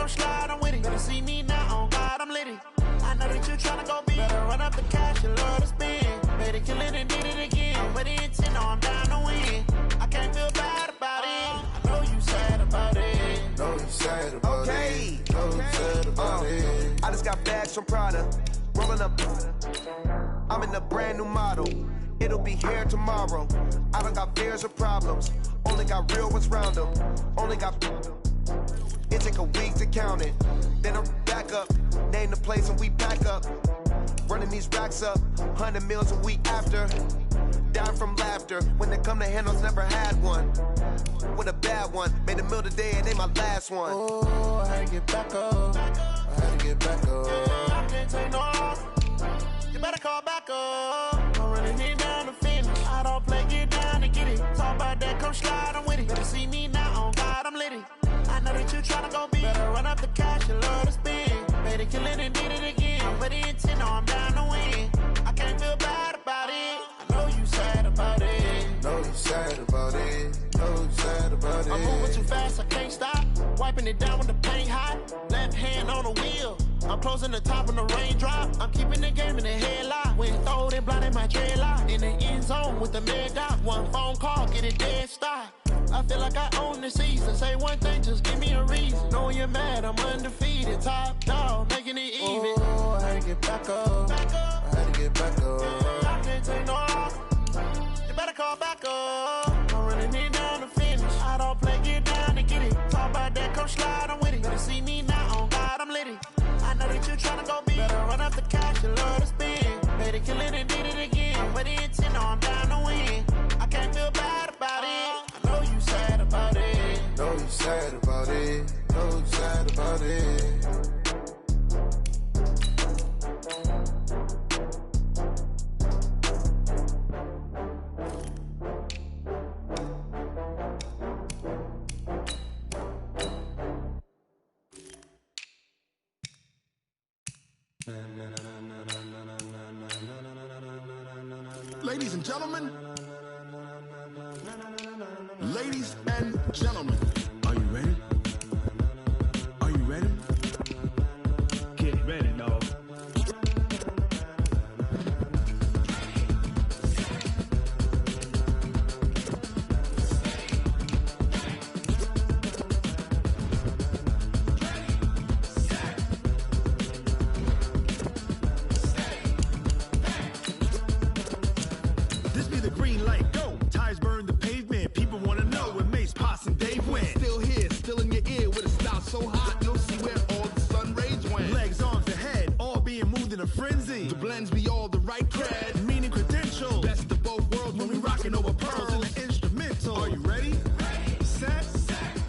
come slide, I'm with it. Better see me now, on God, I'm litty. I know that you tryna go big. Better run up the cash, you love to spend. Better kill it and did it again. But the intent, no, I'm down to win. I can't feel bad about it. I know you sad about it. Know you sad about it. Know you sad about it. I just got bags from Prada. Rolling up. I'm in a brand new model. It'll be here tomorrow. I don't got fears or problems. Only got real ones round them. Only got. It take a week to count it. Then I'm back up. Name the place and we pack up. Running these racks up. 100 meals a week after. Down from laughter. When it come to handles, never had one. With a bad one. Made a meal today and they my last one. Oh, I had to get back up. I had to get back up. I can't take no loss. You better call back up. I'm running it down to finish. I don't play, get down to get it. Talk about that, come slide, I'm with it. Better see me now, on God, I'm litty. I know that you tryna go big. Better run up the cash, you love to spend. Better kill it and did it again. But the intent, no, I'm down to win. I can't feel bad about it. I know you sad about it. Know you sad about it. Know you sad about it. I'm moving too fast, I can't stop. Wiping it down with the paint hot. Left hand on the wheel. I'm closing the top of the raindrop. I'm keeping the game in the headlock. When throwed and blinded my dreadlock. In the end zone with the mad dot. One phone call, get it dead stop. I feel like I own the season. Say one thing, just give me a reason. Knowing you're mad, I'm undefeated. Top dog, making it even. Oh, I had to get back up. I had to get back up. I can't take no loss. You better call back up. I'm running it down to finish. I don't play, get down to get it. Talk about that, come slide, I'm with it. Better see me now, on God, I'm litty. I know that you tryna go big. Better run up the cash, you love to spend. Better kill it and did it again. But the intent, no, I'm down to win. I can't feel bad about it. I know you sad about it. Know you sad about it. Know you sad about it. Ladies and gentlemen, ladies and gentlemen, are you ready? Are you ready? Get ready, dog. This be the green light, go. Tires burn the pavement. People want to know where Mace, Potts, and Dave went. Still here, still in your ear with a style so hot, you'll see where all the sun rays went. Legs, arms, and head, all being moved in a frenzy. The blends be all the right cred, meaning credentials. Best of both worlds when we rocking over pearls in the instrumental. Are you ready? Set,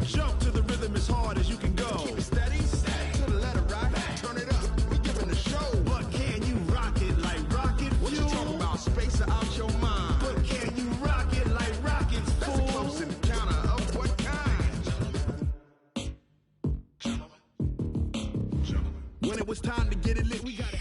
jump to the rhythm as hard as you can go. Keep it steady, to the letter right. Turn it up, we giving the show. But can you rock it like rocket fuel? What you talking about? Space out your mind. But can you rock it like rockets, fool? That's a close encounter of what kind? When it was time to get it lit, we got it.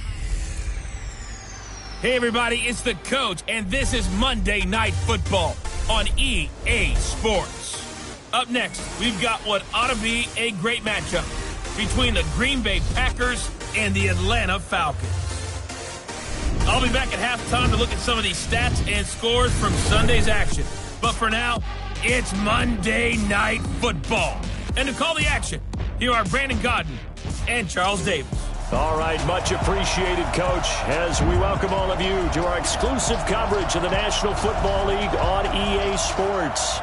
Hey everybody, it's the coach, and this is Monday Night Football on EA Sports. Up next, we've got what ought to be a great matchup between the Green Bay Packers and the Atlanta Falcons. I'll be back at halftime to look at some of these stats and scores from Sunday's action. But for now, it's Monday Night Football. And to call the action, here are Brandon Godden and Charles Davis. All right, much appreciated, Coach, as we welcome all of you to our exclusive coverage of the National Football League on EA Sports.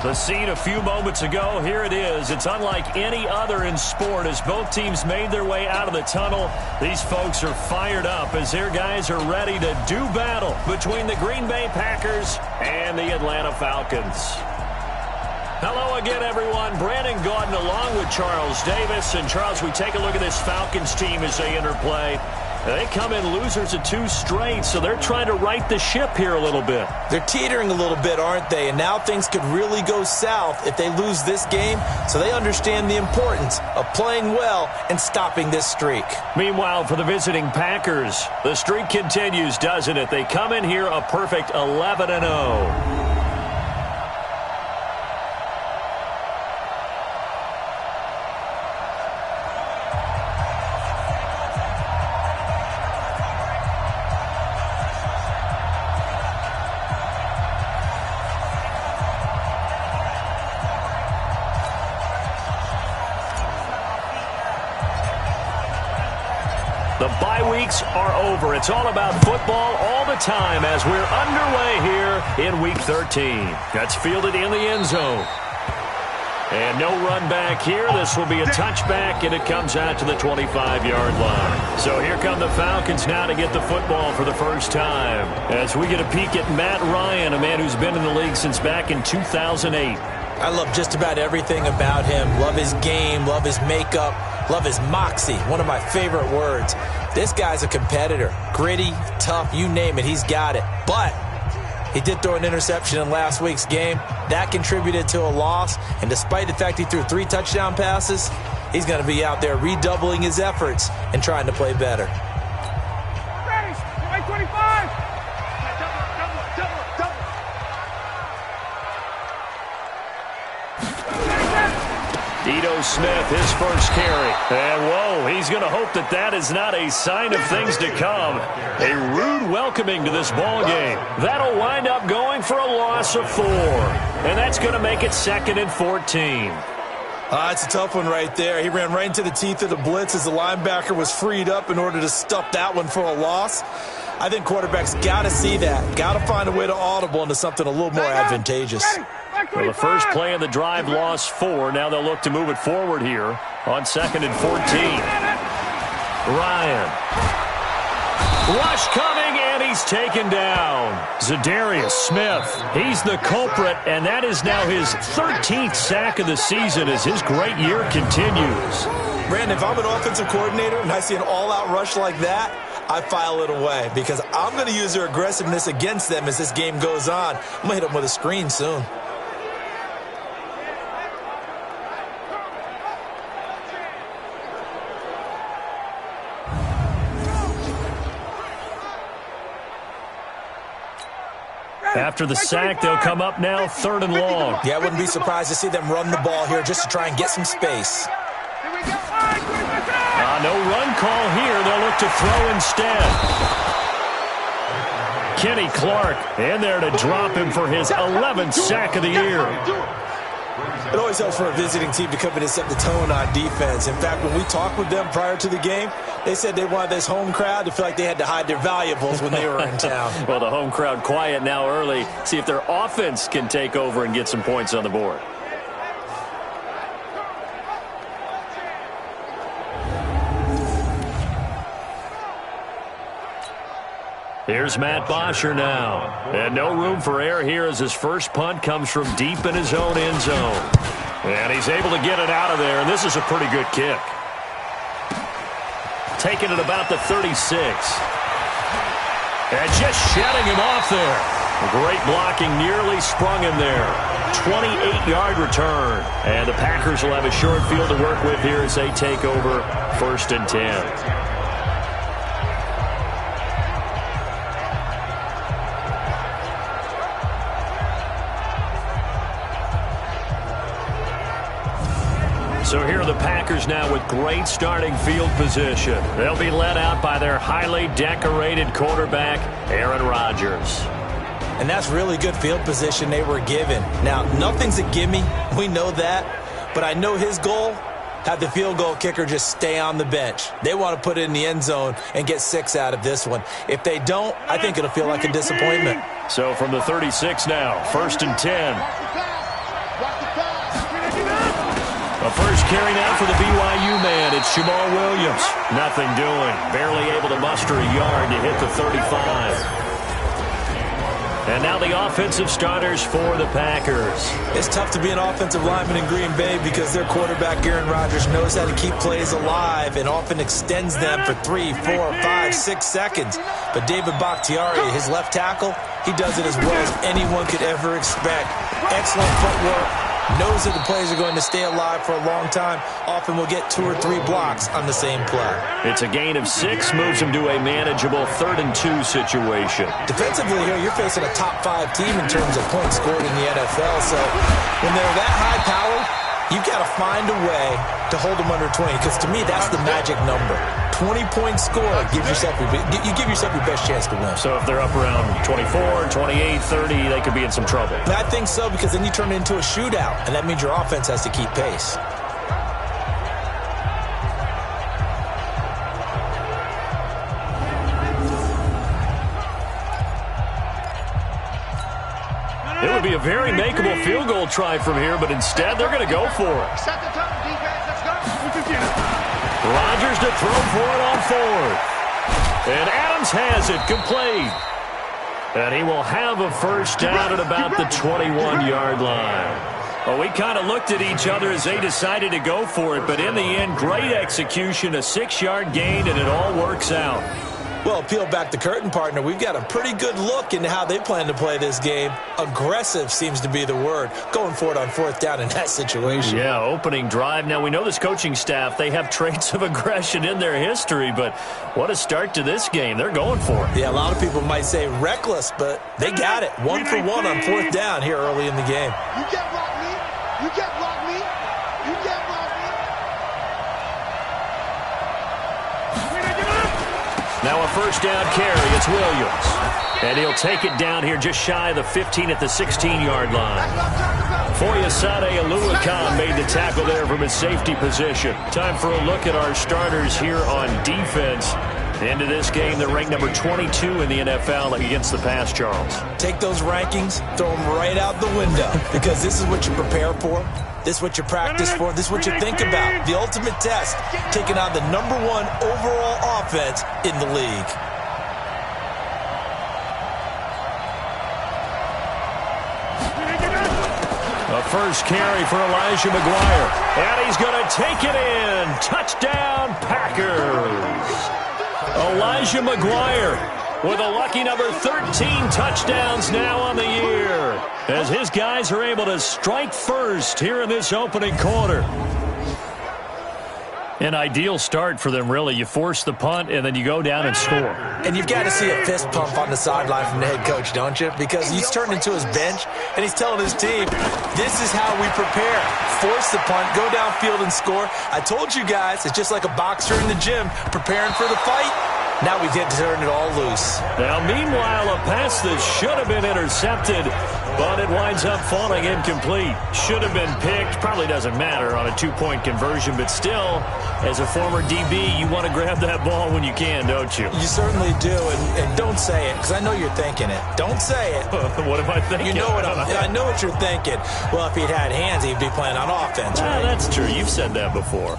The scene a few moments ago, here it is. It's unlike any other in sport as both teams made their way out of the tunnel. These folks are fired up as their guys are ready to do battle between the Green Bay Packers and the Atlanta Falcons. Hello again, everyone. Brandon Gaudin along with Charles Davis. And, Charles, we take a look at this Falcons team as they interplay. They come in losers of 2 straight, so they're trying to right the ship here a little bit. They're teetering a little bit, aren't they? And now things could really go south if they lose this game, so they understand the importance of playing well and stopping this streak. Meanwhile, for the visiting Packers, the streak continues, doesn't it? They come in here a perfect 11-0. The bye weeks are over. It's all about football all the time as we're underway here in Week 13. That's fielded in the end zone. And no run back here. This will be a touchback, and it comes out to the 25-yard line. So here come the Falcons now to get the football for the first time. As we get a peek at Matt Ryan, a man who's been in the league since back in 2008. I love just about everything about him. Love his game, love his makeup, love his moxie, one of my favorite words. This guy's a competitor. Gritty, tough, you name it, he's got it. But he did throw an interception in last week's game. That contributed to a loss. And despite the fact he threw 3 touchdown passes, he's going to be out there redoubling his efforts and trying to play better. Ready, 25. Ito Smith, his first carry. And, whoa, he's going to hope that that is not a sign of things to come. A rude welcoming to this ball game. That'll wind up going for a loss of 4. And that's going to make it 2nd and 14. It's a tough one right there. He ran right into the teeth of the blitz as the linebacker was freed up in order to stuff that one for a loss. I think quarterbacks got to see that. Got to find a way to audible into something a little more advantageous. Well, the first play of the drive lost 4. Now they'll look to move it forward here on 2nd and 14. Ryan. Rush coming, and he's taken down. Zadarius Smith, he's the culprit, and that is now his 13th sack of the season as his great year continues. Brandon, if I'm an offensive coordinator and I see an all-out rush like that, I file it away because I'm going to use their aggressiveness against them as this game goes on. I'm going to hit them with a screen soon. After the sack, they'll come up now 3rd and long. Yeah, I wouldn't be surprised to see them run the ball here just to try and get some space. No run call here. They'll look to throw instead. Kenny Clark in there to drop him for his 11th sack of the year. It always helps for a visiting team to come in and set the tone on defense. In fact, when we talked with them prior to the game, they said they wanted this home crowd to feel like they had to hide their valuables when they were in town. Well, the home crowd quiet now early. See if their offense can take over and get some points on the board. Here's Matt Bosher now. And no room for error here as his first punt comes from deep in his own end zone. And he's able to get it out of there, and this is a pretty good kick. Taking it about the 36. And just shedding him off there. Great blocking, nearly sprung him there. 28-yard return. And the Packers will have a short field to work with here as they take over 1st and 10. So here are the Packers now with great starting field position. They'll be led out by their highly decorated quarterback, Aaron Rodgers. And that's really good field position they were given. Now, nothing's a gimme. We know that. But I know his goal, have the field goal kicker just stay on the bench. They want to put it in the end zone and get 6 out of this one. If they don't, I think it'll feel like a disappointment. So from the 36 now, 1st and 10. A first carry now for the BYU man. It's Jamal Williams. Nothing doing. Barely able to muster a yard to hit the 35. And now the offensive starters for the Packers. It's tough to be an offensive lineman in Green Bay because their quarterback, Aaron Rodgers, knows how to keep plays alive and often extends them for 3, 4, 5, 6 seconds. But David Bakhtiari, his left tackle, he does it as well as anyone could ever expect. Excellent footwork. Knows that the plays are going to stay alive for a long time. Often will get 2 or 3 blocks on the same play. It's a gain of 6, moves him to a manageable 3rd and 2 situation. Defensively here, you're facing a top 5 team in terms of points scored in the NFL. So when they're that high powered, you've got to find a way to hold them under 20. Because to me, that's the magic number. 20-point score, you give yourself your best chance to win. So if they're up around 24, 28, 30, they could be in some trouble. I think so, because then you turn it into a shootout, and that means your offense has to keep pace. be a very makeable field goal try from here, but instead they're going to go for it. Set the tone, defense. Let's go. Rodgers to throw for it on fourth. And Adams has it complete. And he will have a first down at about the 21-yard line. Well, we kind of looked at each other as they decided to go for it, but in the end, great execution, a 6-yard gain, and it all works out. Well, peel back the curtain, partner. We've got a pretty good look into how they plan to play this game. Aggressive seems to be the word. Going for it on fourth down in that situation. Yeah, opening drive. Now, we know this coaching staff, they have traits of aggression in their history, but what a start to this game. They're going for it. Yeah, a lot of people might say reckless, but they got it. 1 for 1 on fourth down here early in the game. You can't block me. You can't block me. You can't block me. Now a first down carry. It's Williams. And he'll take it down here just shy of the 15 at the 16-yard line. Foyesade Oluwakan made the tackle there from his safety position. Time for a look at our starters here on defense. Into this game, they're ranked number 22 in the NFL against the pass, Charles. Take those rankings, throw them right out the window, because this is what you prepare for. This is what you practice for. This is what you think about. The ultimate test, taking on the #1 overall offense in the league. A first carry for Elijah McGuire. And he's going to take it in. Touchdown, Packers. Elijah McGuire with a lucky number 13 touchdowns now on the year, as his guys are able to strike first here in this opening quarter. An ideal start for them, really. You force the punt, and then you go down and score. And you've got to see a fist pump on the sideline from the head coach, don't you? Because he's turned into his bench, and he's telling his team, this is how we prepare. Force the punt, go downfield and score. I told you guys, it's just like a boxer in the gym preparing for the fight. Now we get to turn it all loose. Now, meanwhile, a pass that should have been intercepted, but it winds up falling incomplete. Should have been picked. Probably doesn't matter on a 2-point conversion, but still, as a former DB, you want to grab that ball when you can, don't you? You certainly do, and don't say it, because I know you're thinking it. Don't say it. What am I thinking? You know what I know what you're thinking. Well, if he'd had hands, he'd be playing on offense, right? That's true. You've said that before.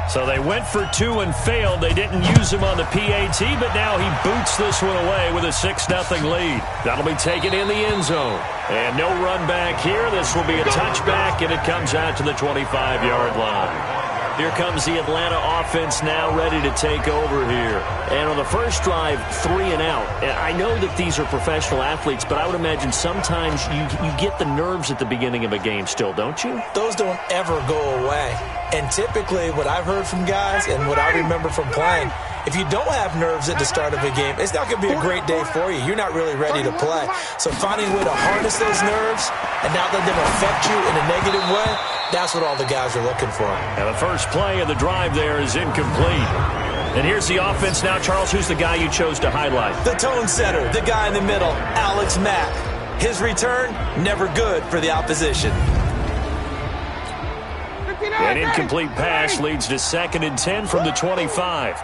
So they went for 2 and failed. They didn't use him on the PAT, but now he boots this one away with a 6-0 lead. That'll be taken in the end zone. And no run back here. This will be a touchback, and it comes out to the 25-yard line. Here comes the Atlanta offense now ready to take over here. And on the first drive, 3 and out. I know that these are professional athletes, but I would imagine sometimes you get the nerves at the beginning of a game still, don't you? Those don't ever go away. And typically what I've heard from guys and what I remember from playing, if you don't have nerves at the start of a game, it's not going to be a great day for you. You're not really ready to play. So finding a way to harness those nerves and not let them affect you in a negative way, that's what all the guys are looking for. And the first play of the drive there is incomplete. And here's the offense now. Charles, who's the guy you chose to highlight? The tone setter, the guy in the middle, Alex Mack. His return, never good for the opposition. An incomplete pass leads to 2nd and 10 from the 25.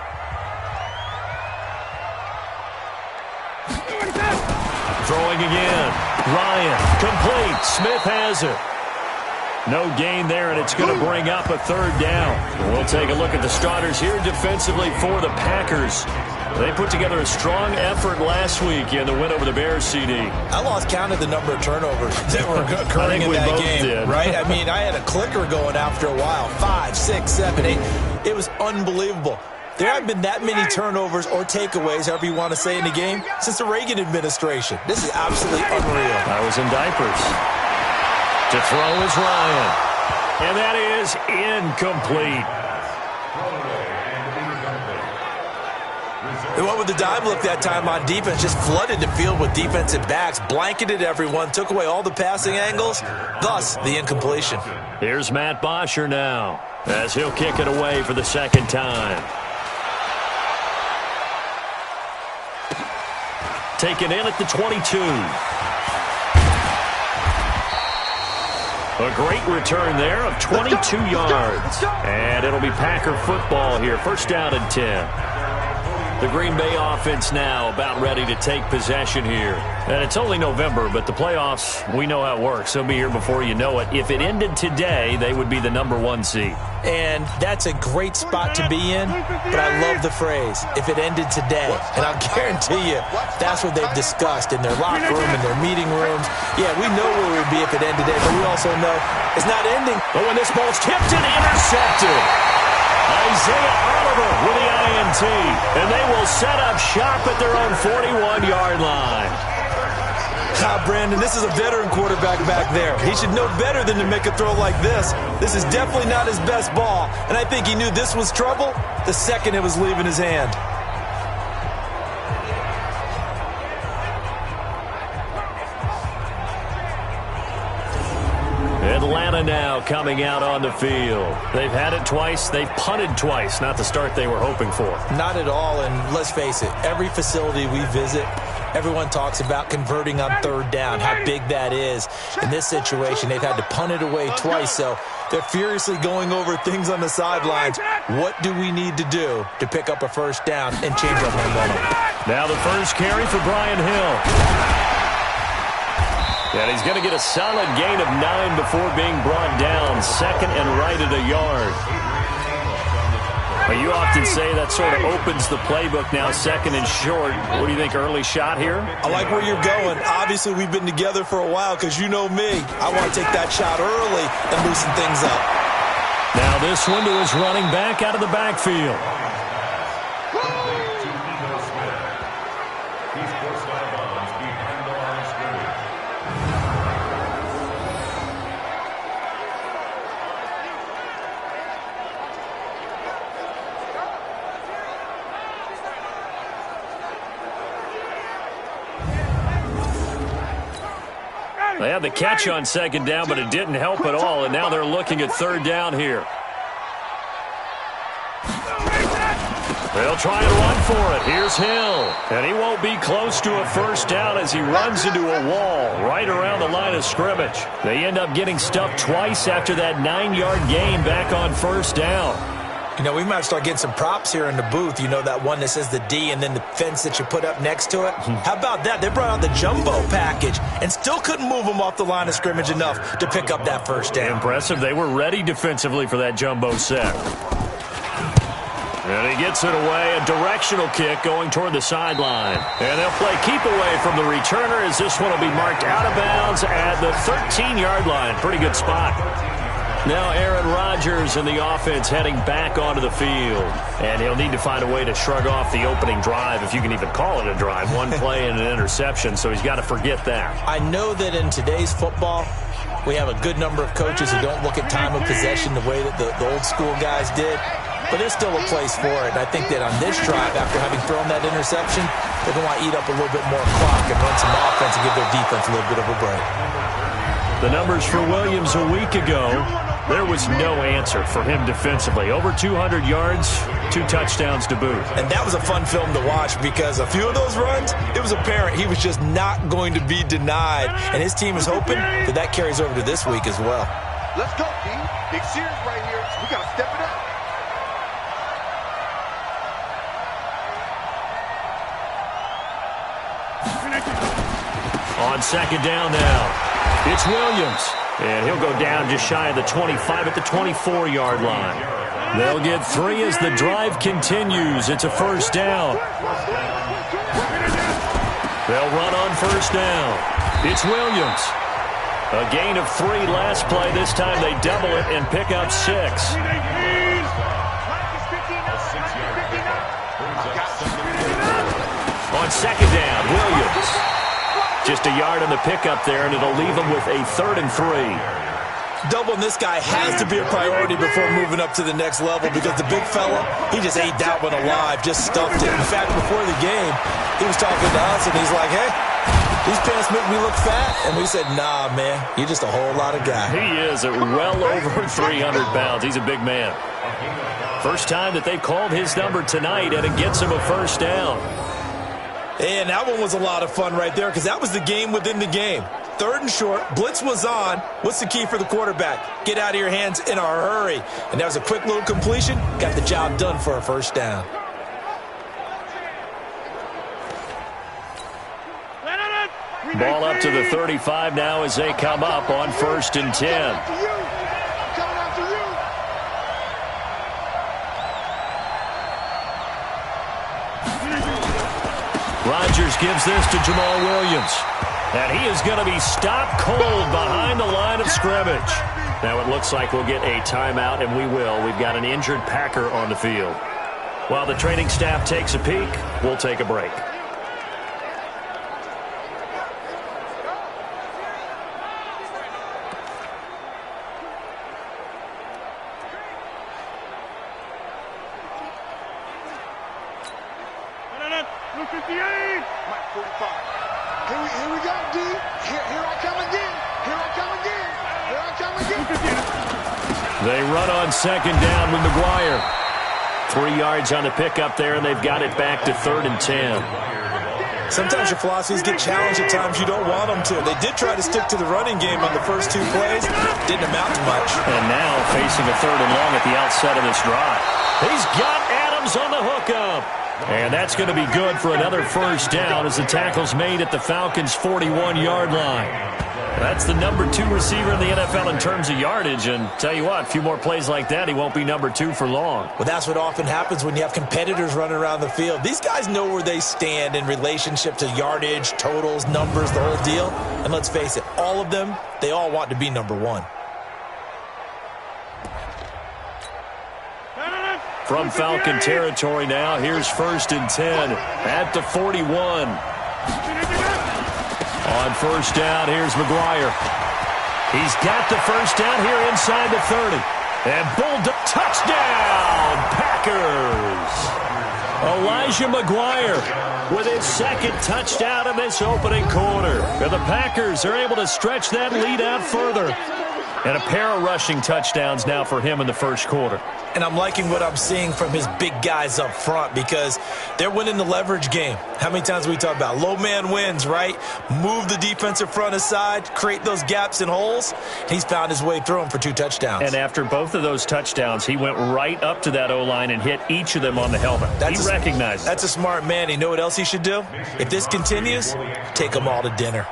Throwing again. Ryan, complete. Smith has it. No gain there, and it's going to bring up a 3rd down. We'll take a look at the starters here defensively for the Packers. They put together a strong effort last week in the win over the Bears, CD. I lost count of the number of turnovers that were occurring in that game, did. Right? I mean, I had a clicker going after a while. 5, 6, 7, 8. It was unbelievable. There haven't been that many turnovers or takeaways, however you want to say, in the game since the Reagan administration. This is absolutely unreal. I was in diapers. To throw is Ryan. And that is incomplete. They went with the dime look that time on defense, just flooded the field with defensive backs, blanketed everyone, took away all the passing angles, thus the incompletion. Here's Matt Bosher now, as he'll kick it away for the 2nd time. Taken in at the 22. A great return there of 22 yards. And it'll be Packer football here. 1st down and 10. The Green Bay offense now about ready to take possession here. And it's only November, but the playoffs, we know how it works. They'll be here before you know it. If it ended today, they would be the #1 seed. And that's a great spot to be in, but I love the phrase, if it ended today. And I'll guarantee you, that's what they've discussed in their locker room, in their meeting rooms. Yeah, we know where we'd be if it ended today, but we also know it's not ending. But when this ball's tipped and intercepted, Isaiah Oliver with the INT, and they will set up shop at their own 41-yard line. Brandon, this is a veteran quarterback back there. He should know better than to make a throw like this. This is definitely not his best ball, and I think he knew this was trouble the second it was leaving his hand. Atlanta now coming out on the field. They've had it twice. They've punted twice. Not the start they were hoping for. Not at all, and let's face it, every facility we visit, everyone talks about converting on third down, how big that is. In this situation, they've had to punt it away twice, so they're furiously going over things on the sidelines. What do we need to do to pick up a first down and change our momentum? Now the first carry for Brian Hill. And he's going to get a solid gain of 9 before being brought down. Second and right at a yard. But you often say that sort of opens the playbook now, second and short. What do you think, early shot here? I like where you're going. Obviously, we've been together for a while because you know me. I want to take that shot early and loosen things up. Now this one to his running back out of the backfield. They had the catch on second down, but it didn't help at all, and now they're looking at third down here. They'll try and run for it. Here's Hill, and he won't be close to a first down as he runs into a wall right around the line of scrimmage. They end up getting stuffed twice after that 9-yard gain back on first down. You know, we might start getting some props here in the booth. You know, that one that says the D and then the fence that you put up next to it? How about that? They brought out the jumbo package and still couldn't move them off the line of scrimmage enough to pick up that first down. Impressive. They were ready defensively for that jumbo set. And he gets it away. A directional kick going toward the sideline. And they'll play keep away from the returner as this one will be marked out of bounds at the 13-yard line. Pretty good spot. Now Aaron Rodgers and the offense heading back onto the field. And he'll need to find a way to shrug off the opening drive, if you can even call it a drive. One play and an interception, so he's got to forget that. I know that in today's football, we have a good number of coaches who don't look at time of possession the way that the old school guys did. But there's still a place for it. And I think that on this drive, after having thrown that interception, they're going to want to eat up a little bit more clock and run some offense and give their defense a little bit of a break. The numbers for Williams a week ago, there was no answer for him defensively. Over 200 yards, 2 touchdowns to boot. And that was a fun film to watch because a few of those runs, it was apparent he was just not going to be denied. And his team is hoping that that carries over to this week as well. Let's go, D. Big series right here. We got to step it up. On second down now, it's Williams. And he'll go down just shy of the 25 at the 24-yard line. They'll get 3 as the drive continues. It's a first down. They'll run on first down. It's Williams. A gain of 3 last play. This time they double it and pick up 6. On second down, Williams. Just a yard on the pickup there, and it'll leave them with a 3rd and 3. Doubling this guy has to be a priority before moving up to the next level because the big fella, he just ate that one alive, just stuffed it. In fact, before the game, he was talking to us, and he's like, hey, these pants make me look fat. And we said, nah, man, you're just a whole lot of guy. He is at well over 300 pounds. He's a big man. First time that they've called his number tonight, and it gets him a first down. And that one was a lot of fun right there because that was the game within the game. 3rd and short, blitz was on. What's the key for the quarterback? Get out of your hands in a hurry. And that was a quick little completion. Got the job done for a first down. Ball up to the 35 now as they come up on 1st and 10. Rodgers gives this to Jamal Williams. And he is going to be stopped cold behind the line of scrimmage. Now it looks like we'll get a timeout, and we will. We've got an injured Packer on the field. While the training staff takes a peek, we'll take a break. Here we go, D. Here I come again. Here I come again. Here I come again. They run on 2nd down with McGuire. 3 yards on the pickup there, and they've got it back to 3rd and 10. Sometimes your philosophies get challenged at times you don't want them to. They did try to stick to the running game on the first 2 plays. Didn't amount to much. And now facing a 3rd and long at the outset of this drive. He's got Adams on the hookup. And that's going to be good for another 1st down as the tackle's made at the Falcons' 41-yard line. That's the number 2 receiver in the NFL in terms of yardage. And tell you what, a few more plays like that, he won't be number 2 for long. Well, that's what often happens when you have competitors running around the field. These guys know where they stand in relationship to yardage, totals, numbers, the whole deal. And let's face it, all of them, they all want to be number 1. From Falcon territory now, here's 1st and 10 at the 41. On 1st down, here's McGuire. He's got the 1st down here inside the 30. And Bulldog touchdown, Packers. Elijah McGuire with his 2nd touchdown of this opening quarter. And the Packers are able to stretch that lead out further. And a pair of rushing touchdowns now for him in the 1st quarter. And I'm liking what I'm seeing from his big guys up front because they're winning the leverage game. How many times we talk about low man wins, right? Move the defensive front aside, create those gaps and holes. He's found his way through them for 2 touchdowns. And after both of those touchdowns, he went right up to that O-line and hit each of them on the helmet. He recognized it. That's a smart man. You know what else he should do? If this continues, take them all to dinner.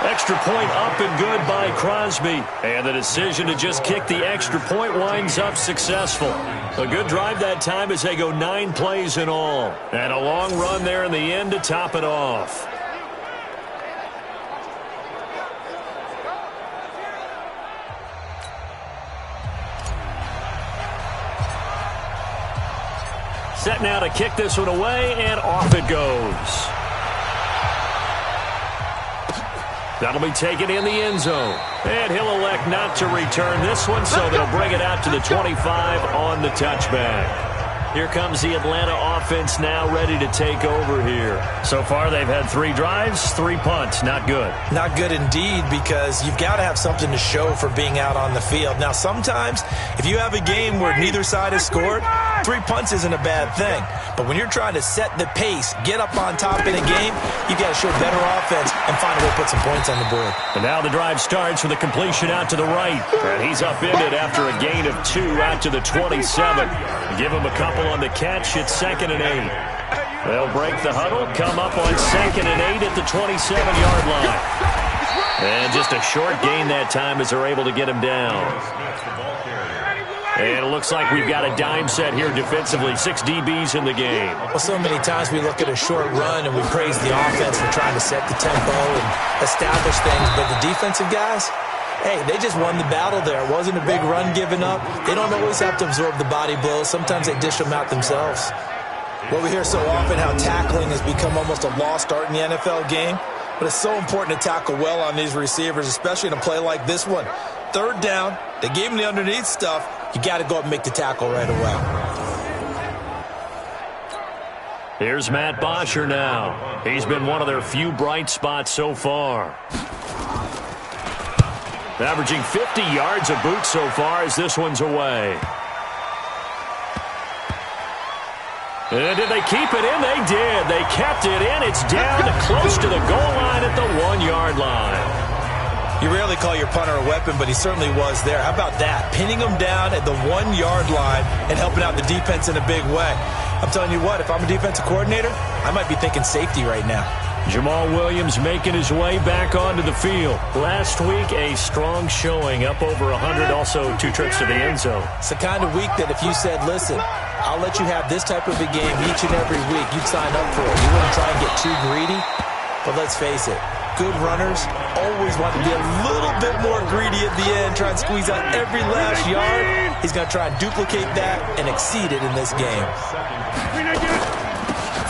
Extra point up and good by Crosby. And the decision to just kick the extra point winds up successful. A good drive that time as they go 9 plays in all. And a long run there in the end to top it off. Set now to kick this one away, and off it goes. That'll be taken in the end zone. And he'll elect not to return this one, so they'll bring it out to the 25 on the touchback. Here comes the Atlanta offense now ready to take over here. So far, they've had 3 drives, 3 punts. Not good. Not good indeed, because you've got to have something to show for being out on the field. Now, sometimes, if you have a game where neither side has scored, 3 punts isn't a bad thing. But when you're trying to set the pace, get up on top in a game, you got to show better offense and find a way to put some points on the board. And now the drive starts with a completion out to the right. And he's upended after a gain of 2 out to the 27. Give him a couple on the catch. It's 2nd and 8. They'll break the huddle, come up on 2nd and 8 at the 27-yard line. And just a short gain that time as they're able to get him down. And it looks like we've got a dime set here defensively. 6 DBs in the game. Well, so many times we look at a short run and we praise the offense for trying to set the tempo and establish things. But the defensive guys, hey, they just won the battle there. It wasn't a big run given up. They don't always have to absorb the body blows. Sometimes they dish them out themselves. Well, we hear so often how tackling has become almost a lost art in the NFL game. But it's so important to tackle well on these receivers, especially in a play like this one. 3rd down, they gave him the underneath stuff. You got to go up and make the tackle right away. Here's Matt Bosher now. He's been one of their few bright spots so far. Averaging 50 yards a boot so far as this one's away. And did they keep it in? They did. They kept it in. It's down to close to the goal line at the 1-yard line. You rarely call your punter a weapon, but he certainly was there. How about that? Pinning him down at the 1-yard line and helping out the defense in a big way. I'm telling you what, if I'm a defensive coordinator, I might be thinking safety right now. Jamal Williams making his way back onto the field. Last week, a strong showing, up over 100, also 2 trips to the end zone. It's the kind of week that if you said, listen, I'll let you have this type of a game each and every week, you'd sign up for it. You wouldn't try and get too greedy, but let's face it, good runners always want to be a little bit more greedy at the end, try and squeeze out every last yard. He's going to try and duplicate that and exceed it in this game.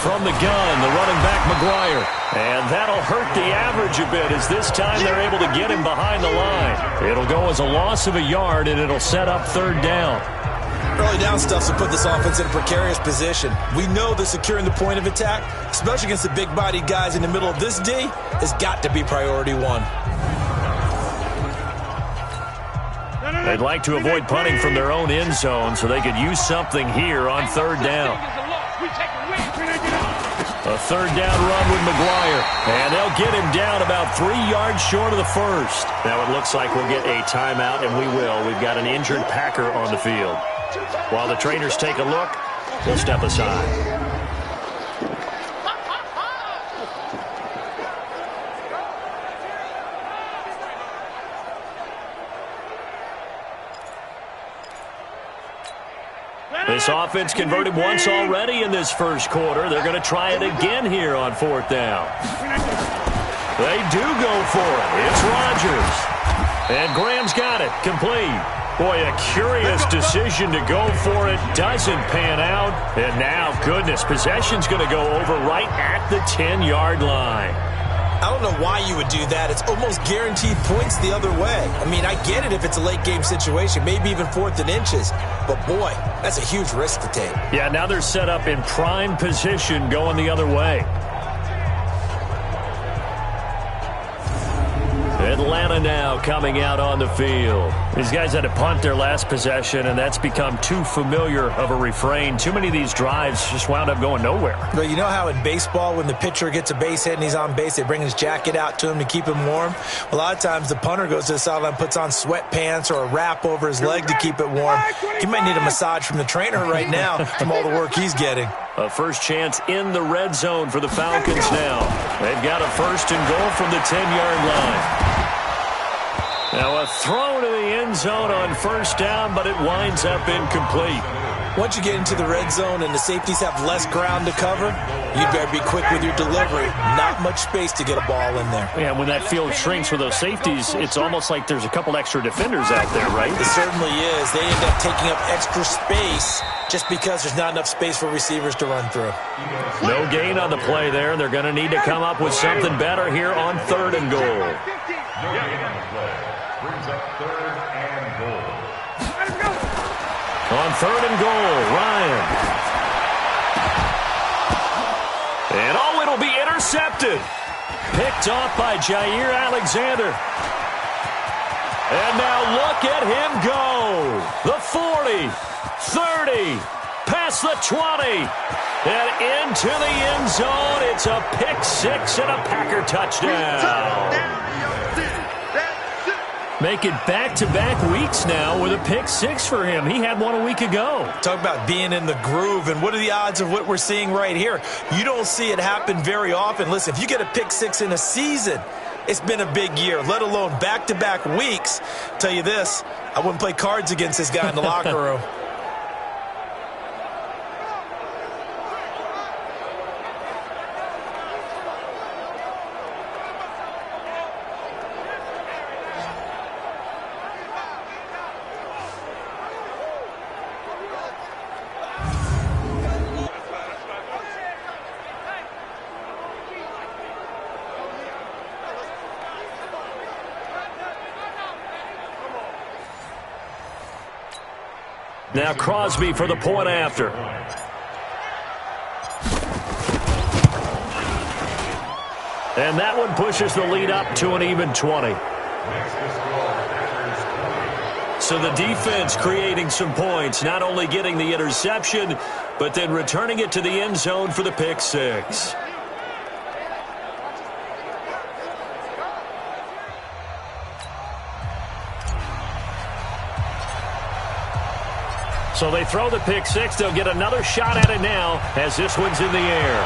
From the gun, the running back, McGuire. And that'll hurt the average a bit, as this time they're able to get him behind the line. It'll go as a loss of a yard, and it'll set up 3rd down. Early down stuff to put this offense in a precarious position. We know that securing the point of attack, especially against the big-bodied guys in the middle of this D, has got to be priority 1. They'd like to avoid punting from their own end zone so they could use something here on 3rd down. A 3rd down run with McGuire, and they'll get him down about 3 yards short of the first. Now it looks like we'll get a timeout, and we will. We've got an injured Packer on the field. While the trainers take a look, we'll step aside. This offense converted once already in this first quarter. They're going to try it again here on 4th down. They do go for it. It's Rodgers. And Graham's got it. Complete. Boy, a curious decision to go for it. Doesn't pan out. And now, goodness, possession's going to go over right at the 10-yard line. I don't know why you would do that. It's almost guaranteed points the other way. I mean, I get it if it's a late-game situation, maybe even 4th and inches. But, boy, that's a huge risk to take. Yeah, now they're set up in prime position going the other way. Atlanta now coming out on the field. These guys had to punt their last possession, and that's become too familiar of a refrain. Too many of these drives just wound up going nowhere. But you know how in baseball, when the pitcher gets a base hit and he's on base, they bring his jacket out to him to keep him warm? A lot of times the punter goes to the sideline, puts on sweatpants or a wrap over his leg to keep it warm. He might need a massage from the trainer right now from all the work he's getting. A first chance in the red zone for the Falcons now. They've got a 1st and goal from the 10-yard line. Now a throw to the end zone on 1st down, but it winds up incomplete. Once you get into the red zone and the safeties have less ground to cover, you'd better be quick with your delivery. Not much space to get a ball in there. Yeah, when that field shrinks with those safeties, it's almost like there's a couple extra defenders out there, right? It certainly is. They end up taking up extra space just because there's not enough space for receivers to run through. No gain on the play there. They're going to need to come up with something better here on 3rd and goal. On 3rd and goal, Ryan. And it'll be intercepted. Picked off by Jair Alexander. And now look at him go. The 40, 30, past the 20, and into the end zone. It's a pick 6 and a Packer touchdown. Make it back-to-back weeks now with a pick 6 for him. He had one a week ago. Talk about being in the groove, and what are the odds of what we're seeing right here? You don't see it happen very often. Listen, if you get a pick 6 in a season, it's been a big year, let alone back-to-back weeks. Tell you this, I wouldn't play cards against this guy in the locker room. Now Crosby for the point after. And that one pushes the lead up to an even 20. So the defense creating some points, not only getting the interception, but then returning it to the end zone for the pick 6. So they throw the pick six. They'll get another shot at it now as this one's in the air.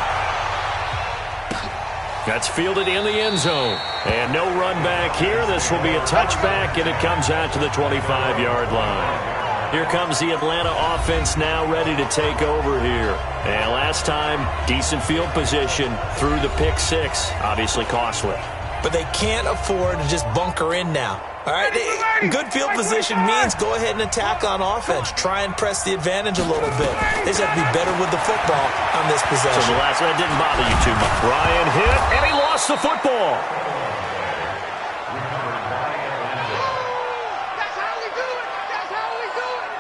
That's fielded in the end zone. And no run back here. This will be a touchback, and it comes out to the 25-yard line. Here comes the Atlanta offense now ready to take over here. And last time, decent field position through the pick six. Obviously costly. But they can't afford to just bunker in now. All right, good field position means go ahead and attack on offense. Try and press the advantage a little bit. They just have to be better with the football on this possession. So the last one didn't bother you too much. Ryan hit, and he lost the football.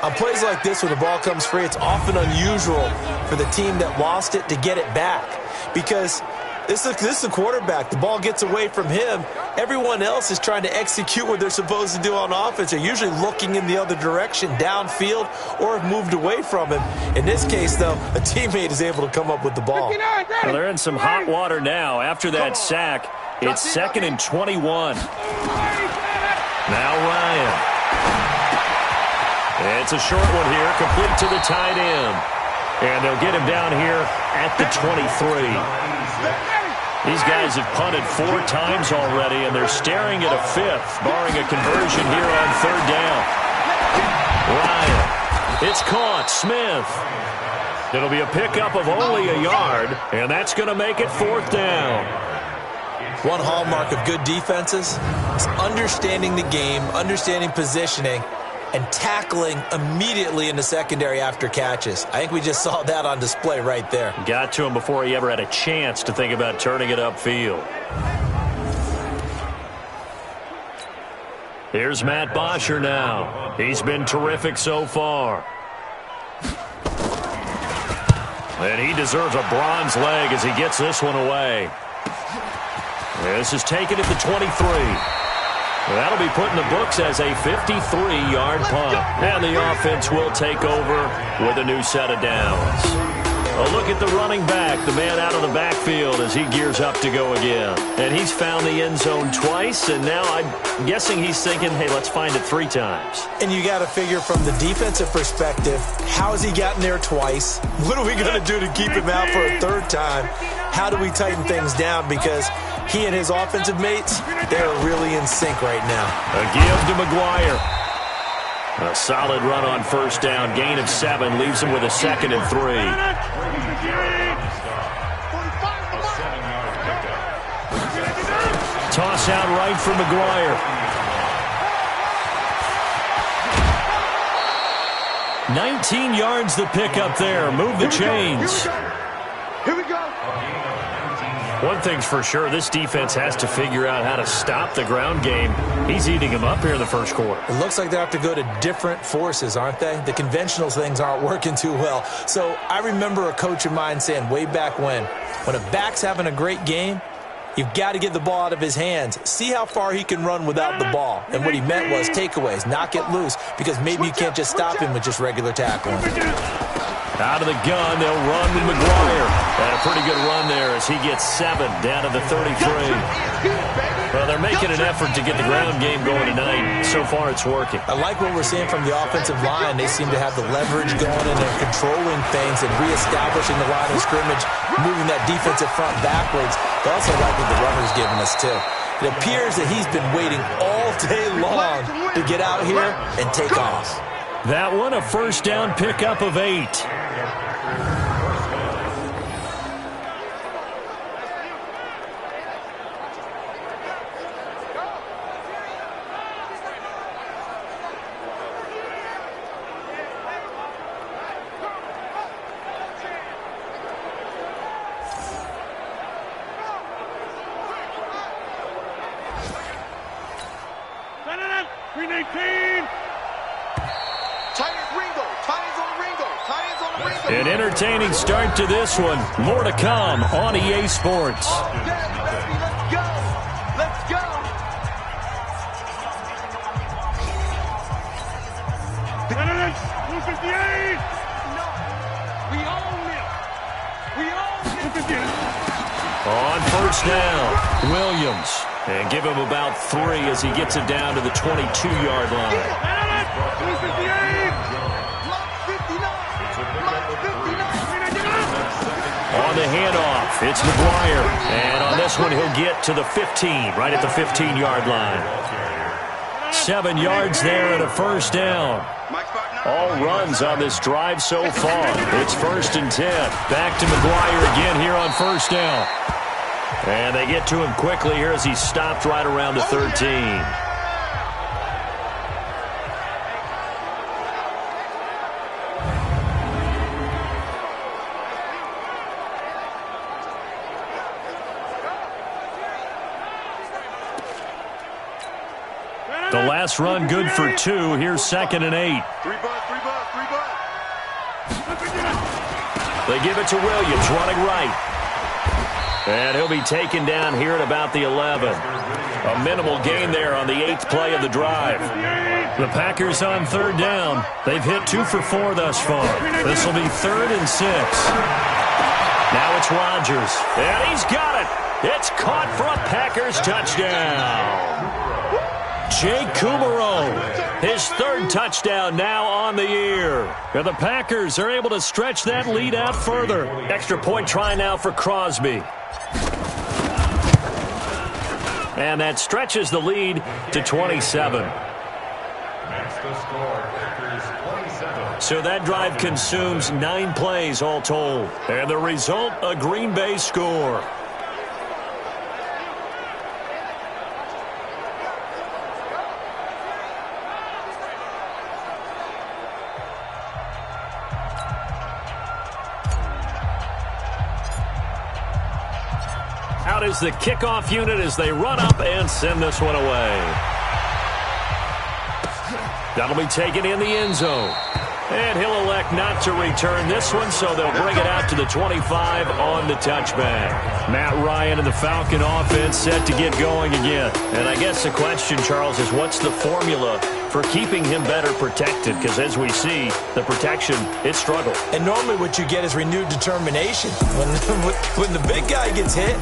On plays like this where the ball comes free, it's often unusual for the team that lost it to get it back. Because this is the quarterback. The ball gets away from him. Everyone else is trying to execute what they're supposed to do on offense. They're usually looking in the other direction, downfield, or have moved away from him. In this case, though, a teammate is able to come up with the ball. Well, they're in some hot water now. After that sack, it's 2nd and 21. Now Ryan. It's a short one here, complete to the tight end. And they'll get him down here at the 23. These guys have punted 4 times already, and they're staring at a 5th, barring a conversion here on 3rd down. Ryan, it's caught. Smith. It'll be a pickup of only a yard, and that's going to make it 4th down. One hallmark of good defenses is understanding the game, understanding positioning, and tackling immediately in the secondary after catches. I think we just saw that on display right there. Got to him before he ever had a chance to think about turning it upfield. Here's Matt Bosher now. He's been terrific so far. And he deserves a bronze leg as he gets this one away. This is taken at the 23. That'll be put in the books as a 53-yard punt. And the offense will take over with a new set of downs. A look at the running back, the man out of the backfield as he gears up to go again. And he's found the end zone twice, and now I'm guessing he's thinking, hey, let's find it 3 times. And you got to figure from the defensive perspective, how has he gotten there twice? What are we going to do to keep him out for a 3rd time? How do we tighten things down? Because he and his offensive mates, they're really in sync right now. A give to McGuire. A solid run on 1st down. Gain of 7 leaves him with a 2nd and 3. Toss out right for McGuire. 19 yards the pick up there. Move the chains. Here we go. One thing's for sure, this defense has to figure out how to stop the ground game. He's eating them up here in the 1st quarter. It looks like they have to go to different forces, aren't they? The conventional things aren't working too well. So I remember a coach of mine saying way back when a back's having a great game, you've got to get the ball out of his hands. See how far he can run without the ball. And what he meant was takeaways, knock it loose, because maybe you can't just stop him with just regular tackling. Out of the gun, they'll run with McGuire. And a pretty good run there as he gets 7 down to the 33. Well, they're making an effort to get the ground game going tonight. So far, it's working. I like what we're seeing from the offensive line. They seem to have the leverage going, and they're controlling things and reestablishing the line of scrimmage, moving that defensive front backwards. They also like what the runner's giving us, too. It appears that he's been waiting all day long to get out here and take off. That one, a 1st down pickup of 8. An entertaining start to this one. More to come on EA Sports. Let's go. On 1st down, Williams. And give him about 3 as he gets it down to the 22-yard line. the handoff. It's McGuire. And on this one, he'll get to the 15, right at the 15-yard line. 7 yards there and a first down. All runs on this drive so far. It's 1st and 10. Back to McGuire again here on first down. And they get to him quickly here as he stopped right around the 13. The last run good for 2. Here's 2nd and 8. They give it to Williams, running right. And he'll be taken down here at about the 11. A minimal gain there on the 8th play of the drive. The Packers on 3rd down. They've hit 2 for 4 thus far. This will be 3rd and 6. Now it's Rodgers. And he's got it. It's caught for a Packers touchdown. Jake Kumaro, his 3rd touchdown now on the year. And the Packers are able to stretch that lead out further. Extra point try now for Crosby. And that stretches the lead to 27. So that drive consumes 9 plays all told. And the result, a Green Bay score. Out is the kickoff unit as they run up and send this one away. That'll be taken in the end zone. And he'll elect not to return this one, so they'll bring it out to the 25 on the touchback. Matt Ryan and the Falcon offense set to get going again. And I guess the question, Charles, is what's the formula for keeping him better protected? Because as we see, the protection, it struggled. And normally what you get is renewed determination. When the big guy gets hit,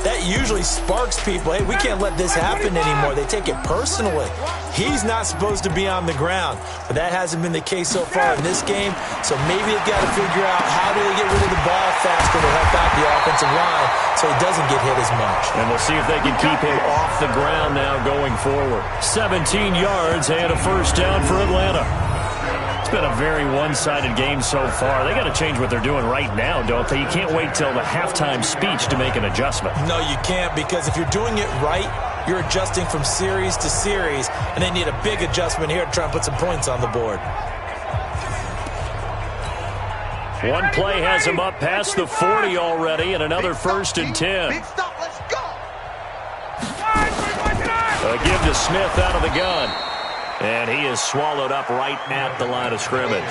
that usually sparks people. Hey, we can't let this happen anymore. They take it personally. He's not supposed to be on the ground, but that hasn't been the case so far in this game. So maybe they've got to figure out how do they get rid of the ball faster to help out the offensive line so he doesn't get hit as much. And we'll see if they can keep him off the ground now going forward. 17 yards and a first down for Atlanta. It's been a very one-sided game so far. They got to change what they're doing right now, don't they? You can't wait till the halftime speech to make an adjustment. No, you can't, because if you're doing it right, you're adjusting from series to series, and they need a big adjustment here to try and put some points on the board. One play has him up past the 40 already, and another 1st and 10. Big stop, let's go. A give to Smith out of the gun. And he is swallowed up right at the line of scrimmage.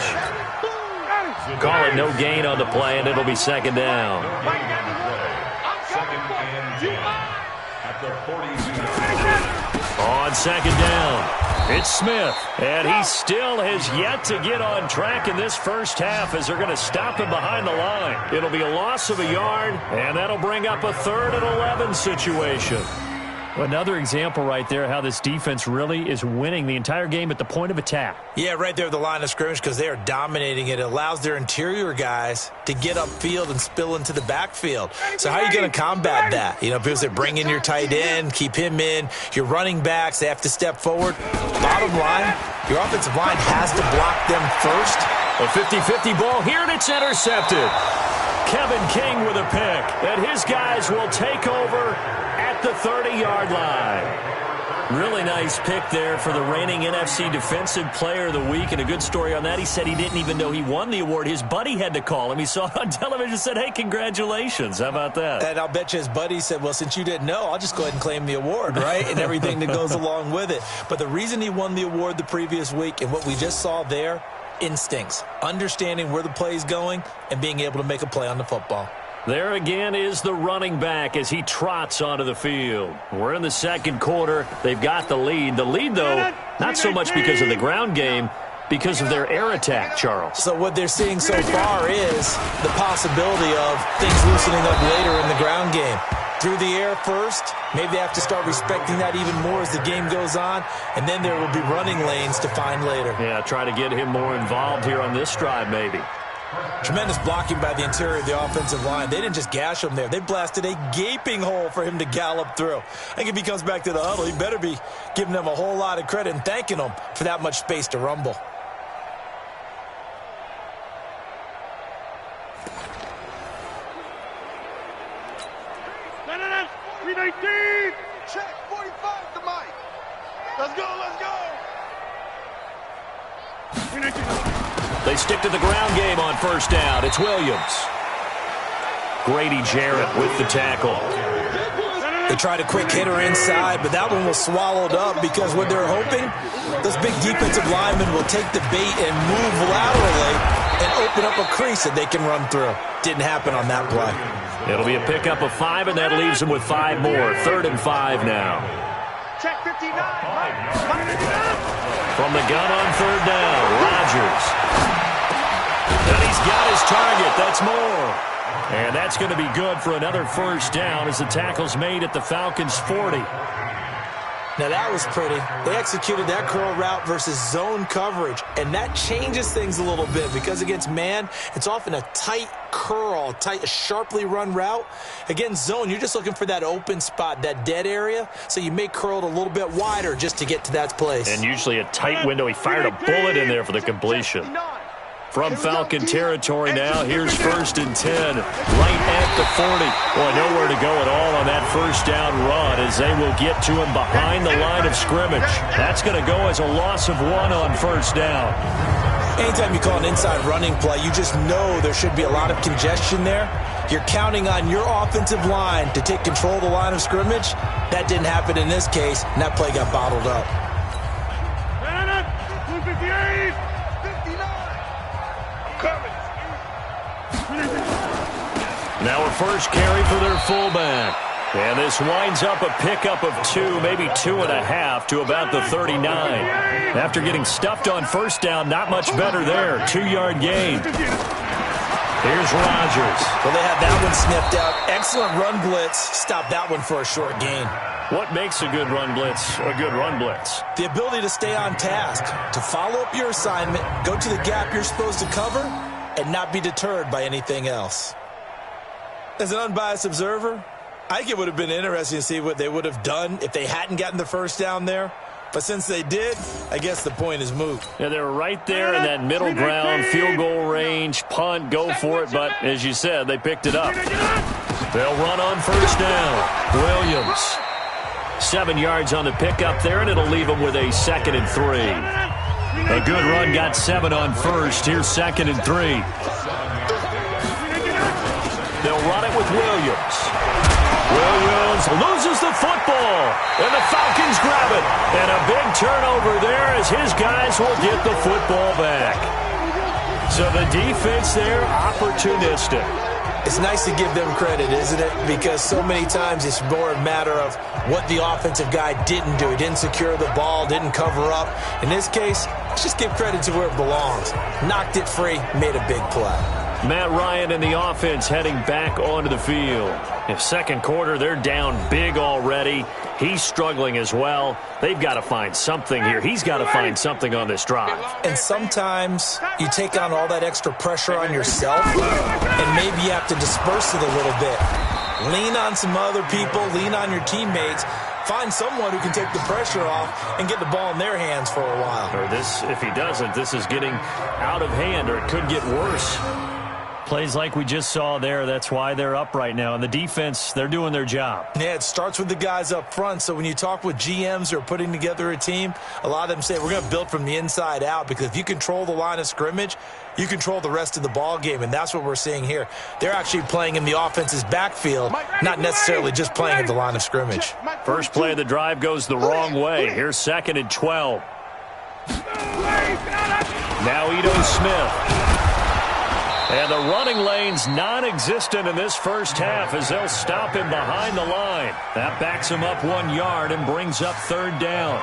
Call it no gain on the play, and it'll be 2nd down. On 2nd down, it's Smith. And he still has yet to get on track in this first half as they're going to stop him behind the line. It'll be a loss of a yard, and that'll bring up a 3rd and 11 situation. Another example right there how this defense really is winning the entire game at the point of attack. Yeah, right there at the line of scrimmage because they are dominating it. It allows their interior guys to get upfield and spill into the backfield. So how are you going to combat that? You know, people say bring in your tight end, keep him in. Your running backs, they have to step forward. Bottom line, your offensive line has to block them first. A 50-50 ball here, and it's intercepted. Kevin King with a pick, and his guys will take over at the 30-yard line. Really nice pick there for the reigning NFC Defensive Player of the Week, and a good story on that. He said he didn't even know he won the award. His buddy had to call him. He saw it on television and said, hey, congratulations. How about that? And I'll bet you his buddy said, well, since you didn't know, I'll just go ahead and claim the award, right? And everything that goes along with it. But the reason he won the award the previous week and what we just saw there, instincts, understanding where the play is going and being able to make a play on the football. There again is the running back as he trots onto the field. We're in the second quarter. They've got the lead. The lead, though, not so much because of the ground game, because of their air attack, Charles. So what they're seeing so far is the possibility of things loosening up later in the ground game. Through the air first, maybe they have to start respecting that even more as the game goes on, and then there will be running lanes to find later. Yeah, try to get him more involved here on this drive maybe. Tremendous blocking by the interior of the offensive line. They didn't just gash him there. They blasted a gaping hole for him to gallop through. I think if he comes back to the huddle, he better be giving them a whole lot of credit and thanking them for that much space to rumble. Check 45 to Mike. Let's go, let's go. They stick to the ground game on first down. It's Williams. Grady Jarrett with the tackle. They tried a quick hitter inside, but that one was swallowed up because what they're hoping, those big defensive linemen will take the bait and move laterally and open up a crease that they can run through. Didn't happen on that play. It'll be a pickup of 5, and that leaves them with 5 more. 3rd and 5 now. Check 59. From the gun on 3rd down, Rodgers. And he's got his target. That's more. And that's going to be good for another first down as the tackle's made at the Falcons' 40. Now that was pretty. They executed that curl route versus zone coverage, and that changes things a little bit because against man, it's often a tight curl, a sharply run route. Against zone, you're just looking for that open spot, that dead area, so you may curl it a little bit wider just to get to that place. And usually a tight window. He fired a bullet in there for the completion. From Falcon territory now, here's 1st and 10, right at the 40. Boy, nowhere to go at all on that first down run as they will get to him behind the line of scrimmage. That's going to go as a loss of 1 on first down. Anytime you call an inside running play, you just know there should be a lot of congestion there. You're counting on your offensive line to take control of the line of scrimmage. That didn't happen in this case, and that play got bottled up. 258. Now a first carry for their fullback. And this winds up a pickup of 2, maybe 2.5 to about the 39. After getting stuffed on first down, not much better there. 2-yard gain. Here's Rodgers. Well, they had that one sniffed out. Excellent run blitz. Stop that one for a short gain. What makes a good run blitz a good run blitz? The ability to stay on task, to follow up your assignment, go to the gap you're supposed to cover, and not be deterred by anything else. As an unbiased observer, I think it would have been interesting to see what they would have done if they hadn't gotten the first down there. But since they did, I guess the point is moot. Yeah, they're right there in that middle ground, field goal range, punt, go for it. But as you said, they picked it up. They'll run on first down. Williams. 7 yards on the pickup there, and it'll leave them with a 2nd and 3. A good run got 7 on first. Here's 2nd and 3. They'll run it with Williams. Williams loses the football, and the Falcons grab it. And a big turnover there as his guys will get the football back. So the defense there, opportunistic. It's nice to give them credit, isn't it? Because so many times it's more a matter of what the offensive guy didn't do. He didn't secure the ball, didn't cover up. In this case, let's just give credit to where it belongs. Knocked it free, made a big play. Matt Ryan and the offense heading back onto the field. If second quarter, they're down big already. He's struggling as well. They've got to find something here. He's got to find something on this drive. And sometimes you take on all that extra pressure on yourself, and maybe you have to disperse it a little bit. Lean on some other people. Lean on your teammates. Find someone who can take the pressure off and get the ball in their hands for a while. Or this, if he doesn't, this is getting out of hand, or it could get worse. Plays like we just saw there, that's why they're up right now. And the defense, they're doing their job. Yeah, it starts with the guys up front. So when you talk with GMs who are putting together a team, a lot of them say we're going to build from the inside out, because if you control the line of scrimmage, you control the rest of the ball game, and that's what we're seeing here. They're actually playing in the offense's backfield, not necessarily just playing at the line of scrimmage. First play of the drive goes the wrong way. Here's 2nd and 12. Now Ito Smith. And the running lane's non-existent in this first half as they'll stop him behind the line. That backs him up 1 yard and brings up 3rd down.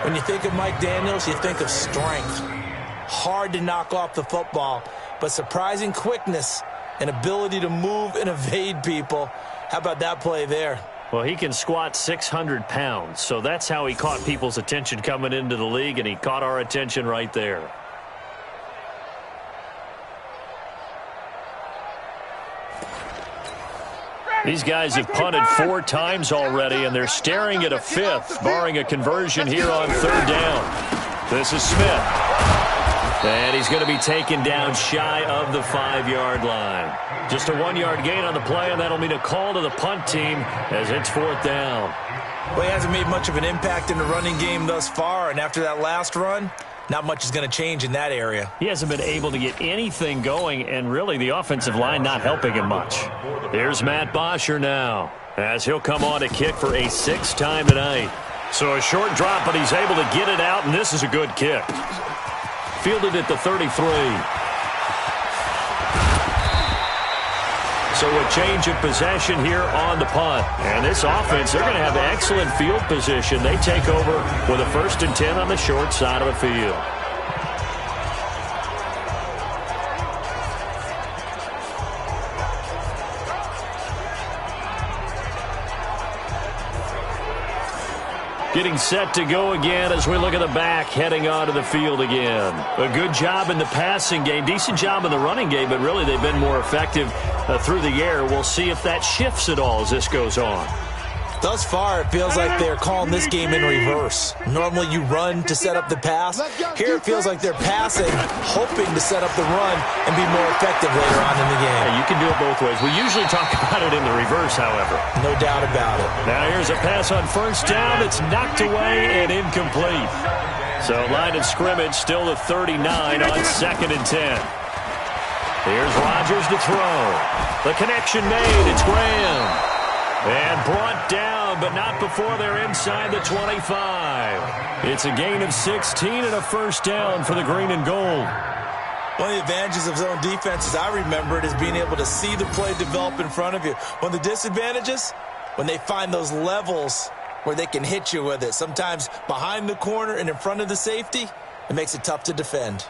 When you think of Mike Daniels, you think of strength. Hard to knock off the football, but surprising quickness and ability to move and evade people. How about that play there? Well, he can squat 600 pounds, so that's how he caught people's attention coming into the league, and he caught our attention right there. These guys have punted 4 times already, and they're staring at a 5th, barring a conversion here on 3rd down. This is Smith. And he's going to be taken down shy of the 5-yard line. Just a 1-yard gain on the play, and that'll mean a call to the punt team as it's 4th down. Well, he hasn't made much of an impact in the running game thus far, and after that last run, not much is going to change in that area. He hasn't been able to get anything going, and really the offensive line not helping him much. Here's Matt Bosher now, as he'll come on to kick for a 6th time tonight. So a short drop, but he's able to get it out, and this is a good kick. Fielded at the 33. So a change of possession here on the punt. And this offense, they're going to have excellent field position. They take over with a 1st and 10 on the short side of the field. Getting set to go again as we look at the back heading onto the field again. A good job in the passing game, decent job in the running game, but really they've been more effective through the air. We'll see if that shifts at all as this goes on. Thus far, it feels like they're calling this game in reverse. Normally you run to set up the pass. Here it feels like they're passing, hoping to set up the run and be more effective later on in the game. Yeah, you can do it both ways. We usually talk about it in the reverse, however. No doubt about it. Now here's a pass on 1st down. It's knocked away and incomplete. So line of scrimmage still the 39 on 2nd and 10. Here's Rodgers to throw. The connection made. It's Graham. And brought down, but not before they're inside the 25. It's a gain of 16 and a 1st down for the green and gold. One of the advantages of zone defense, as I remember it, is being able to see the play develop in front of you. One of the disadvantages, when they find those levels where they can hit you with it, sometimes behind the corner and in front of the safety, it makes it tough to defend.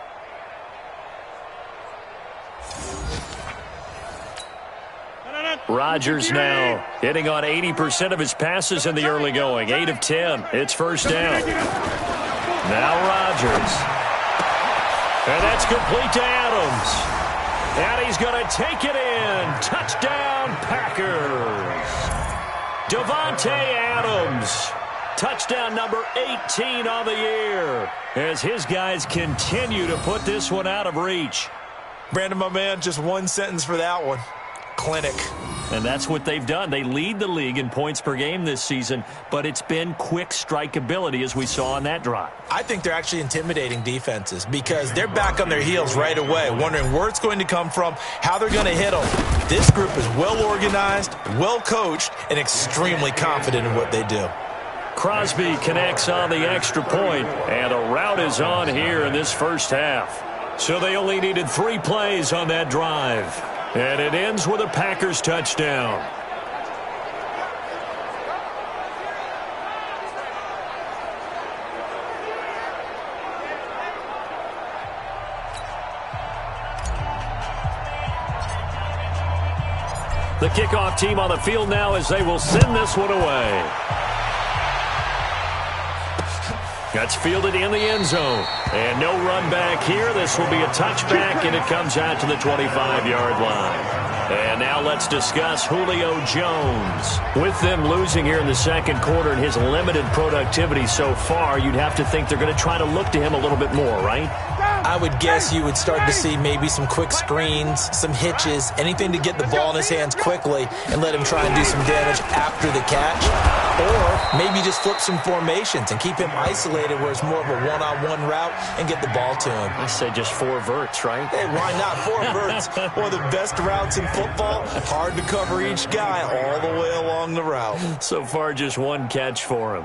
Rodgers now hitting on 80% of his passes in the early going. 8 of 10. It's 1st down. Now Rodgers. And that's complete to Adams. And he's going to take it in. Touchdown, Packers. Davante Adams. Touchdown number 18 on the year. As his guys continue to put this one out of reach. Brandon, my man, just one sentence for that one. Clinic. And that's what they've done. They lead the league in points per game this season, but it's been quick strike ability as we saw on that drive. I think they're actually intimidating defenses because they're back on their heels right away, wondering where it's going to come from, how they're going to hit them. This group is well organized, well coached, and extremely confident in what they do. Crosby connects on the extra point, and the route is on here in this 1st half. So they only needed 3 plays on that drive. And it ends with a Packers touchdown. The kickoff team on the field now as they will send this one away. That's fielded in the end zone. And no run back here. This will be a touchback, and it comes out to the 25-yard line. And now let's discuss Julio Jones. With them losing here in the 2nd quarter and his limited productivity so far, you'd have to think they're going to try to look to him a little bit more, right? I would guess you would start to see maybe some quick screens, some hitches, anything to get the ball in his hands quickly and let him try and do some damage after the catch. Or maybe just flip some formations and keep him isolated where it's more of a one-on-one route and get the ball to him. I say just 4 verts, right? Hey, why not 4 verts? One of the best routes in football. Hard to cover each guy all the way along the route. So far, just 1 catch for him.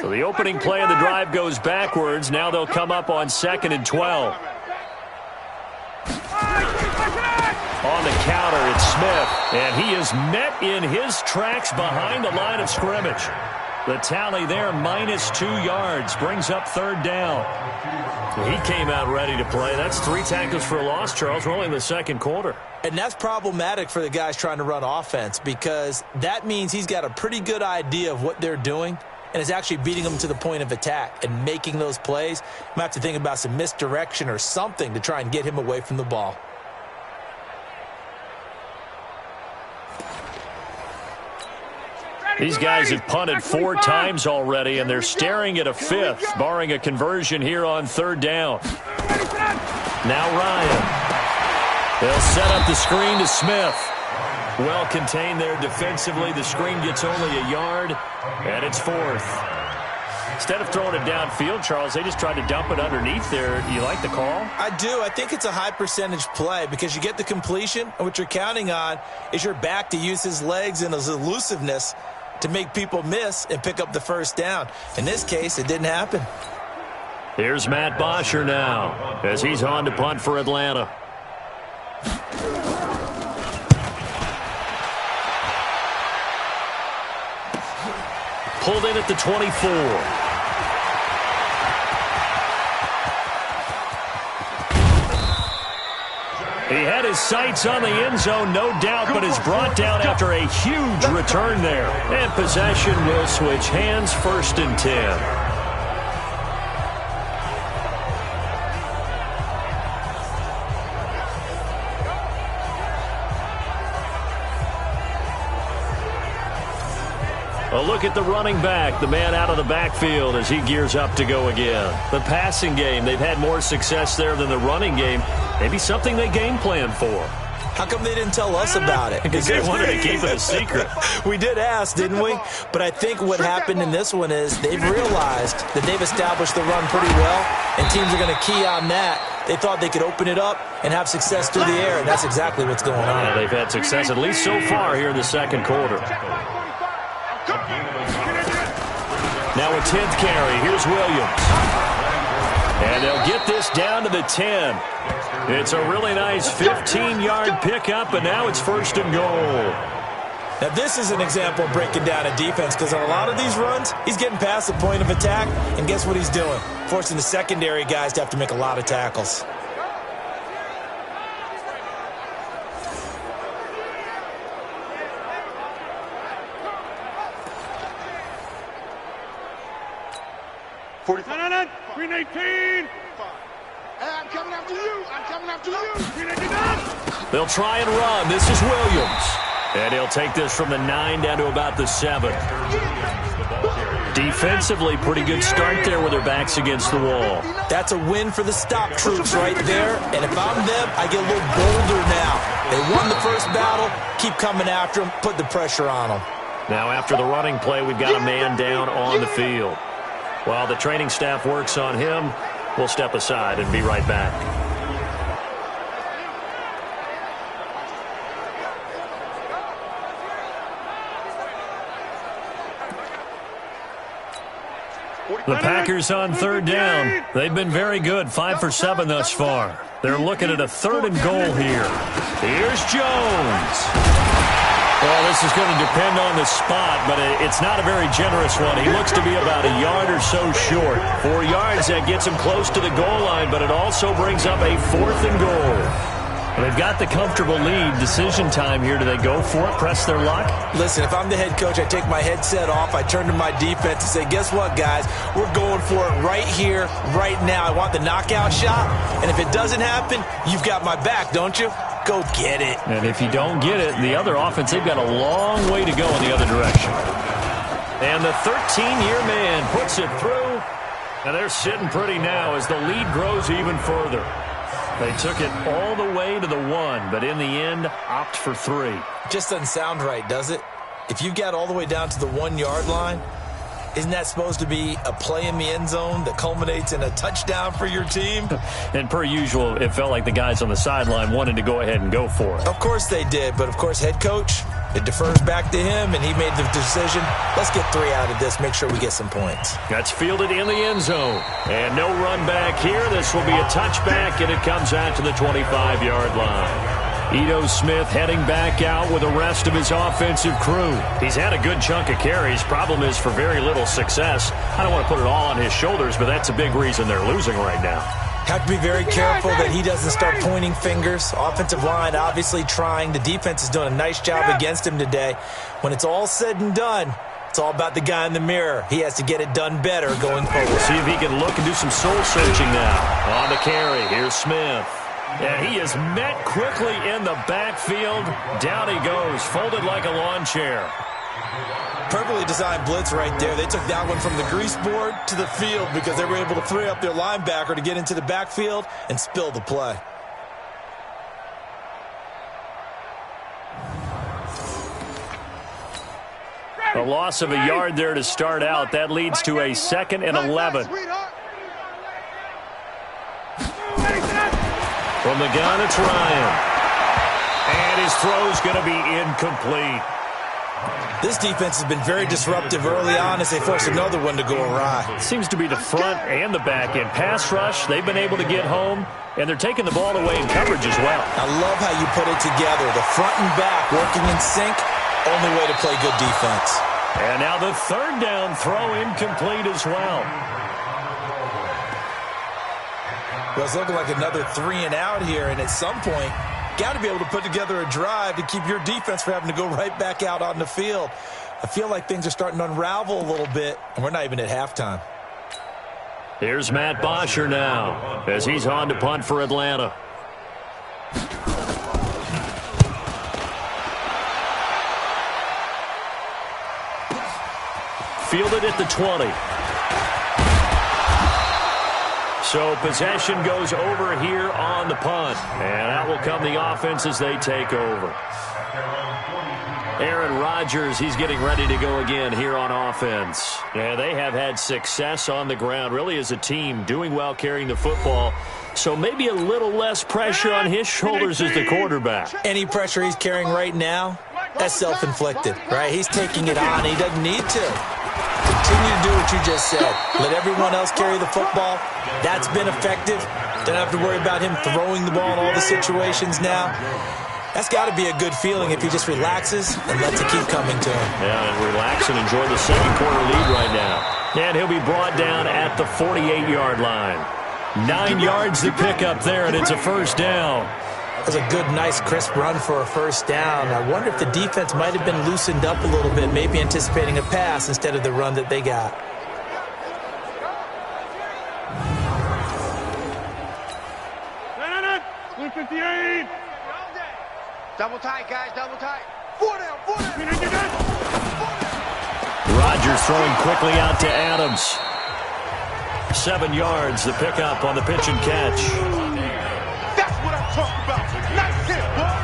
So the opening play of the drive goes backwards. Now they'll come up on 2nd and 12. On the counter, it's Smith. And he is met in his tracks behind the line of scrimmage. The tally there, -2 yards, brings up 3rd down. He came out ready to play. That's 3 tackles for a loss, Charles. We're only in the second quarter. And that's problematic for the guys trying to run offense because that means he's got a pretty good idea of what they're doing and is actually beating them to the point of attack and making those plays. You might have to think about some misdirection or something to try and get him away from the ball. These guys have punted 4 times already, and they're staring at a 5th, barring a conversion here on 3rd down. Now Ryan. They'll set up the screen to Smith. Well contained there defensively. The screen gets only a yard, and it's 4th. Instead of throwing it downfield, Charles, they just tried to dump it underneath there. You like the call? I do. I think it's a high percentage play because you get the completion, and what you're counting on is your back to use his legs and his elusiveness to make people miss and pick up the 1st down. In this case, it didn't happen. Here's Matt Bosher now as he's on to punt for Atlanta. Pulled in at the 24. He had his sights on the end zone, no doubt, but is brought down after a huge return there. And possession will switch hands, 1st and 10. A look at the running back, the man out of the backfield as he gears up to go again. The passing game, they've had more success there than the running game. Maybe something they game plan for. How come they didn't tell us about it? Because they wanted to keep it a secret. We did ask, didn't we? But I think what happened in this one is they've realized that they've established the run pretty well, and teams are going to key on that. They thought they could open it up and have success through the air, and that's exactly what's going on. Yeah, they've had success, at least so far, here in the second quarter. Now a 10th carry. Here's Williams. And they'll get this down to the 10. It's a really nice 15-yard pickup, and now it's 1st and goal. Now this is an example of breaking down a defense because on a lot of these runs, he's getting past the point of attack, and guess what he's doing? Forcing the secondary guys to have to make a lot of tackles. Green 18. Hey, I'm coming after you. I'm coming after you. Green 18. They'll try and run. This is Williams. And he'll take this from the 9 down to about the 7. Defensively, pretty good start there with their backs against the wall. That's a win for the stop troops right there. And if I'm them, I get a little bolder now. They won the first battle. Keep coming after them. Put the pressure on them. Now after the running play, we've got a man down on the field. While the training staff works on him, we'll step aside and be right back. The Packers on 3rd down. They've been very good, 5 for 7 thus far. They're looking at a 3rd and goal here. Here's Jones. Well, this is going to depend on the spot, but it's not a very generous one. He looks to be about a yard or so short. 4 yards, that gets him close to the goal line, but it also brings up a 4th and goal. Well, they've got the comfortable lead. Decision time here. Do they go for it, press their luck? Listen, if I'm the head coach, I take my headset off. I turn to my defense and say, guess what, guys? We're going for it right here, right now. I want the knockout shot, and if it doesn't happen, you've got my back, don't you? Go get it. And if you don't get it, the other offense, they've got a long way to go in the other direction. And the 13-year man puts it through. And they're sitting pretty now as the lead grows even further. They took it all the way to the 1, but in the end, opt for 3. Just doesn't sound right, does it? If you got all the way down to the 1-yard line, isn't that supposed to be a play in the end zone that culminates in a touchdown for your team? And per usual, it felt like the guys on the sideline wanted to go ahead and go for it. Of course they did, but of course head coach, it defers back to him, and he made the decision. Let's get 3 out of this, make sure we get some points. That's fielded in the end zone. And no run back here. This will be a touchback, and it comes out to the 25-yard line. Ito Smith heading back out with the rest of his offensive crew. He's had a good chunk of carries. Problem is for very little success. I don't want to put it all on his shoulders, but that's a big reason they're losing right now. Have to be very careful that he doesn't start pointing fingers. Offensive line obviously trying. The defense is doing a nice job against him today. When it's all said and done, it's all about the guy in the mirror. He has to get it done better going forward. We'll see if he can look and do some soul searching now. On the carry, here's Smith. And he is met quickly in the backfield. Down he goes, folded like a lawn chair. Perfectly designed blitz right there. They took that one from the grease board to the field because they were able to free up their linebacker to get into the backfield and spill the play. A loss of a yard there to start out. That leads to a 2nd and 11. From the gun, it's Ryan. And his throw's going to be incomplete. This defense has been very disruptive early on as they force another one to go awry. Seems to be the front and the back end. Pass rush, they've been able to get home, and they're taking the ball away in coverage as well. I love how you put it together. The front and back working in sync, only way to play good defense. And now the 3rd down throw incomplete as well. Well, it's looking like another 3 and out here, and at some point, got to be able to put together a drive to keep your defense from having to go right back out on the field. I feel like things are starting to unravel a little bit, and we're not even at halftime. Here's Matt Bosher now as he's on to punt for Atlanta. Fielded at the 20. So possession goes over here on the punt. And out will come the offense as they take over. Aaron Rodgers, he's getting ready to go again here on offense. Yeah, they have had success on the ground, really as a team, doing well carrying the football. So maybe a little less pressure on his shoulders as the quarterback. Any pressure he's carrying right now, that's self-inflicted, right? He's taking it on. He doesn't need to. Continue to do what you just said. Let everyone else carry the football. That's been effective. Don't have to worry about him throwing the ball in all the situations now. That's got to be a good feeling if he just relaxes and lets it keep coming to him. Yeah, and relax and enjoy the 2nd quarter lead right now. And he'll be brought down at the 48-yard line. 9 yards to pick up there, and it's a 1st down. That was a good, nice, crisp run for a 1st down. I wonder if the defense might have been loosened up a little bit, maybe anticipating a pass instead of the run that they got. Double tight, guys, double tight. 4 down, 4 down. Rodgers throwing quickly out to Adams. 7 yards, the pickup on the pitch and catch. That's what I'm talking about. Nice hit, boy.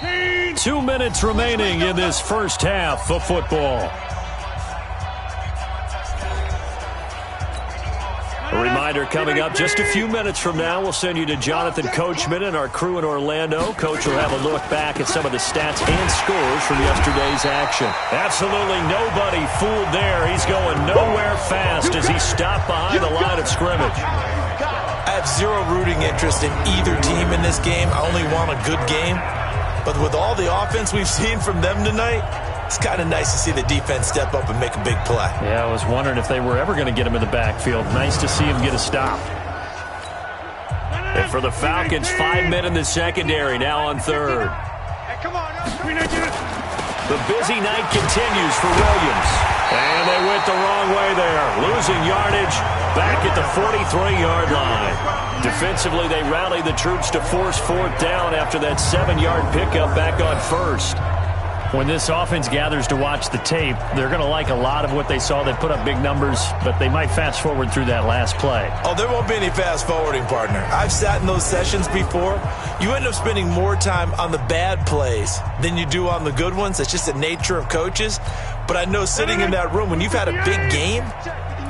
Green 2 minutes remaining in this 1st half of football. A reminder coming up just a few minutes from now, we'll send you to Jonathan Coachman and our crew in Orlando. Coach will have a look back at some of the stats and scores from yesterday's action. Absolutely nobody fooled there. He's going nowhere fast as he stopped behind the line of scrimmage. I have zero rooting interest in either team in this game. I only want a good game. But with all the offense we've seen from them tonight, it's kind of nice to see the defense step up and make a big play. Yeah, I was wondering if they were ever going to get him in the backfield. Nice to see him get a stop. And for the Falcons, 5 men in the secondary, now on 3rd. Hey, come on. The busy night continues for Williams. And they went the wrong way there. Losing yardage back at the 43-yard line. Defensively, they rallied the troops to force 4th down after that 7-yard pickup back on 1st. When this offense gathers to watch the tape, they're going to like a lot of what they saw. They put up big numbers, but they might fast forward through that last play. Oh, there won't be any fast forwarding, partner. I've sat in those sessions before. You end up spending more time on the bad plays than you do on the good ones. It's just the nature of coaches. But I know sitting in that room, when you've had a big game,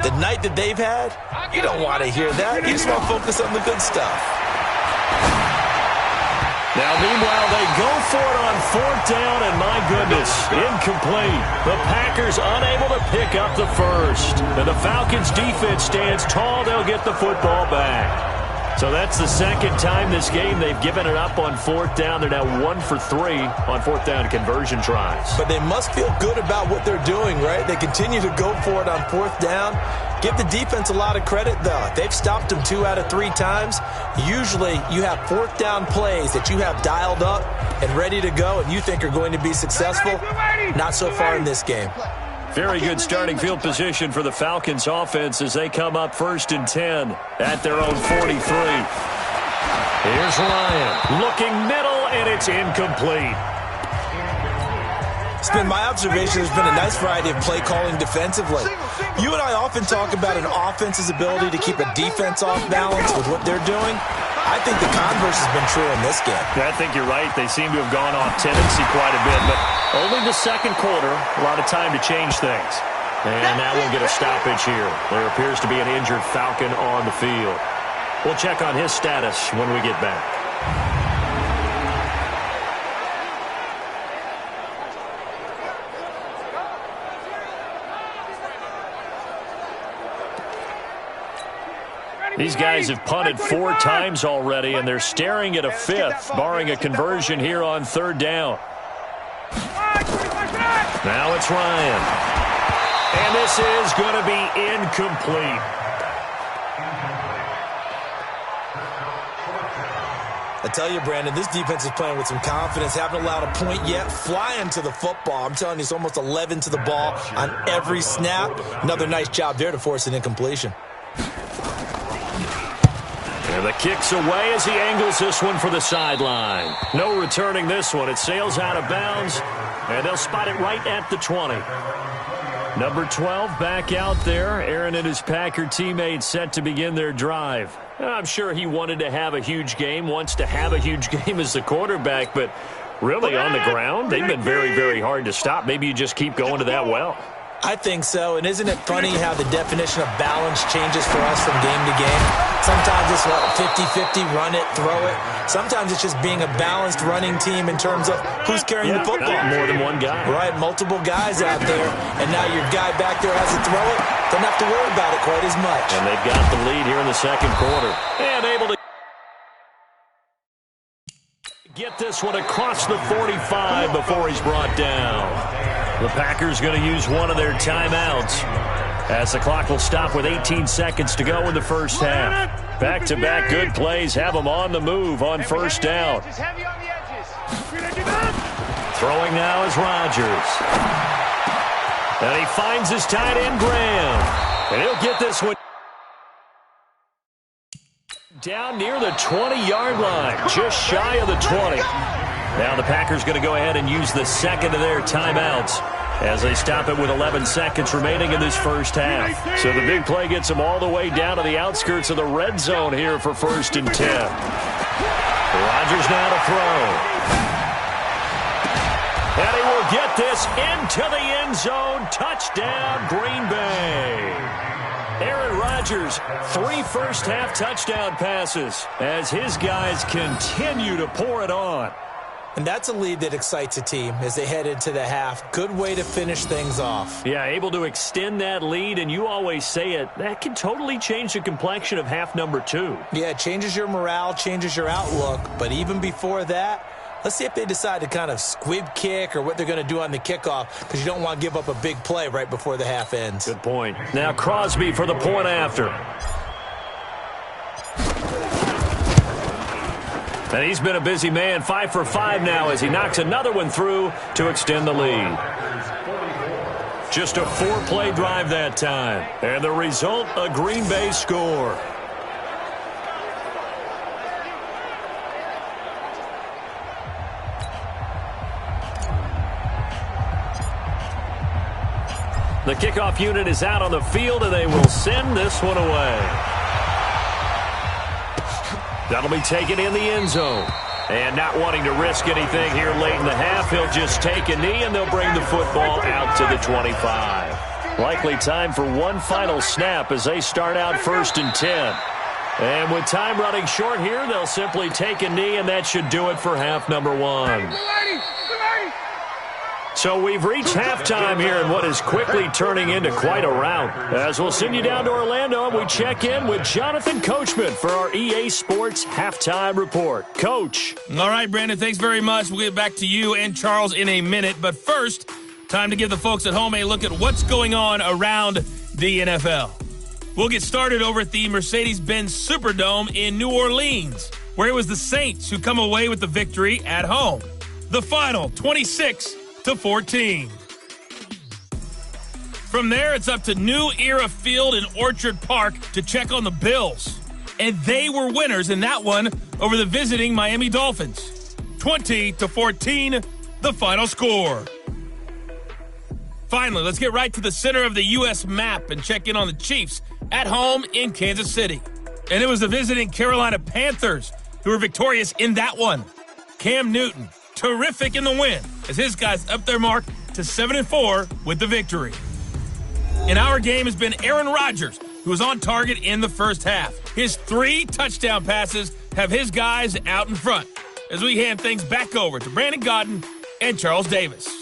the night that they've had, you don't want to hear that. You just want to focus on the good stuff. Now, meanwhile, they go for it on 4th down, and my goodness, incomplete. The Packers unable to pick up the first. And the Falcons' defense stands tall. They'll get the football back. So that's the second time this game they've given it up on 4th down. They're now 1 for 3 on 4th down conversion tries. But they must feel good about what they're doing, right? They continue to go for it on 4th down. Give the defense a lot of credit, though. They've stopped them 2 out of 3 times. Usually you have 4th down plays that you have dialed up and ready to go and you think are going to be successful. Not so far in this game. Very good starting field position for the Falcons offense as they come up 1st and 10 at their own 43. Here's Ryan looking middle, and it's incomplete. It's been my observation there's been a nice variety of play calling defensively. You and I often talk about an offense's ability to keep a defense off balance with what they're doing. I think the converse has been true in this game. I think you're right. They seem to have gone off tendency quite a bit, but only the second quarter, a lot of time to change things. And now we'll get a stoppage here. There appears to be an injured Falcon on the field. We'll check on his status when we get back. These guys have punted 4 times already, and they're staring at a 5th, barring a conversion here on 3rd down. Now it's Ryan. And this is going to be incomplete. I tell you, Brandon, this defense is playing with some confidence. Haven't allowed a point yet. Flying to the football. I'm telling you, it's almost 11 to the ball on every snap. Another nice job there to force an incompletion. And the kick's away as he angles this one for the sideline. No returning this one. It sails out of bounds, and they'll spot it right at the 20. Number 12 back out there. Aaron and his Packer teammates set to begin their drive. I'm sure he wanted to have a huge game, wants to have a huge game as the quarterback, but really on the ground, they've been very, very hard to stop. Maybe you just keep going to that well. I think so, and isn't it funny how the definition of balance changes for us from game to game? Sometimes it's 50-50, run it, throw it. Sometimes it's just being a balanced running team in terms of who's carrying the football. More than one guy. Right, multiple guys out there, and now your guy back there has to throw it. Don't have to worry about it quite as much. And they've got the lead here in the second quarter. And able to get this one across the 45 before he's brought down. The Packers going to use one of their timeouts as the clock will stop with 18 seconds to go in the first half. Back-to-back good plays have them on the move on 1st down. Throwing now is Rodgers. And he finds his tight end, Graham. And he'll get this one down near the 20-yard line, just shy of the 20. Now the Packers going to go ahead and use the second of their timeouts as they stop it with 11 seconds remaining in this first half. So the big play gets them all the way down to the outskirts of the red zone here for 1st and 10. Rodgers now to throw. And he will get this into the end zone. Touchdown, Green Bay. Aaron Rodgers, 3 first-half touchdown passes as his guys continue to pour it on. And that's a lead that excites a team as they head into the half. Good way to finish things off. Yeah, able to extend that lead, and you always say it, that can totally change the complexion of half number 2. Yeah, it changes your morale, changes your outlook. But even before that, let's see if they decide to kind of squib kick or what they're going to do on the kickoff, because you don't want to give up a big play right before the half ends. Good point. Now Crosby for the point after. And he's been a busy man, 5 for 5 now as he knocks another one through to extend the lead. Just a 4-play drive that time. And the result, a Green Bay score. The kickoff unit is out on the field, and they will send this one away. That'll be taken in the end zone. And not wanting to risk anything here late in the half, he'll just take a knee, and they'll bring the football out to the 25. Likely time for one final snap as they start out 1st and 10. And with time running short here, they'll simply take a knee, and that should do it for half number one. So we've reached halftime here in what is quickly turning into quite a rout. As we'll send you down to Orlando, and we check in with Jonathan Coachman for our EA Sports Halftime Report. Coach. All right, Brandon, thanks very much. We'll get back to you and Charles in a minute. But first, time to give the folks at home a look at what's going on around the NFL. We'll get started over at the Mercedes-Benz Superdome in New Orleans, where it was the Saints who come away with the victory at home. The final, 26-14. From there, it's up to New Era Field in Orchard Park to check on the Bills. And they were winners in that one over the visiting Miami Dolphins. 20-14, the final score. Finally, let's get right to the center of the U.S. map and check in on the Chiefs at home in Kansas City. And it was the visiting Carolina Panthers who were victorious in that one. Cam Newton, terrific in the win, as his guys upped their mark to 7-4 with the victory. In our game has been Aaron Rodgers, who was on target in the first half. His 3 touchdown passes have his guys out in front, as we hand things back over to Brandon Godden and Charles Davis.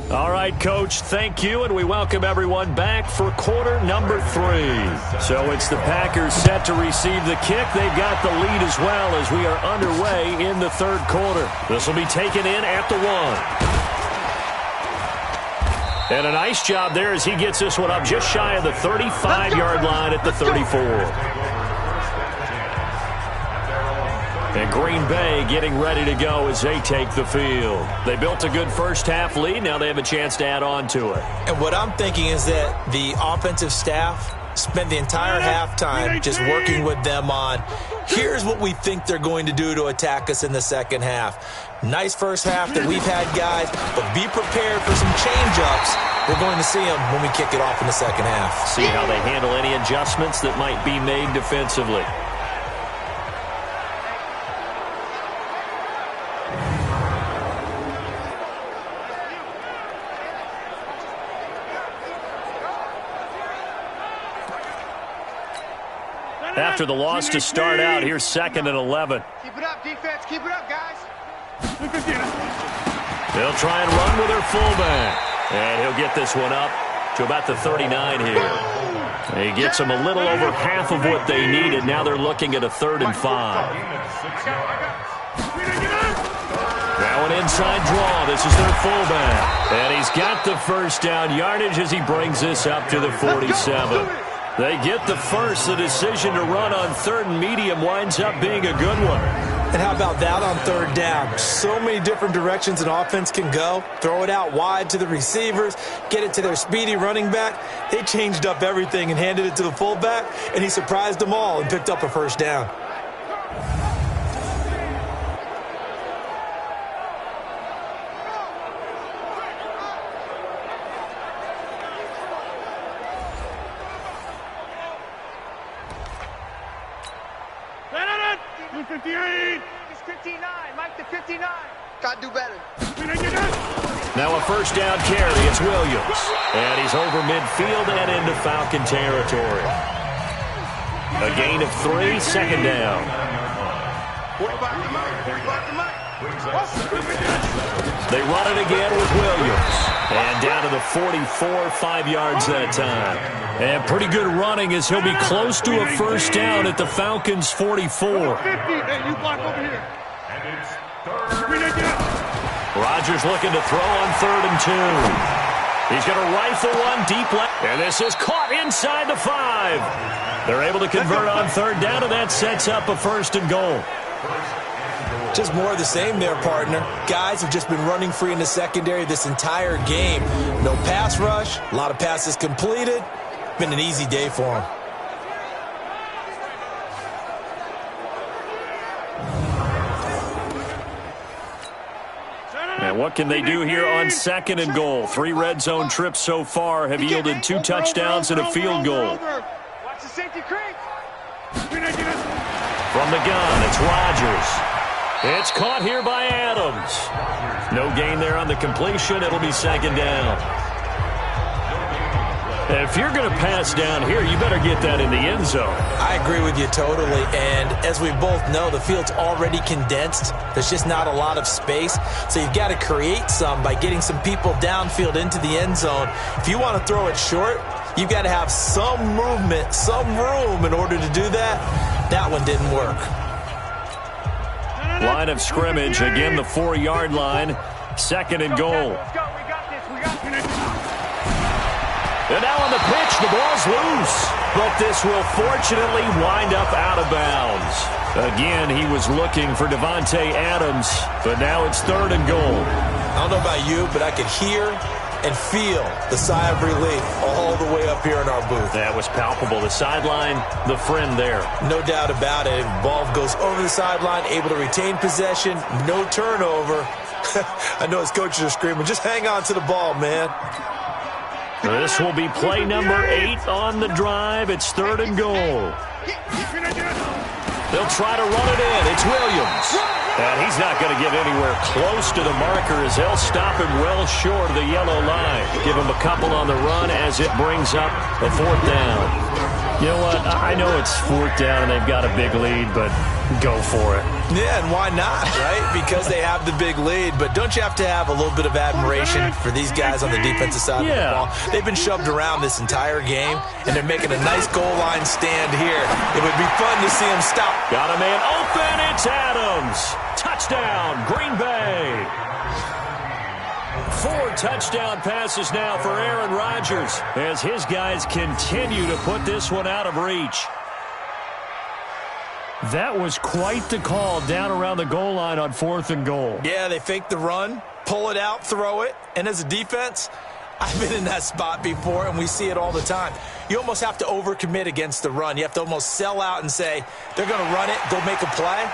All right, Coach, thank you, and we welcome everyone back for quarter number 3. So it's the Packers set to receive the kick. They've got the lead as well as we are underway in the third quarter. This will be taken in at the 1. And a nice job there as he gets this one up just shy of the 35-yard line at the 34. And Green Bay getting ready to go as they take the field. They built a good first-half lead. Now they have a chance to add on to it. And what I'm thinking is that the offensive staff spent the entire halftime just working with them on, here's what we think they're going to do to attack us in the second half. Nice first half that we've had, guys, but be prepared for some change-ups. We're going to see them when we kick it off in the second half. See how they handle any adjustments that might be made defensively. After the loss to start out, here's 2nd and 11. Keep it up, defense. Keep it up, guys. They'll try and run with their fullback. And he'll get this one up to about the 39 here. He gets them a little over half of what they needed. Now they're looking at a 3rd and 5. Now an inside draw. This is their fullback. And he's got the first down yardage as he brings this up to the 47. They get the first. The decision to run on 3rd and medium winds up being a good one. And how about that on 3rd down? So many different directions an offense can go. Throw it out wide to the receivers, get it to their speedy running back. They changed up everything and handed it to the fullback, and he surprised them all and picked up a first down. It's 59. Mike to 59. Gotta do better. Now a first down carry. It's Williams. And he's over midfield and into Falcon territory. A gain of 3, 2nd down. They run it again with Williams. And down to the 44, 5 yards that time. And pretty good running as he'll be close to a first down at the Falcons' 44. Rodgers looking to throw on 3rd and 2. He's going to rifle one deep left. And this is caught inside the 5. They're able to convert on 3rd down, and that sets up a 1st and goal. Just more of the same there, partner. Guys have just been running free in the secondary this entire game. No pass rush, a lot of passes completed. Been an easy day for them. What can they do here on 2nd and goal? 3 red zone trips so far have yielded 2 touchdowns and a field goal. Watch the safety creep. From the gun, it's Rodgers. It's caught here by Adams. No gain there on the completion. It'll be 2nd down. If you're going to pass down here, you better get that in the end zone. I agree with you totally. And as we both know, the field's already condensed. There's just not a lot of space. So you've got to create some by getting some people downfield into the end zone. If you want to throw it short, you've got to have some movement, some room in order to do that. That one didn't work. Line of scrimmage, again the 4-yard line. 2nd and goal. Let's go. We got this. We got this. And now on the pitch, the ball's loose. But this will fortunately wind up out of bounds. Again, he was looking for Devontae Adams, but now it's 3rd and goal. I don't know about you, but I could hear and feel the sigh of relief all the way up here in our booth. That was palpable. The sideline, the friend there. No doubt about it. Ball goes over the sideline, able to retain possession, no turnover. I know his coaches are screaming, just hang on to the ball, man. This will be play number 8 on the drive. It's 3rd and goal. They'll try to run it in. It's Williams. And he's not going to get anywhere close to the marker as they'll stop him well short of the yellow line. Give him a couple on the run as it brings up a 4th down. You know what? I know it's 4th down and they've got a big lead, but go for it. Yeah, and why not, right? Because they have the big lead. But don't you have to have a little bit of admiration for these guys on the defensive side of the ball? They've been shoved around this entire game, and they're making a nice goal line stand here. It would be fun to see them stop. Got a man open. It's Adams. Touchdown, Green Bay. 4 touchdown passes now for Aaron Rodgers as his guys continue to put this one out of reach. That was quite the call down around the goal line on 4th and goal. Yeah, they fake the run, pull it out, throw it, and as a defense, I've been in that spot before, and we see it all the time. You almost have to overcommit against the run. You have to almost sell out and say, they're going to run it, go make a play.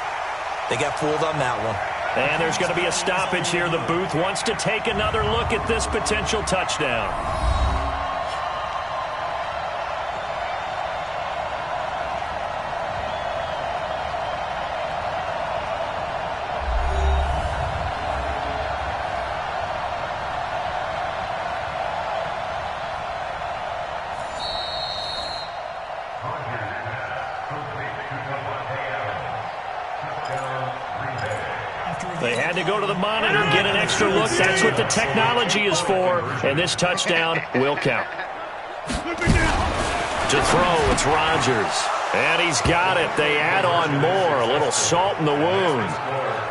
They got fooled on that one. And there's going to be a stoppage here. The booth wants to take another look at this potential touchdown. They had to go to the monitor, get an extra look. That's what the technology is for. And this touchdown will count. To throw, it's Rodgers. And he's got it. They add on more. A little salt in the wound.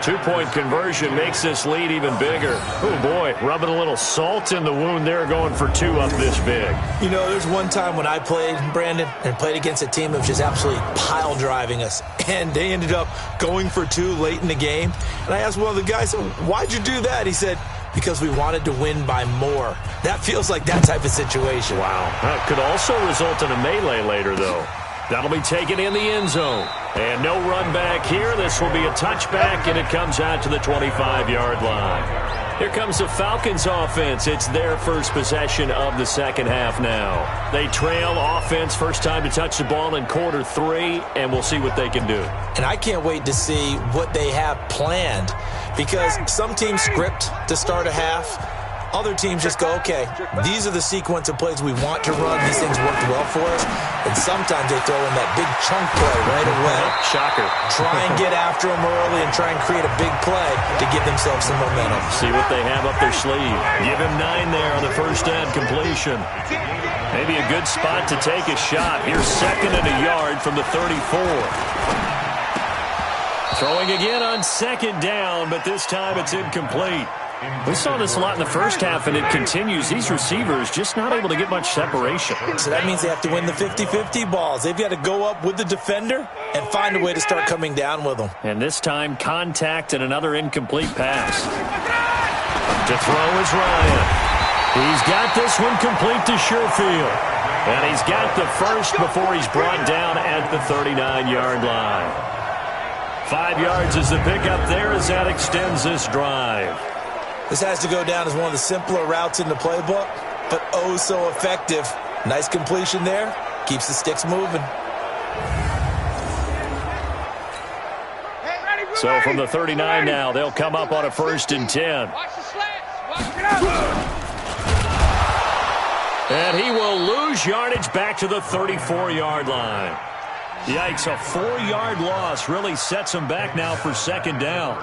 2-point conversion makes this lead even bigger. Oh, boy, rubbing a little salt in the wound there, going for 2 up this big. You know, there's one time when I played, Brandon, and played against a team that was just absolutely pile driving us. And they ended up going for 2 late in the game. And I asked one of the guys, why'd you do that? He said, because we wanted to win by more. That feels like that type of situation. Wow. That could also result in a melee later, though. That'll be taken in the end zone. And no run back here. This will be a touchback, and it comes out to the 25-yard line. Here comes the Falcons offense. It's their first possession of the second half now. They trail offense, first time to touch the ball in quarter 3, and we'll see what they can do. And I can't wait to see what they have planned, because some teams script to start a half. Other teams just go, okay, these are the sequence of plays we want to run. These things worked well for us. And sometimes they throw in that big chunk play right away. Shocker. Try and get after them early and try and create a big play to give themselves some momentum. See what they have up their sleeve. Give him 9 there on the first down completion. Maybe a good spot to take a shot. Here's 2nd and a yard from the 34. Throwing again on 2nd down, but this time it's incomplete. We saw this a lot in the first half, and it continues. These receivers just not able to get much separation. So that means they have to win the 50-50 balls. They've got to go up with the defender and find a way to start coming down with them. And this time, contact and another incomplete pass. To throw is Ryan. He's got this one complete to Sherfield. And he's got the first before he's brought down at the 39-yard line. 5 yards is the pickup there as that extends this drive. This has to go down as one of the simpler routes in the playbook, but oh so effective. Nice completion there. Keeps the sticks moving. So from the 39 now, they'll come up on a 1st and 10. Watch the slants. Watch it out. And he will lose yardage back to the 34-yard line. Yikes, a 4-yard loss really sets him back now for 2nd down.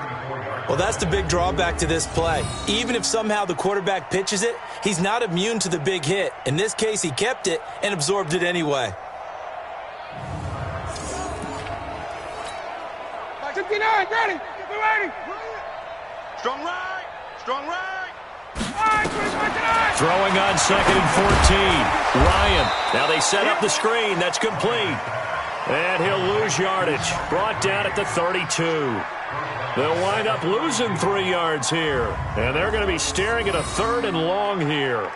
Well, that's the big drawback to this play. Even if somehow the quarterback pitches it, he's not immune to the big hit. In this case, he kept it and absorbed it anyway. 59, ready. Get ready. Strong right. Strong right. Throwing on 2nd and 14. Ryan. Now they set up the screen. That's complete. And he'll lose yardage. Brought down at the 32. They'll wind up losing 3 yards here. And they're going to be staring at a 3rd and long here.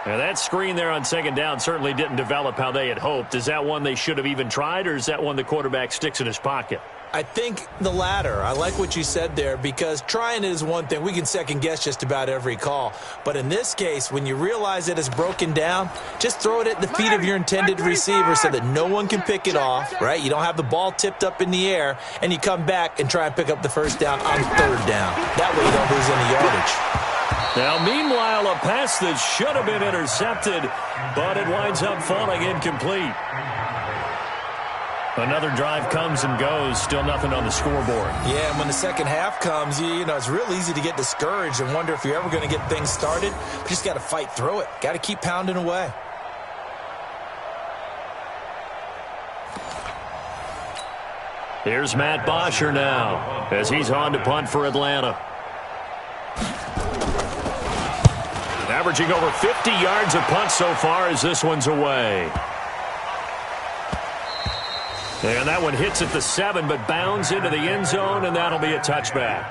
And that screen there on 2nd down certainly didn't develop how they had hoped. Is that one they should have even tried, or is that one the quarterback sticks in his pocket? I think the latter. I like what you said there, because trying it is one thing. We can second-guess just about every call. But in this case, when you realize that it's broken down, just throw it at the feet of your intended receiver so that no one can pick it off, right? You don't have the ball tipped up in the air, and you come back and try and pick up the 1st down on 3rd down. That way you don't lose any yardage. Now, meanwhile, a pass that should have been intercepted, but it winds up falling incomplete. Another drive comes and goes, still nothing on the scoreboard. Yeah, and when the second half comes, you know, it's real easy to get discouraged and wonder if you're ever going to get things started. But you just got to fight through it. Got to keep pounding away. Here's Matt Bosher now as he's on to punt for Atlanta. Averaging over 50 yards a punt so far as this one's away. And that one hits at the 7, but bounds into the end zone, and that'll be a touchback.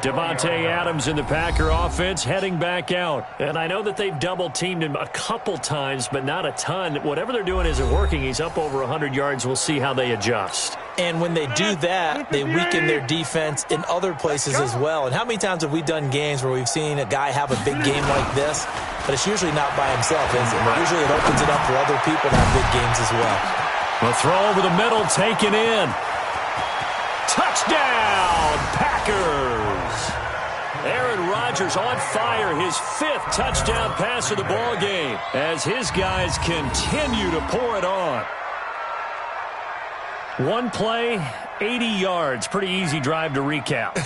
Devontae Adams in the Packer offense heading back out. And I know that they've double-teamed him a couple times, but not a ton. Whatever they're doing isn't working. He's up over 100 yards. We'll see how they adjust. And when they do that, they weaken their defense in other places as well. And how many times have we done games where we've seen a guy have a big game like this, but it's usually not by himself, is it? Right. Usually it opens it up for other people to have big games as well. A throw over the middle, taken in. Touchdown, Packers! Aaron Rodgers on fire, his 5th touchdown pass of the ball game as his guys continue to pour it on. One play, 80 yards. Pretty easy drive to recap.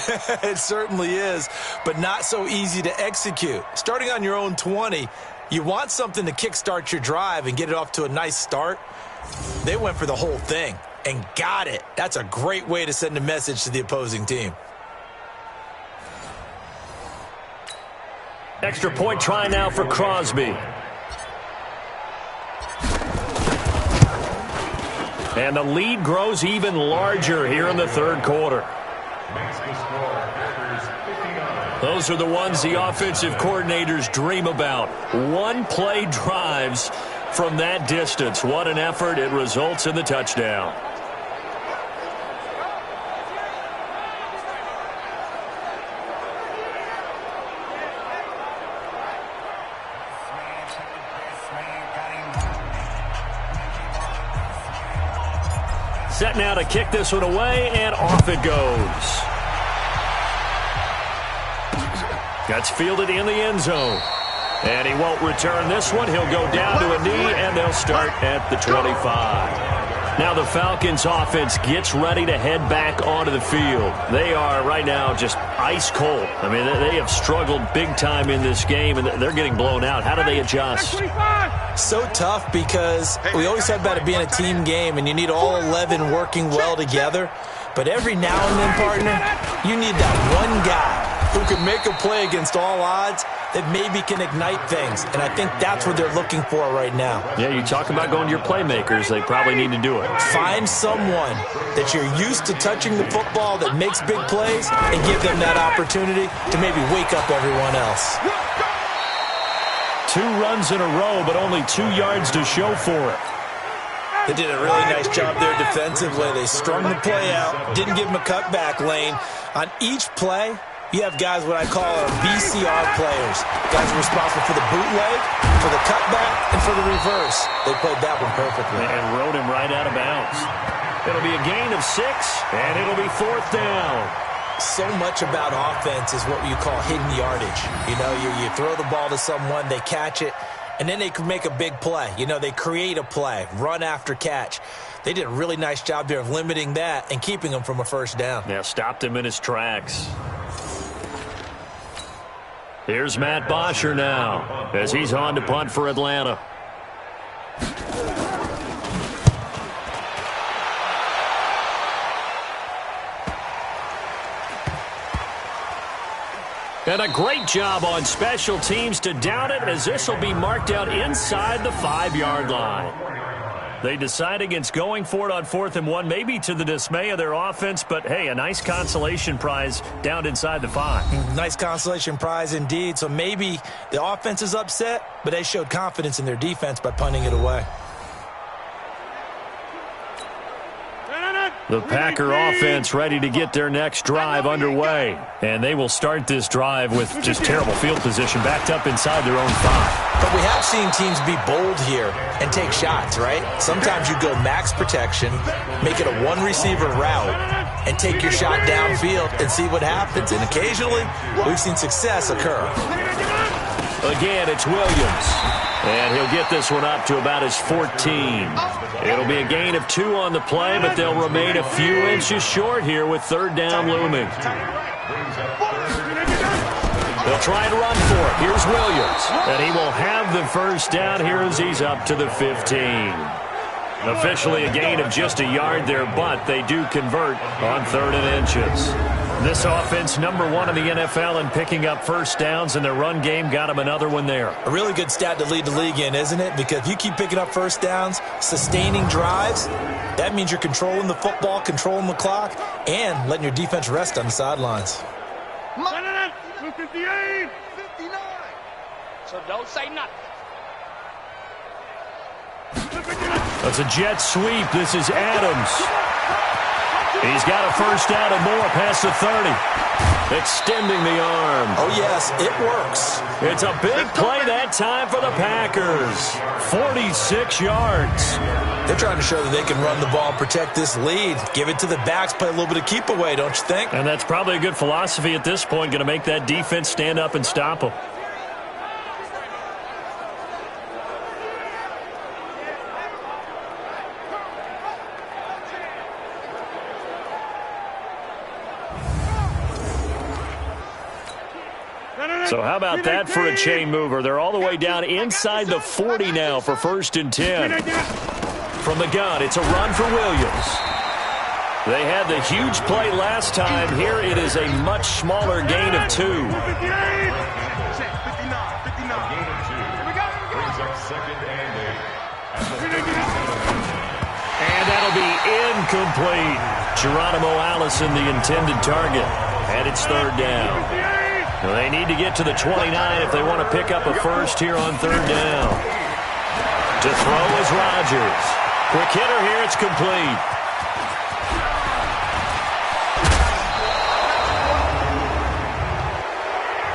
It certainly is, but not so easy to execute. Starting on your own 20, you want something to kickstart your drive and get it off to a nice start. They went for the whole thing and got it. That's a great way to send a message to the opposing team. Extra point try now for Crosby. And the lead grows even larger here in the 3rd quarter. Those are the ones the offensive coordinators dream about. One-play drives from that distance. What an effort. It results in the touchdown. Set now to kick this one away, and off it goes. That's fielded in the end zone. And he won't return this one. He'll go down to a knee, and they'll start at the 25. Now the Falcons offense gets ready to head back onto the field. They are right now just ice cold. I mean, they have struggled big time in this game, and they're getting blown out. How do they adjust? So tough, because we always talk about it being a team game, and you need all 11 working well together. But every now and then, partner, you need that one guy who can make a play against all odds that maybe can ignite things. And I think that's what they're looking for right now. Yeah, you talk about going to your playmakers. They probably need to do it. Find someone that you're used to touching the football that makes big plays and give them that opportunity to maybe wake up everyone else. 2 runs in a row, but only 2 yards to show for it. They did a really nice job there defensively. They strung the play out, didn't give him a cutback lane. On each play, You have guys what I call VCR players. Guys are responsible for the bootleg, for the cutback, and for the reverse. They played that one perfectly. And rode him right out of bounds. It'll be a gain of 6, and it'll be 4th down. So much about offense is what you call hidden yardage. You know, you throw the ball to someone, they catch it, and then they can make a big play. You know, they create a play, run after catch. They did a really nice job there of limiting that and keeping him from a first down. Yeah, stopped him in his tracks. Here's Matt Bosher now as he's on to punt for Atlanta. And a great job on special teams to down it, as this will be marked out inside the 5-yard line. They decide against going for it on 4th and 1, maybe to the dismay of their offense, but hey, a nice consolation prize down inside the 5. Nice consolation prize indeed. So maybe the offense is upset, but they showed confidence in their defense by punting it away. The Packer offense ready to get their next drive underway. And they will start this drive with just terrible field position, backed up inside their own 5. But we have seen teams be bold here and take shots, right? Sometimes you go max protection, make it a one-receiver route, and take your shot downfield and see what happens. And occasionally, we've seen success occur. Again, it's Williams. And he'll get this one up to about his 14. It'll be a gain of 2 on the play, but they'll remain a few inches short here with 3rd down looming. They'll try and run for it. Here's Williams. And he will have the first down here as he's up to the 15. Officially a gain of just a yard there, but they do convert on 3rd and inches. This offense, number 1 in the NFL in picking up first downs, and their run game got them another one there. A really good stat to lead the league in, isn't it? Because if you keep picking up first downs, sustaining drives, that means you're controlling the football, controlling the clock, and letting your defense rest on the sidelines. 58, 59. So don't say nothing. That's a jet sweep. This is Adams. He's got a first down and more past the 30. Extending the arm. Oh, yes, it works. It's a big play that time for the Packers. 46 yards. They're trying to show that they can run the ball and protect this lead. Give it to the backs, play a little bit of keep away, don't you think? And that's probably a good philosophy at this point, going to make that defense stand up and stop them. So how about that for a chain mover? They're all the way down inside the 40 now for 1st and 10. From the gun, it's a run for Williams. They had the huge play last time. Here it is a much smaller gain of 2. And that'll be incomplete. Geronimo Allison, the intended target. And it's 3rd down. Well, they need to get to the 29 if they want to pick up a first here on 3rd down. To throw is Rodgers. Quick hitter here, it's complete.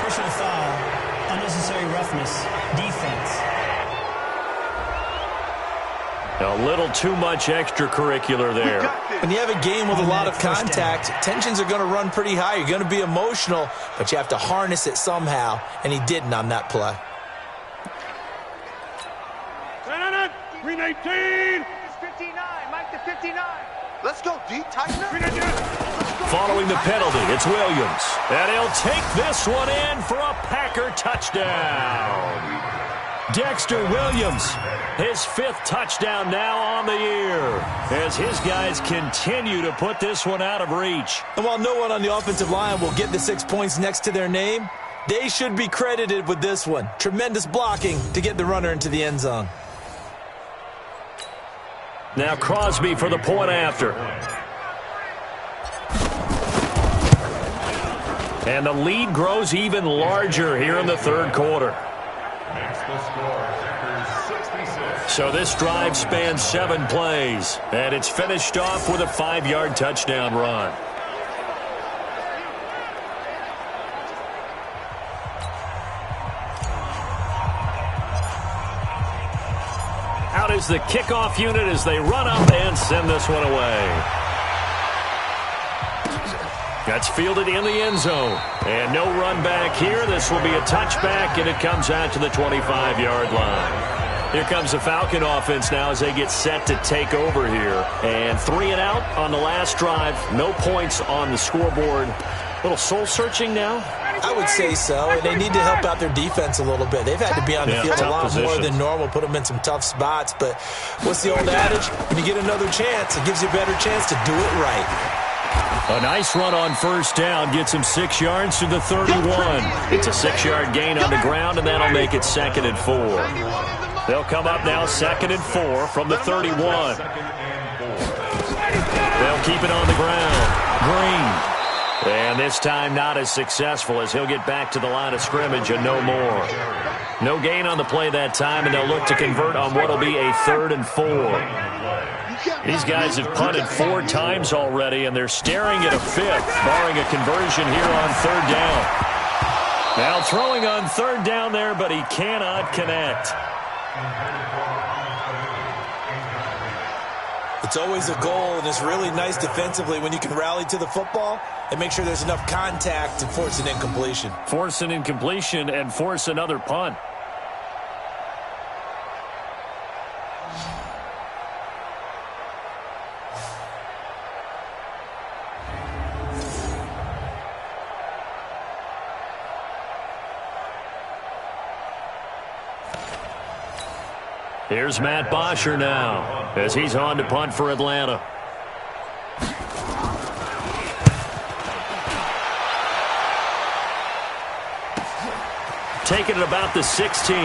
Personal foul, unnecessary roughness, defense. A little too much extracurricular there. When you have a game with a lot of contact, tensions are going to run pretty high. You're going to be emotional, but you have to harness it somehow, and he didn't on that play. Green 18. 59. Mike the 59. Let's go, D. Tighten up. Following the penalty, it's Williams. And he'll take this one in for a Packer touchdown. Dexter Williams, his 5th touchdown now on the year, as his guys continue to put this one out of reach. And while no one on the offensive line will get the 6 points next to their name, they should be credited with this one. Tremendous blocking to get the runner into the end zone. Now Crosby for the point after. And the lead grows even larger here in the 3rd quarter. So this drive spans 7 plays, and it's finished off with a 5-yard touchdown run. is the kickoff unit as they run up and send this one away. That's fielded in the end zone. And no run back here. This will be a touchback, and it comes out to the 25-yard line. Here comes the Falcon offense now as they get set to take over here. And 3 and out on the last drive. No points on the scoreboard. A little soul-searching now? I would say so, and they need to help out their defense a little bit. They've had to be on the field a lot more than normal, put them in some tough spots. But what's the old adage? When you get another chance, it gives you a better chance to do it right. A nice run on first down gets him 6 yards to the 31. It's a 6-yard gain on the ground, and that'll make it 2nd and 4. They'll come up now 2nd and 4 from the 31. They'll keep it on the ground. Green. And this time not as successful as he'll get back to the line of scrimmage and no more. No gain on the play that time, and they'll look to convert on what will be a 3rd and 4. These guys have punted 4 times already, and they're staring at a 5th, barring a conversion here on 3rd down. Now throwing on 3rd down there, but he cannot connect. It's always a goal, and it's really nice defensively when you can rally to the football and make sure there's enough contact to force an incompletion. Force an incompletion and force another punt. Here's Matt Bosher now as he's on to punt for Atlanta. Taking it about the 16.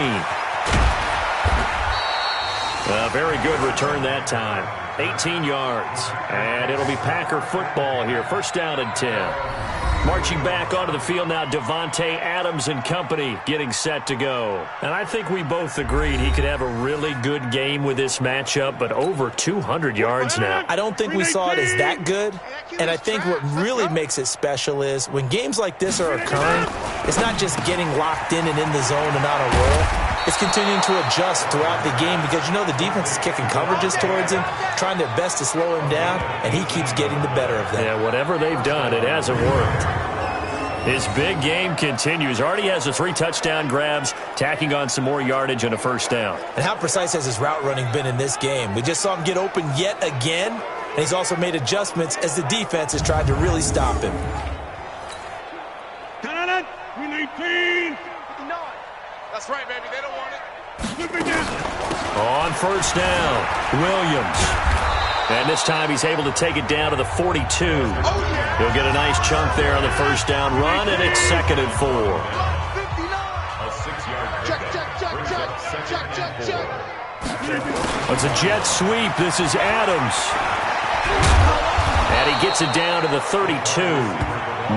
A very good return that time. 18 yards. And it'll be Packer football here. 1st down and 10. Marching back onto the field now, Devontae Adams and company getting set to go. And I think we both agreed he could have a really good game with this matchup, but over 200 yards now. I don't think we saw it as that good, and I think what really makes it special is when games like this are occurring, it's not just getting locked in and in the zone and on a roll. It's continuing to adjust throughout the game because, you know, the defense is kicking coverages towards him, trying their best to slow him down, and he keeps getting the better of them. Yeah, whatever they've done, it hasn't worked. His big game continues. Already has the 3 touchdown grabs, tacking on some more yardage and a 1st down. And how precise has his route running been in this game? We just saw him get open yet again, and he's also made adjustments as the defense has tried to really stop him. 319. That's right, baby. They don't want it. On 1st down, Williams. And this time he's able to take it down to the 42. He'll get a nice chunk there on the 1st down run, and it's 2nd and 4. It's a jet sweep. This is Adams. And he gets it down to the 32.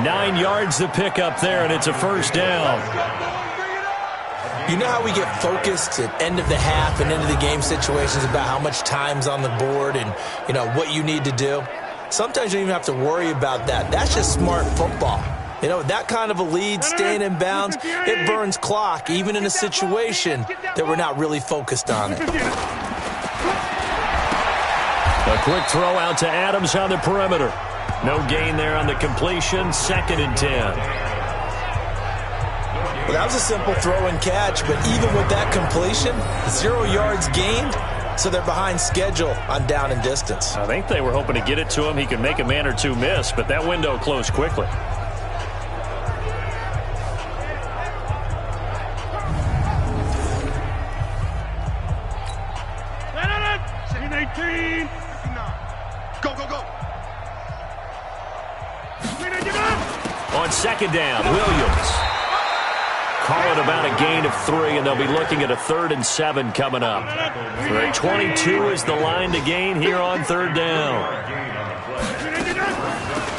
9 yards to pick up there, and it's a 1st down. You know how we get focused at end of the half and end of the game situations about how much time's on the board and, you know, what you need to do? Sometimes you don't even have to worry about that. That's just smart football. You know, that kind of a lead, staying in bounds, it burns clock, even in a situation that we're not really focused on it. A quick throw out to Adams on the perimeter. No gain there on the completion. 2nd and 10. Well, that was a simple throw and catch, but even with that completion, 0 yards gained, so they're behind schedule on down and distance. I think they were hoping to get it to him. He could make a man or two miss, but that window closed quickly. Go, go, go. On 2nd down, Williams. Call it about a gain of 3, and they'll be looking at a 3rd and 7 coming up. 22 is the line to gain here on 3rd down.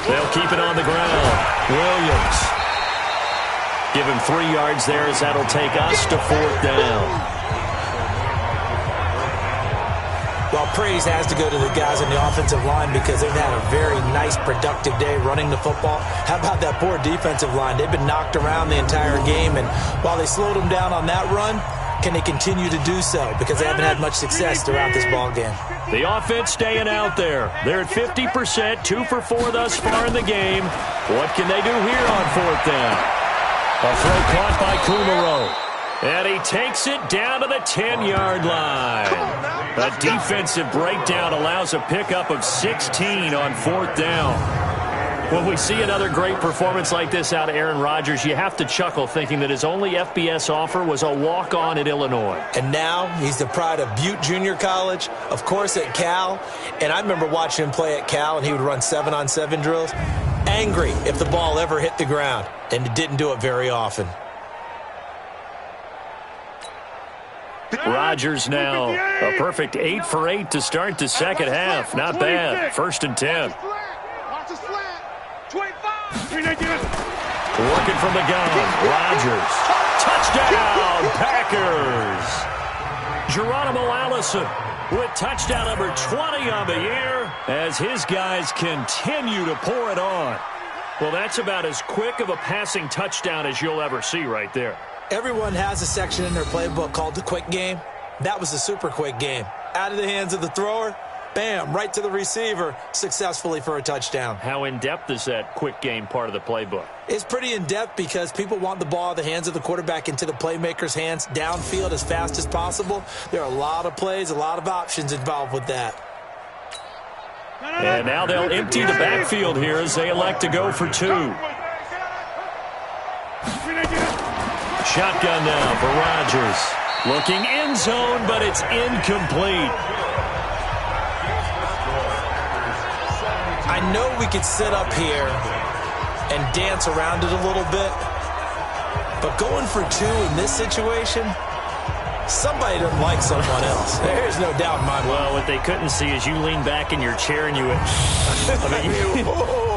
They'll keep it on the ground. Williams. Give him 3 yards there as that'll take us to 4th down. Well, praise has to go to the guys on the offensive line because they've had a very nice, productive day running the football. How about that poor defensive line? They've been knocked around the entire game, and while they slowed them down on that run, can they continue to do so? Because they haven't had much success throughout this ball game. The offense staying out there. They're at 50%, 2 for 4 thus far in the game. What can they do here on 4th down? A throw caught by Kumaro. And he takes it down to the 10-yard line. A defensive breakdown allows a pickup of 16 on 4th down. When we see another great performance like this out of Aaron Rodgers, you have to chuckle thinking that his only FBS offer was a walk-on at Illinois. And now he's the pride of Butte Junior College, of course at Cal. And I remember watching him play at Cal, and he would run 7-on-7 drills. Angry if the ball ever hit the ground, and it didn't do it very often. Rodgers now a perfect 8 for 8 to start the second half. Not bad. 1st and 10. Working from the gun. Rodgers. Touchdown, Packers. Geronimo Allison with touchdown number 20 on the year as his guys continue to pour it on. Well, that's about as quick of a passing touchdown as you'll ever see right there. Everyone has a section in their playbook called the quick game. That was a super quick game. Out of the hands of the thrower, bam, right to the receiver, successfully for a touchdown. How in-depth is that quick game part of the playbook? It's pretty in-depth because people want the ball out of the hands of the quarterback into the playmaker's hands downfield as fast as possible. There are a lot of plays, a lot of options involved with that. And now they'll empty the backfield here as they elect to go for 2. Shotgun now for Rodgers. Looking end zone, but it's incomplete. I know we could sit up here and dance around it a little bit, but going for 2 in this situation, somebody doesn't like someone else. There's no doubt in my mind. Well, what they couldn't see is you lean back in your chair and you went,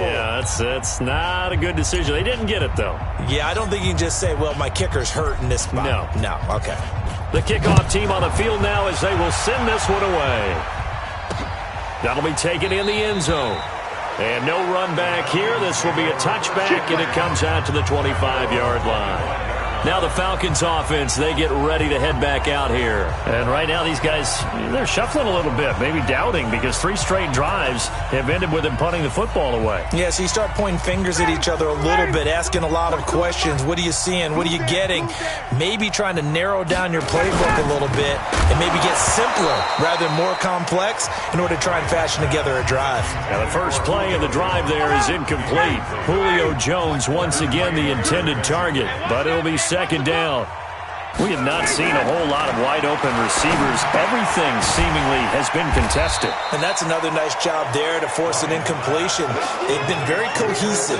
yeah, that's not a good decision. They didn't get it, though. Yeah, I don't think you can just say, well, my kicker's hurt in this spot. No, okay. The kickoff team on the field now as they will send this one away. That'll be taken in the end zone. And no run back here. This will be a touchback, and it comes out to the 25-yard line. Now the Falcons offense, they get ready to head back out here. And right now these guys, they're shuffling a little bit, maybe doubting, because 3 straight drives have ended with them punting the football away. Yeah, so you start pointing fingers at each other a little bit, asking a lot of questions. What are you seeing? What are you getting? Maybe trying to narrow down your playbook a little bit and maybe get simpler rather than more complex in order to try and fashion together a drive. Now the first play of the drive there is incomplete. Julio Jones once again the intended target, but it'll be 2nd down. We have not seen a whole lot of wide-open receivers. Everything seemingly has been contested. And that's another nice job there to force an incompletion. They've been very cohesive,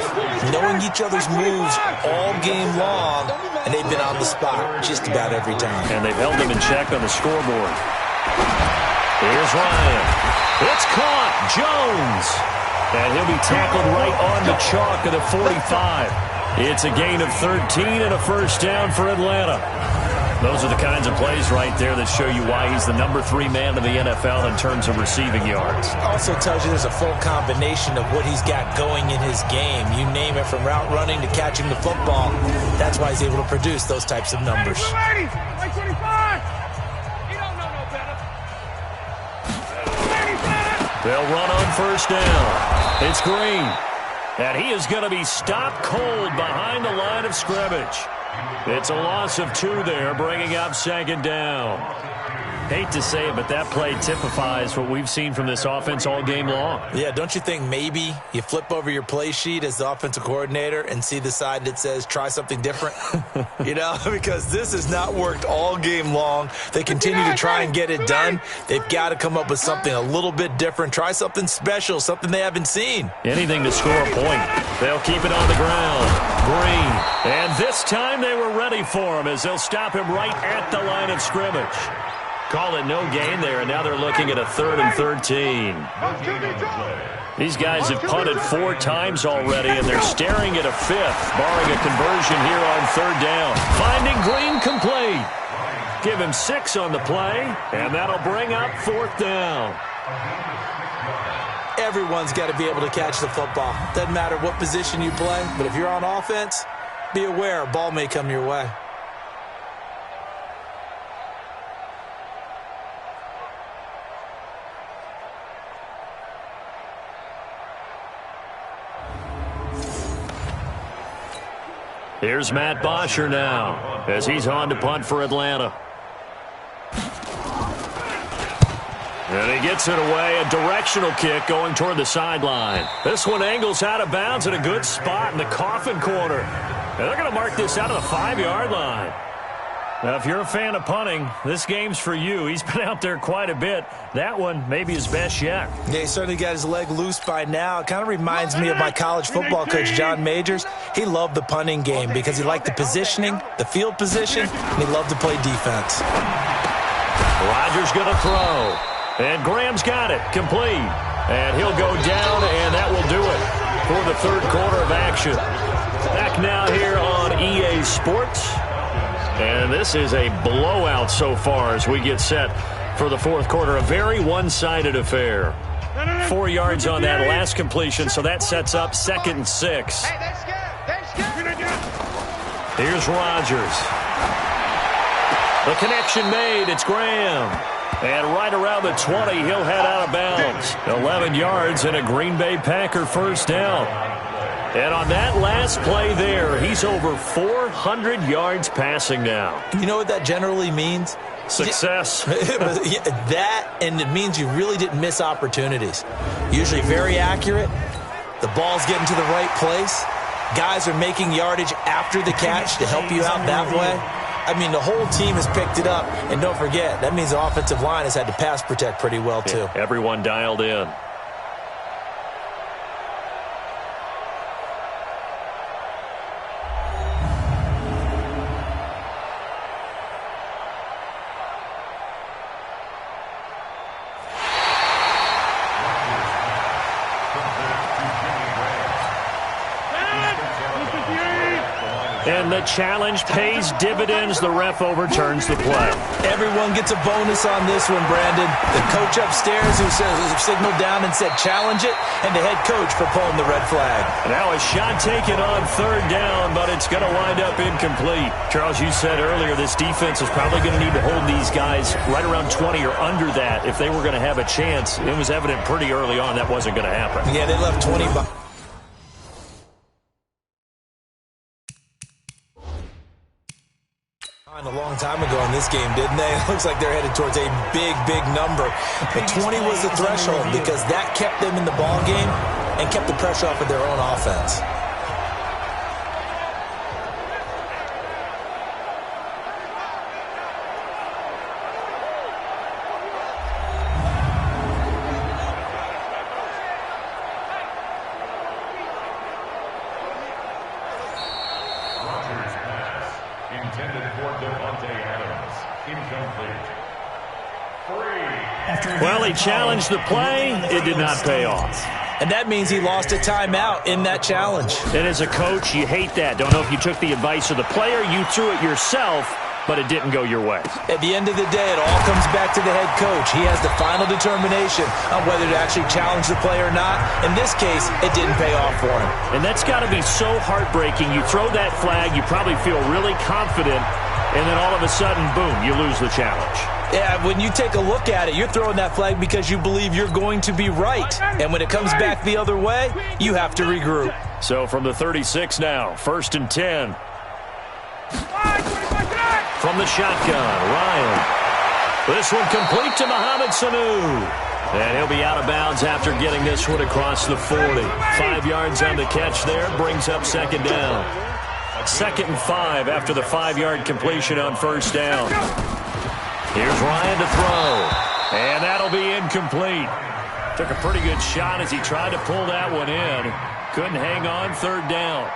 knowing each other's moves all game long, and they've been on the spot just about every time. And they've held them in check on the scoreboard. Here's Ryan. It's caught. Jones. And he'll be tackled right on the chalk of the 45. It's a gain of 13 and a 1st down for Atlanta. Those are the kinds of plays right there that show you why he's the number 3 man in the NFL in terms of receiving yards. Also tells you there's a full combination of what he's got going in his game. You name it, from route running to catching the football. That's why he's able to produce those types of numbers. They'll run on 1st down. It's Green. And he is going to be stopped cold behind the line of scrimmage. It's a loss of 2 there, bringing up 2nd down. Hate to say it, but that play typifies what we've seen from this offense all game long. Yeah, don't you think maybe you flip over your play sheet as the offensive coordinator and see the side that says try something different? You know, because this has not worked all game long. They continue to try and get it done. They've got to come up with something a little bit different. Try something special, something they haven't seen. Anything to score a point. They'll keep it on the ground. Green. And this time they were ready for him as they'll stop him right at the line of scrimmage. Call it no gain there, and now they're looking at a 3rd and 13. These guys have punted 4 times already, and they're staring at a 5th, barring a conversion here on 3rd down. Finding Green complete. Give him 6 on the play, and that'll bring up 4th down. Everyone's got to be able to catch the football. Doesn't matter what position you play, but if you're on offense, be aware a ball may come your way. Here's Matt Bosher now as he's on to punt for Atlanta. And he gets it away, a directional kick going toward the sideline. This one angles out of bounds at a good spot in the coffin corner. And they're going to mark this out of the 5-yard line. Now, if you're a fan of punting, this game's for you. He's been out there quite a bit. That one may be his best yet. Yeah, he certainly got his leg loose by now. It kind of reminds me of my college football coach, John Majors. He loved the punting game because he liked the positioning, the field position, and he loved to play defense. Rodgers going to throw. And Graham's got it. Complete. And he'll go down, and that will do it for the third quarter of action. Back now here on EA Sports. And this is a blowout so far as we get set for the fourth quarter. A very one-sided affair. 4 yards on that last completion, so that sets up 2nd and 6. Here's Rodgers. The connection made. It's Graham. And right around the 20, he'll head out of bounds. 11 yards and a Green Bay Packer first down. And on that last play there, he's over 400 yards passing now. You know what that generally means? Success. That, and it means you really didn't miss opportunities. Usually very accurate. The ball's getting to the right place. Guys are making yardage after the catch to help you out that way. I mean, the whole team has picked it up. And don't forget, that means the offensive line has had to pass protect pretty well, too. Yeah, everyone dialed in. And the challenge pays dividends. The ref overturns the play. Everyone gets a bonus on this one, Brandon. The coach upstairs who signaled down and said challenge it, and the head coach for pulling the red flag. Now a shot taken on 3rd down, but it's going to wind up incomplete. Charles, you said earlier this defense is probably going to need to hold these guys right around 20 or under that if they were going to have a chance. It was evident pretty early on that wasn't going to happen. Yeah, they left 20 behind. A long time ago in this game, didn't they? It looks like they're headed towards a big, big number. But 20 was the threshold because that kept them in the ball game and kept the pressure off of their own offense. Well, he challenged the play. It did not pay off. And that means he lost a timeout in that challenge. And as a coach, you hate that. Don't know if you took the advice of the player. You threw it yourself, but it didn't go your way. At the end of the day, it all comes back to the head coach. He has the final determination on whether to actually challenge the play or not. In this case, it didn't pay off for him. And that's got to be so heartbreaking. You throw that flag, you probably feel really confident, and then all of a sudden, boom, you lose the challenge. Yeah, when you take a look at it, you're throwing that flag because you believe you're going to be right. And when it comes back the other way, you have to regroup. So from the 36 now, 1st and 10. From the shotgun, Ryan. This one complete to Mohamed Sanu. And he'll be out of bounds after getting this one across the 40. 5 yards on the catch there, brings up 2nd down. 2nd and 5 after the 5-yard completion on 1st down. Here's Ryan to throw. And that'll be incomplete. Took a pretty good shot as he tried to pull that one in. Couldn't hang on, 3rd down.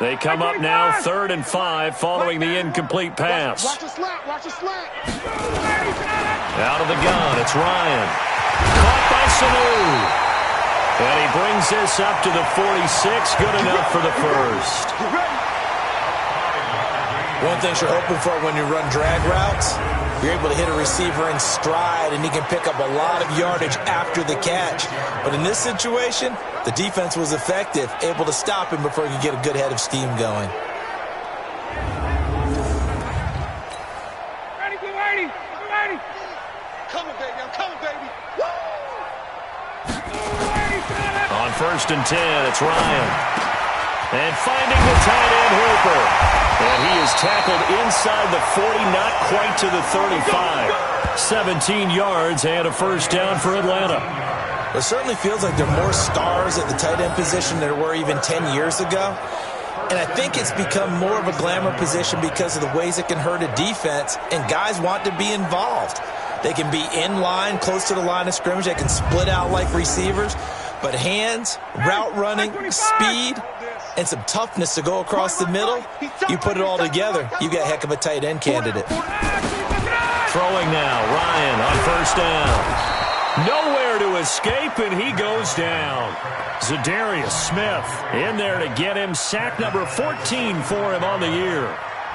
They come up now 3rd and 5 following the incomplete pass. Watch the slant, watch the slant. Out of the gun, it's Ryan. Caught by Sanu. And he brings this up to the 46. Good enough for the first. One thing you're hoping for when you run drag routes, you're able to hit a receiver in stride, and he can pick up a lot of yardage after the catch. But in this situation, the defense was effective, able to stop him before he could get a good head of steam going. Ready, get ready, get ready. Coming, baby, I'm coming, baby. Woo! On 1st and 10, it's Ryan. And finding the tight end Hooper. And he is tackled inside the 40, not quite to the 35. 17 yards and a first down for Atlanta. It certainly feels like there are more stars at the tight end position than there were even 10 years ago. And I think it's become more of a glamour position because of the ways it can hurt a defense, and guys want to be involved. They can be in line, close to the line of scrimmage. They can split out like receivers. But hands, route running, speed, and some toughness to go across the middle, you put it all together, you got a heck of a tight end candidate. Throwing now, Ryan on 1st down. Nowhere to escape, and he goes down. Zadarius Smith in there to get him. Sack number 14 for him on the year.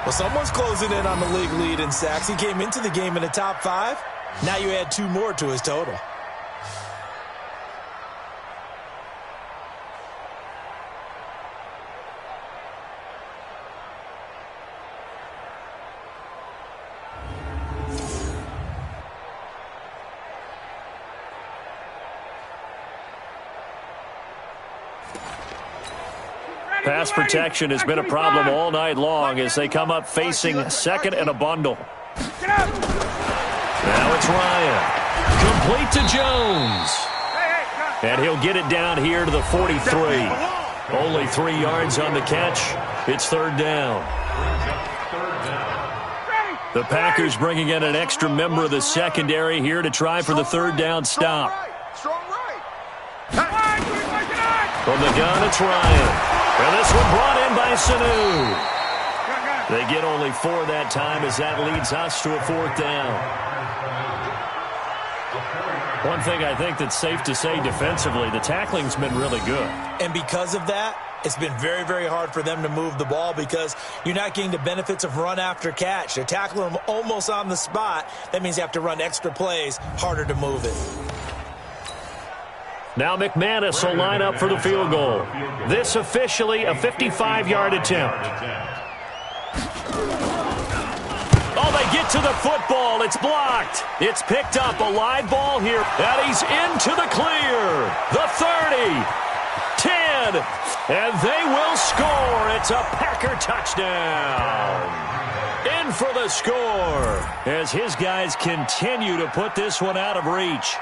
Well, someone's closing in on the league lead in sacks. He came into the game in the top 5. Now you add 2 more to his total. Pass protection has been a problem all night long as they come up facing second and a bundle. Now it's Ryan. Complete to Jones. And he'll get it down here to the 43. Only 3 yards on the catch. It's 3rd down. The Packers bringing in an extra member of the secondary here to try for the 3rd down stop. From the gun, it's Ryan. And this one brought in by Sanu. They get only 4 that time as that leads us to a 4th down. One thing I think that's safe to say defensively, the tackling's been really good. And because of that, it's been very, very hard for them to move the ball because you're not getting the benefits of run after catch. They're tackling them almost on the spot. That means you have to run extra plays, harder to move it. Now McManus will line up for the field goal. This officially a 55-yard attempt. Oh, they get to the football. It's blocked. It's picked up. A live ball here. And he's into the clear. The 30. 10. And they will score. It's a Packer touchdown. In for the score as his guys continue to put this one out of reach.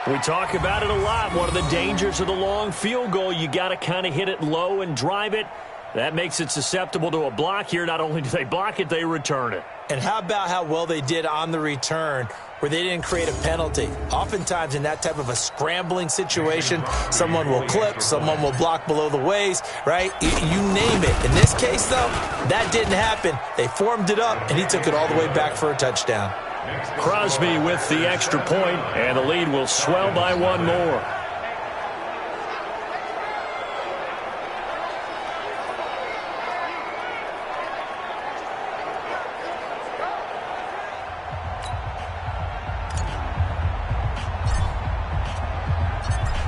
We talk about it a lot. One of the dangers of the long field goal, you got to kind of hit it low and drive it. That makes it susceptible to a block here. Not only do they block it, they return it. And how about how well they did on the return where they didn't create a penalty? Oftentimes in that type of a scrambling situation, someone will clip, someone will block below the waist, right? You name it. In this case, though, that didn't happen. They formed it up, and he took it all the way back for a touchdown. Crosby with the extra point, and the lead will swell by 1 more.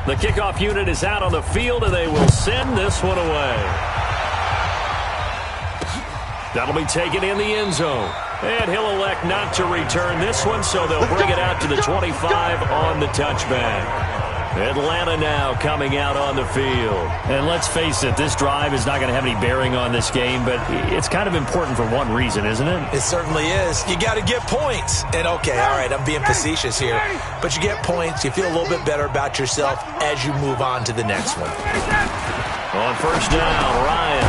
The kickoff unit is out on the field, and they will send this one away. That'll be taken in the end zone. And he'll elect not to return this one, so they'll bring it out to the 25 on the touchback. Atlanta now coming out on the field. And let's face it, this drive is not going to have any bearing on this game, but it's kind of important for one reason, isn't it? It certainly is. You got to get points. And, okay, all right, I'm being facetious here. But you get points, you feel a little bit better about yourself as you move on to the next one. On 1st down, Ryan.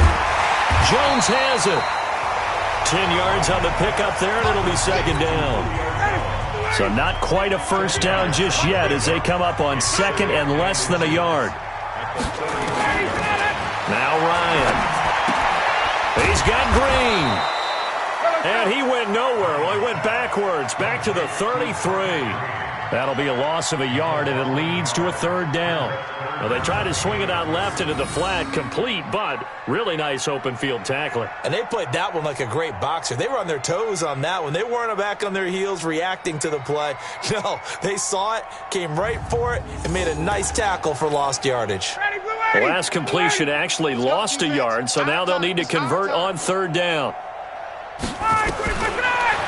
Jones has it. 10 yards on the pickup there, and it'll be 2nd down. So not quite a 1st down just yet as they come up on 2nd and less than a yard. Now Ryan. He's got Green. And he went nowhere. Well, he went backwards, back to the 33. That'll be a loss of a yard, and it leads to a 3rd down. Well, they try to swing it out left into the flat, complete, but really nice open field tackling. And they played that one like a great boxer. They were on their toes on that one. They weren't back on their heels reacting to the play. No, they saw it, came right for it, and made a nice tackle for lost yardage. The last completion actually lost a yard, so now they'll need to convert on 3rd down.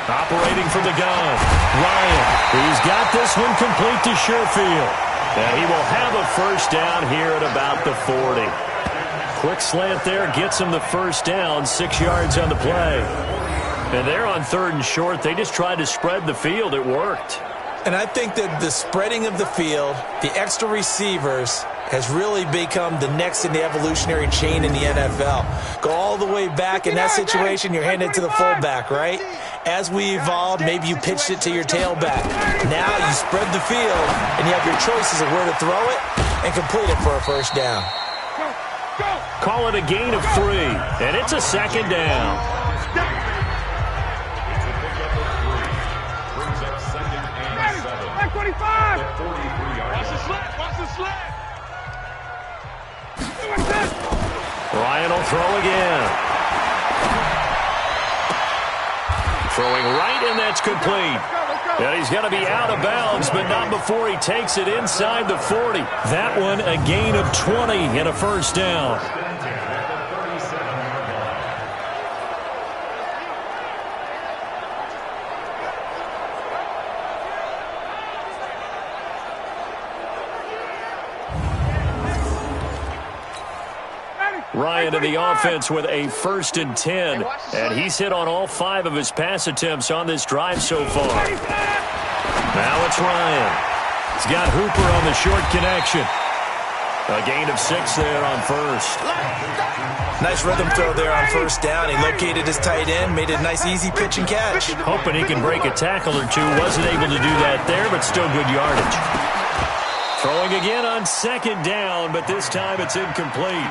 Operating from the gun, Ryan. He's got this one complete to Sherfield. And he will have a first down here at about the 40. Quick slant there gets him the first down, 6 yards on the play. And they're on 3rd and short. They just tried to spread the field. It worked. And I think that the spreading of the field, the extra receivers, has really become the next in the evolutionary chain in the NFL. Go all the way back in that situation, you're handing it to the fullback, right? As we evolved, maybe you pitched it to your tailback. Now you spread the field, and you have your choices of where to throw it and complete it for a first down. Call it a gain of 3, and it's a 2nd down. Back 25. Watch the slant. Watch the slant. Ryan will throw again. Throwing right, and that's complete. And he's going to be out of bounds, but not before he takes it inside the 40. That one a gain of 20 and a first down. Ryan to the offense with a 1st and 10. And he's hit on all 5 of his pass attempts on this drive so far. Now it's Ryan. He's got Hooper on the short connection. A gain of 6 there on 1st. Nice rhythm throw there on 1st down. He located his tight end, made a nice easy pitch and catch. Hoping he can break a tackle or two. Wasn't able to do that there, but still good yardage. Throwing again on 2nd down, but this time it's incomplete.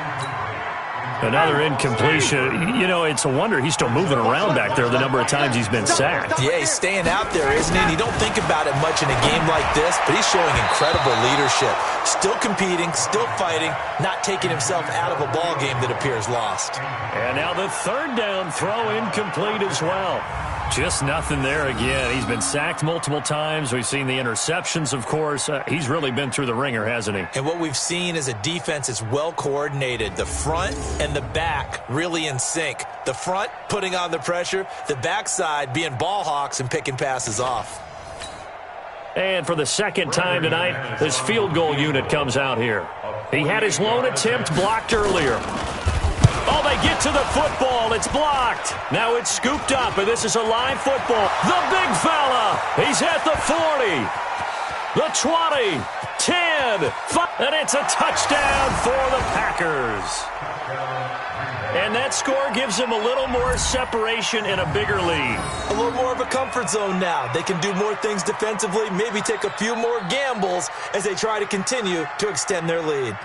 Another incompletion. You know, it's a wonder he's still moving around back there the number of times he's been sacked. Yeah, he's staying out there, isn't he? And you don't think about it much in a game like this, but he's showing incredible leadership. Still competing, still fighting, not taking himself out of a ball game that appears lost. And now the 3rd down throw incomplete as well. Just nothing there again. He's been sacked multiple times. We've seen the interceptions, of course. He's really been through the ringer, hasn't he? And what we've seen is a defense that's well coordinated. The front and the back really in sync. The front putting on the pressure, the backside being ball hawks and picking passes off. And for the 2nd time tonight, this field goal unit comes out here. He had his lone attempt blocked earlier. Oh, they get to the football. It's blocked. Now it's scooped up, and this is a live football. The big fella. He's at the 40, the 20, 10, 5, and it's a touchdown for the Packers. And that score gives them a little more separation and a bigger lead. A little more of a comfort zone now. They can do more things defensively, maybe take a few more gambles as they try to continue to extend their lead.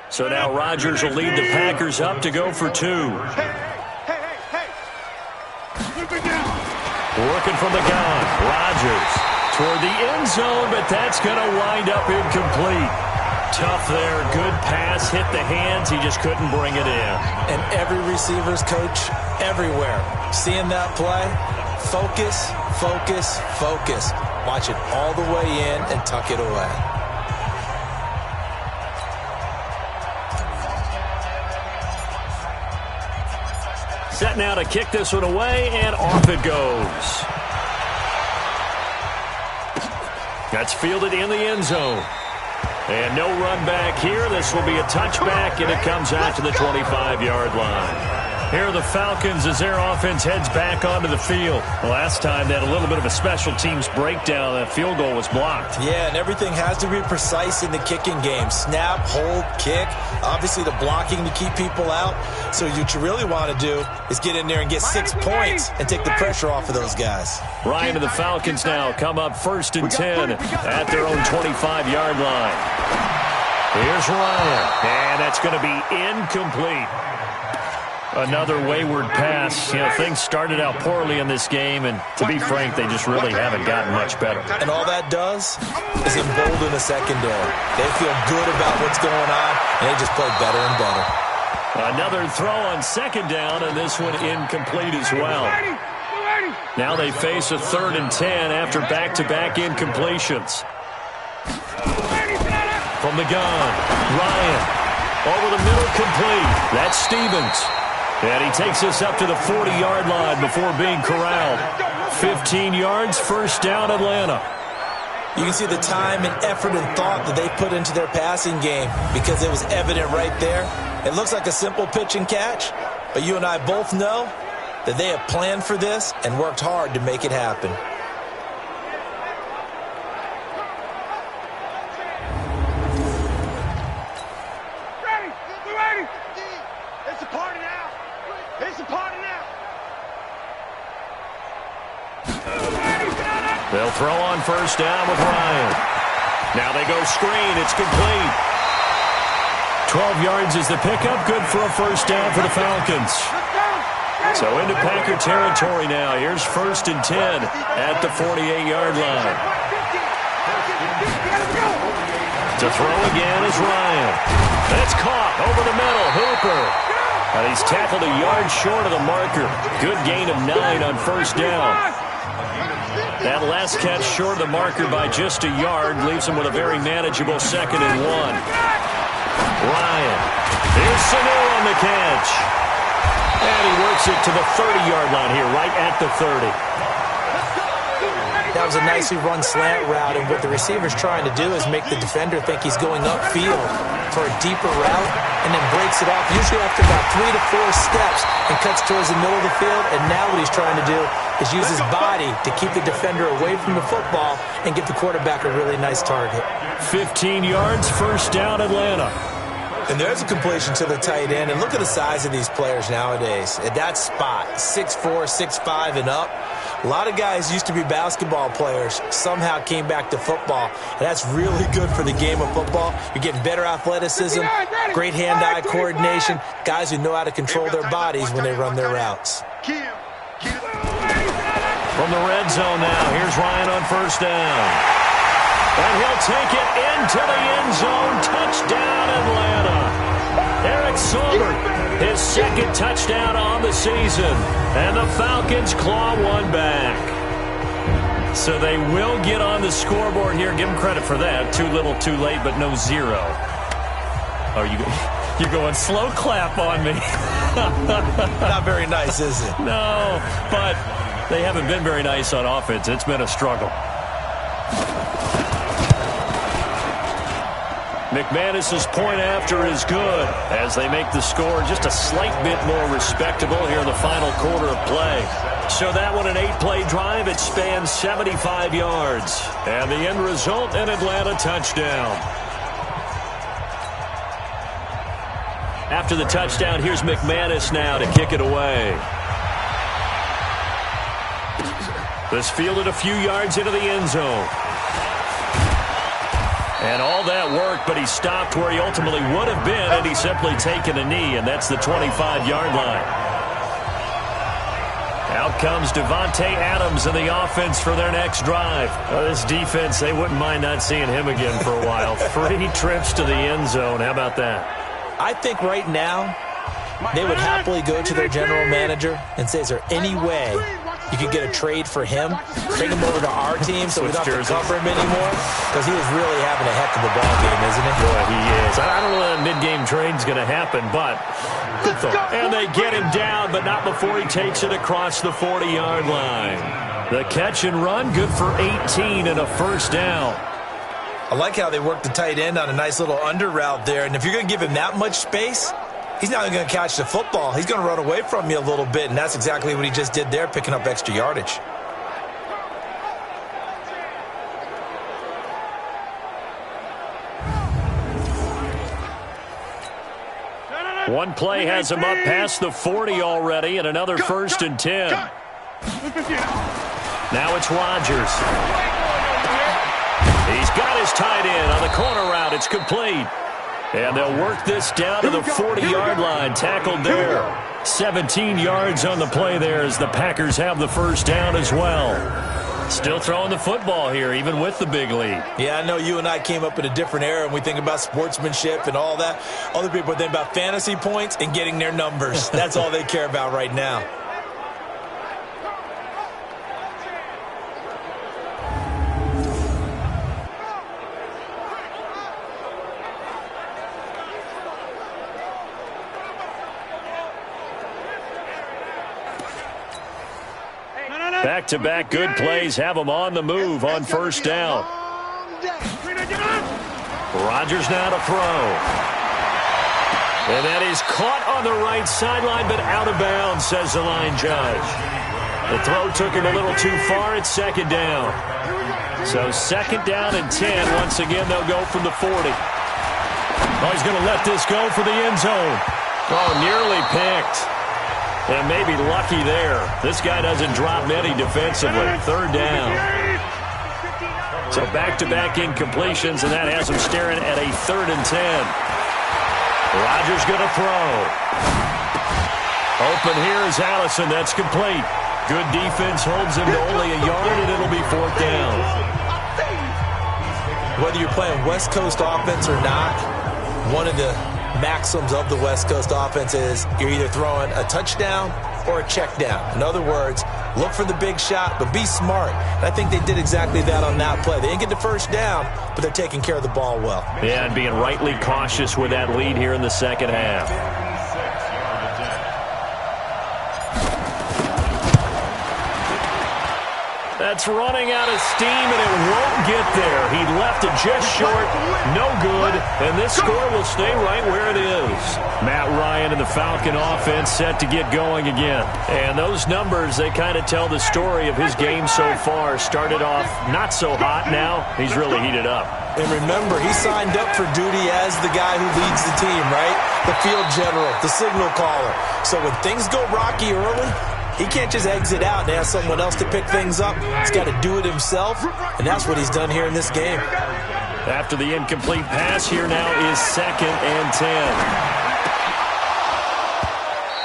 So now Rodgers will lead the Packers up to go for 2. Working from the gun. Rodgers toward the end zone, but that's going to wind up incomplete. Tough there. Good pass. Hit the hands. He just couldn't bring it in. And every receiver's coach everywhere. Seeing that play, focus, focus, focus. Watch it all the way in and tuck it away. Set now to kick this one away, and off it goes. That's fielded in the end zone. And no run back here. This will be a touchback, and it comes out to the 25-yard line. Here are the Falcons as their offense heads back onto the field. Last time they had a little bit of a special teams breakdown. That field goal was blocked. Yeah, and everything has to be precise in the kicking game. Snap, hold, kick. Obviously the blocking to keep people out. So what you really want to do is get in there and get 6 points and take the pressure off of those guys. Ryan and the Falcons now come up 1st and 10 at their own 25-yard line. Here's Ryan, and that's going to be incomplete. Another wayward pass. You know, things started out poorly in this game, and to be frank, they just really haven't gotten much better. And all that does is embolden the secondary. They feel good about what's going on, and they just play better and better. Another throw on 2nd down, and this one incomplete as well. Now they face a 3rd and 10 after back-to-back incompletions. From the gun, Ryan. Over the middle, complete. That's Stevens. And he takes us up to the 40-yard line before being corralled. 15 yards, first down, Atlanta. You can see the time and effort and thought that they put into their passing game because it was evident right there. It looks like a simple pitch and catch, but you and I both know that they have planned for this and worked hard to make it happen. Ready. It's a party now. It's a party now. They'll throw on first down with Ryan. Now they go screen. It's complete. 12 yards is the pickup. Good for a first down for the Falcons. So into Packer territory now. Here's first and 10 at the 48-yard line. To throw again is Ryan. That's caught over the middle. Hooper. And he's tackled a yard short of the marker. Good gain of 9 on first down. That last catch short of the marker by just a yard leaves him with a very manageable 2nd and 1. Ryan. Here's Sanu on the catch. And he works it to the 30-yard line here, right at the 30. That was a nicely run slant route, and what the receiver's trying to do is make the defender think he's going upfield for a deeper route and then breaks it off, usually after about 3 to 4 steps, and cuts towards the middle of the field. And now what he's trying to do is use his body to keep the defender away from the football and give the quarterback a really nice target. 15 yards, first down, Atlanta. And there's a completion to the tight end. And look at the size of these players nowadays. At that spot, 6'4", 6'5", and up. A lot of guys used to be basketball players, somehow came back to football. And that's really good for the game of football. You're getting better athleticism, great hand-eye coordination, guys who know how to control their bodies when they run their routes. From the red zone now, here's Ryan on first down. And he'll take it into the end zone. Touchdown, Atlanta. Eric Silver, his 2nd touchdown on the season. And the Falcons claw one back. So they will get on the scoreboard here. Give them credit for that. Too little, too late, but no 0. Oh, you're going slow clap on me. Not very nice, is it? No, but they haven't been very nice on offense. It's been a struggle. McManus's point after is good as they make the score just a slight bit more respectable here in the final quarter of play. So that one, an 8-play drive. It spans 75 yards. And the end result, an Atlanta touchdown. After the touchdown, here's McManus now to kick it away. This fielded a few yards into the end zone. And all that work, but he stopped where he ultimately would have been had he simply taken a knee, and that's the 25-yard line. Out comes Devontae Adams in the offense for their next drive. This defense, they wouldn't mind not seeing him again for a while. 3 trips to the end zone. How about that? I think right now they would happily go to their general manager and say, is there any way you could get a trade for him, bring him over to our team so we don't have to cover him anymore? Because he is really having a heck of a ball game, isn't he? Boy, he is. I don't know when that mid-game trade's going to happen, but good thought. And they get him down, but not before he takes it across the 40-yard line. The catch and run, good for 18 and a first down. I like how they work the tight end on a nice little under route there. And if you're going to give him that much space, he's not even going to catch the football. He's going to run away from you a little bit, and that's exactly what he just did there, picking up extra yardage. One play has him up past the 40 already, and another first and 10. Now it's Rodgers. He's got his tight end on the corner route. It's complete. And they'll work this down to the 40-yard line. Tackled there. 17 yards on the play there as the Packers have the first down as well. Still throwing the football here, even with the big lead. Yeah, I know you and I came up in a different era, and we think about sportsmanship and all that. Other people think about fantasy points and getting their numbers. That's all they care about right now. Back-to-back good plays have them on the move on first down. Rodgers now to throw. And that is caught on the right sideline, but out of bounds, says the line judge. The throw took him a little too far. It's second down. So second down and 10. Once again, they'll go from the 40. Oh, he's going to let this go for the end zone. Oh, nearly picked. And maybe lucky there. This guy doesn't drop many defensively. Third down. So back-to-back incompletions, and that has him staring at a 3rd and 10. Rodgers going to throw. Open here is Allison. That's complete. Good defense holds him to only a yard, and it'll be 4th down. Whether you're playing West Coast offense or not, one of the maxims of the West Coast offense is you're either throwing a touchdown or a check down. In other words, look for the big shot, but be smart. And I think they did exactly that on that play. They didn't get the first down, but they're taking care of the ball well. Yeah, and being rightly cautious with that lead here in the second half. That's running out of steam, and it won't get there. He left it just short, no good, and this score will stay right where it is. Matt Ryan and the Falcon offense set to get going again. And those numbers, they kind of tell the story of his game so far. Started off not so hot, now he's really heated up. And remember, he signed up for duty as the guy who leads the team, right? The field general, the signal caller. So when things go rocky early, he can't just exit out and ask someone else to pick things up. He's got to do it himself, and that's what he's done here in this game. After the incomplete pass, here now is 2nd and 10.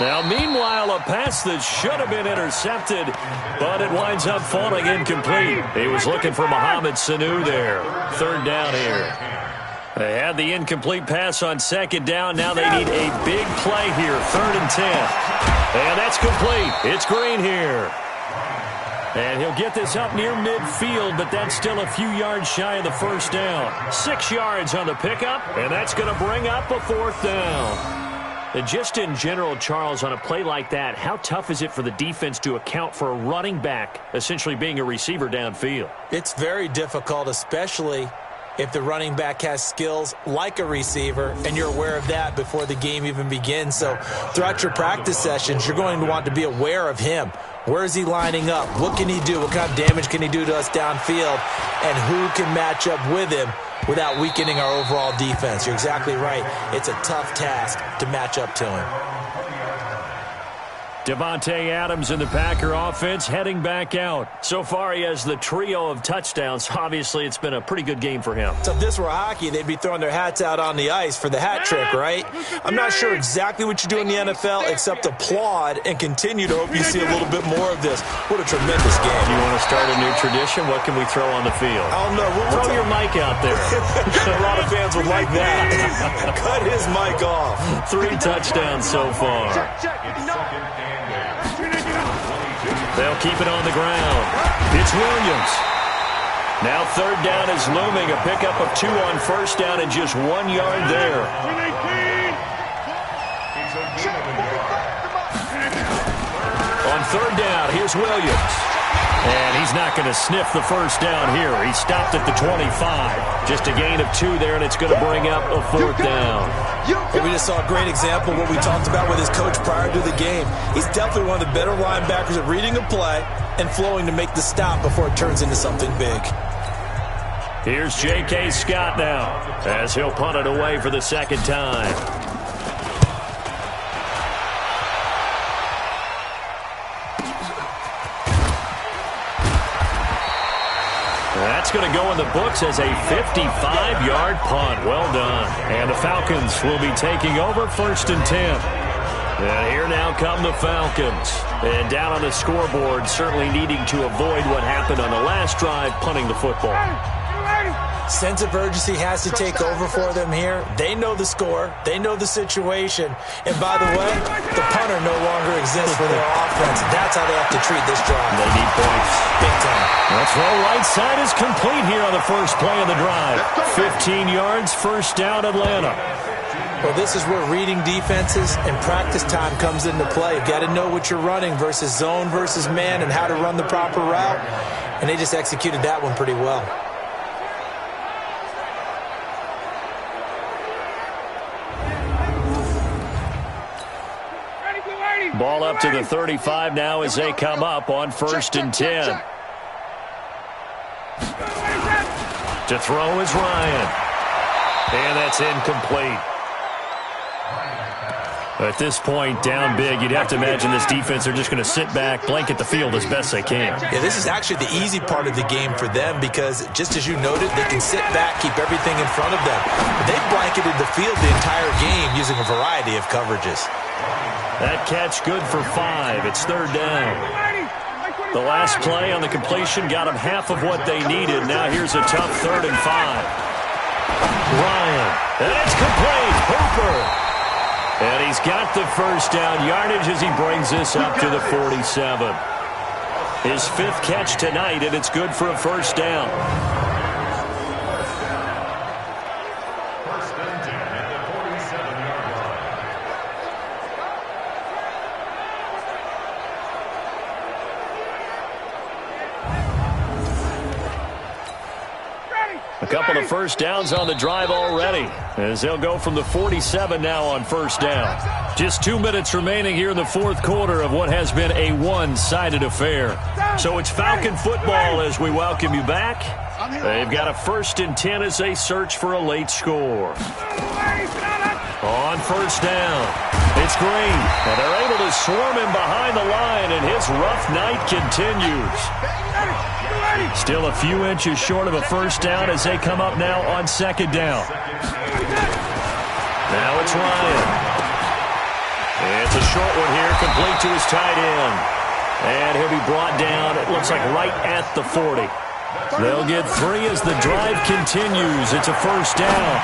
Now, meanwhile, a pass that should have been intercepted, but it winds up falling incomplete. He was looking for Mohamed Sanu there. 3rd down here. They had the incomplete pass on 2nd down. Now they need a big play here. 3rd and 10. And that's complete. It's Green here. And he'll get this up near midfield, but that's still a few yards shy of the first down. 6 yards on the pickup, and that's going to bring up a 4th down. And just in general, Charles, on a play like that, how tough is it for the defense to account for a running back essentially being a receiver downfield? It's very difficult, especially if the running back has skills like a receiver, and you're aware of that before the game even begins. So throughout your practice sessions, you're going to want to be aware of him. Where is he lining up? What can he do? What kind of damage can he do to us downfield? And who can match up with him without weakening our overall defense? You're exactly right. It's a tough task to match up to him. Devontae Adams in the Packer offense heading back out. So far, he has the trio of touchdowns. Obviously, it's been a pretty good game for him. So if this were hockey, they'd be throwing their hats out on the ice for the hat trick, right? I'm not sure exactly what you do in the NFL except applaud and continue to hope you see a little bit more of this. What a tremendous game. You want to start a new tradition? What can we throw on the field? I don't know. We'll throw your mic out there. A lot of fans would like that. Cut his mic off. 3 touchdowns so far. They'll keep it on the ground. It's Williams. Now 3rd down is looming. A pickup of 2 on first down and just 1 yard there. On 3rd down, here's Williams. And he's not going to sniff the first down here. He stopped at the 25. Just a gain of 2 there, and it's going to bring up a 4th down. And we just saw a great example of what we talked about with his coach prior to the game. He's definitely one of the better linebackers at reading a play and flowing to make the stop before it turns into something big. Here's J.K. Scott now as he'll punt it away for the 2nd time. That's going to go in the books as a 55-yard punt. Well done. And the Falcons will be taking over 1st and 10. And here now come the Falcons. And down on the scoreboard, certainly needing to avoid what happened on the last drive, punting the football. Sense of urgency has to take over for them here. They know the score. They know the situation. And by the way, the punter no longer exists for their offense. That's how they have to treat this drive. They need points. Big time. That throw right side is complete here on the first play of the drive. 15 yards, 1st down, Atlanta. Well, this is where reading defenses and practice time comes into play. You've got to know what you're running versus zone versus man and how to run the proper route. And they just executed that one pretty well. Ball up to the 35 now as they come up on 1st and 10. To throw is Ryan. And that's incomplete. At this point, down big, you'd have to imagine this defense are just going to sit back, blanket the field as best they can. Yeah, this is actually the easy part of the game for them because, just as you noted, they can sit back, keep everything in front of them. They've blanketed the field the entire game using a variety of coverages. That catch good for 5. It's 3rd down. The last play on the completion got them half of what they needed. Now here's a tough 3rd and 5. Ryan, and it's complete. Hooper. And he's got the first down yardage as he brings this up to the 47. His 5th catch tonight, and it's good for a 1st down. A couple of 1st downs on the drive already, as they'll go from the 47 now on 1st down. Just 2 minutes remaining here in the 4th quarter of what has been a one-sided affair. So it's Falcon football as we welcome you back. They've got a 1st and 10 as they search for a late score. On 1st down, it's Green, and they're able to swarm him behind the line, and his rough night continues. Still a few inches short of a 1st down as they come up now on 2nd down. Now it's Ryan. It's a short one here, complete to his tight end. And he'll be brought down, it looks like right at the 40. They'll get 3 as the drive continues. It's a 1st down.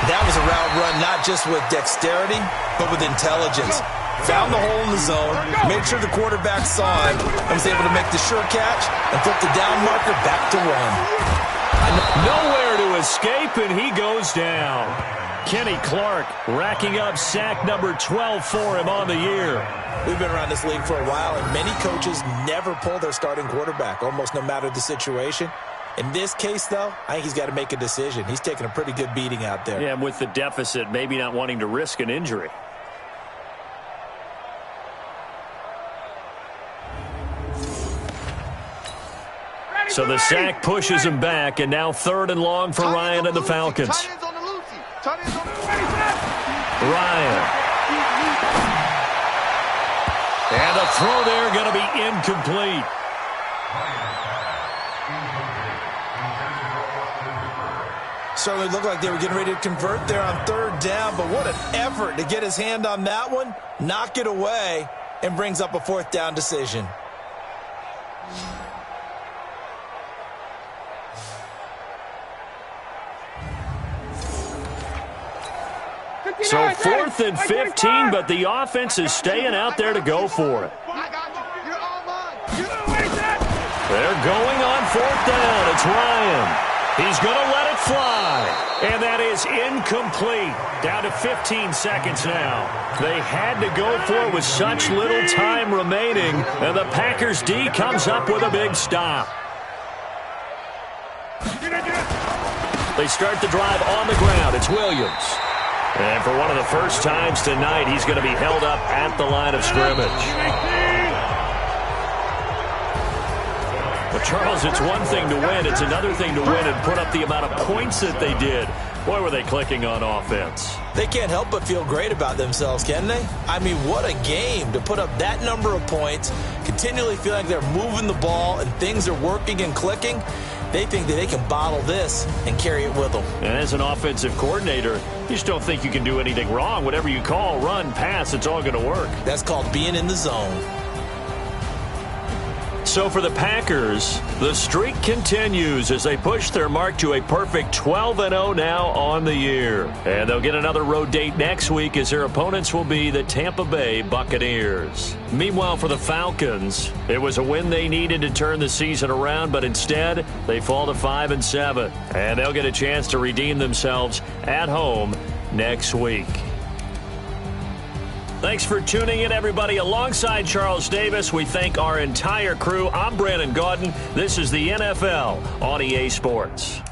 That was a route run not just with dexterity, but with intelligence. Found the hole in the zone, made sure the quarterback saw him, and was able to make the sure catch and flip the down marker back to 1. Nowhere to escape, and he goes down. Kenny Clark racking up sack number 12 for him on the year. We've been around this league for a while, and many coaches never pull their starting quarterback, almost no matter the situation. In this case, though, I think he's got to make a decision. He's taking a pretty good beating out there. Yeah, and with the deficit, maybe not wanting to risk an injury. So the sack pushes him back, and now 3rd and long for Ryan and the Falcons. Ryan. And the throw there going to be incomplete. Certainly looked like they were getting ready to convert there on 3rd down, but what an effort to get his hand on that one, knock it away, and brings up a 4th down decision. So 4th and 15, but the offense is staying out there to go for it. They're going on 4th down. It's Ryan. He's going to let it fly. And that is incomplete. Down to 15 seconds now. They had to go for it with such little time remaining. And the Packers D comes up with a big stop. They start the drive on the ground. It's Williams. And for one of the first times tonight, he's going to be held up at the line of scrimmage. Well, Charles, it's one thing to win. It's another thing to win and put up the amount of points that they did. Boy, were they clicking on offense. They can't help but feel great about themselves, can they? I mean, what a game to put up that number of points, continually feel like they're moving the ball and things are working and clicking. They think that they can bottle this and carry it with them. And as an offensive coordinator, you just don't think you can do anything wrong. Whatever you call, run, pass, it's all going to work. That's called being in the zone. So for the Packers, the streak continues as they push their mark to a perfect 12-0 now on the year. And they'll get another road date next week as their opponents will be the Tampa Bay Buccaneers. Meanwhile, for the Falcons, it was a win they needed to turn the season around, but instead they fall to 5-7. And they'll get a chance to redeem themselves at home next week. Thanks for tuning in, everybody. Alongside Charles Davis, we thank our entire crew. I'm Brandon Gaudin. This is the NFL on EA Sports.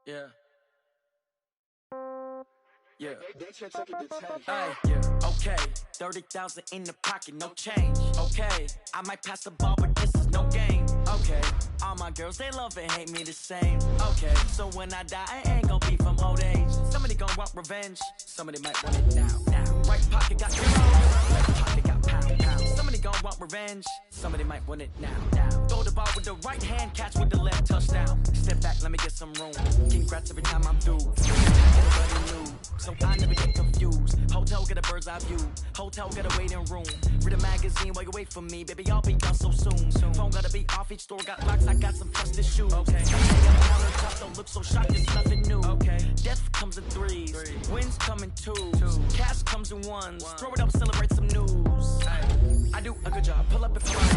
Yeah. Yeah. Hey, yeah. Okay. 30,000 in the pocket, no change. Okay. I might pass the ball, but this is no game. Okay. All my girls, they love and hate me the same. Okay. So when I die, I ain't gon' be from old age. Somebody gon' want revenge. Somebody might want it now. Right pocket got euros. Left pocket got pound. Somebody gon' want revenge. Somebody might want it now. Throw the ball with the right hand, catch with the left, touchdown. Step back, let me get some room. Congrats every time I'm through. Everybody knew, so I never get confused. Hotel get a bird's eye view. Hotel get a waiting room. Read a magazine while you wait for me. Baby, I'll be done so soon. Phone gotta be off, each store got locks. I got some trusted shoes. Okay. Countertop don't look so shocked, it's nothing new. Okay. Death comes in threes. Wins come in twos. Cash comes in ones. Throw it up, celebrate some news. I do a good job. Pull up if you want.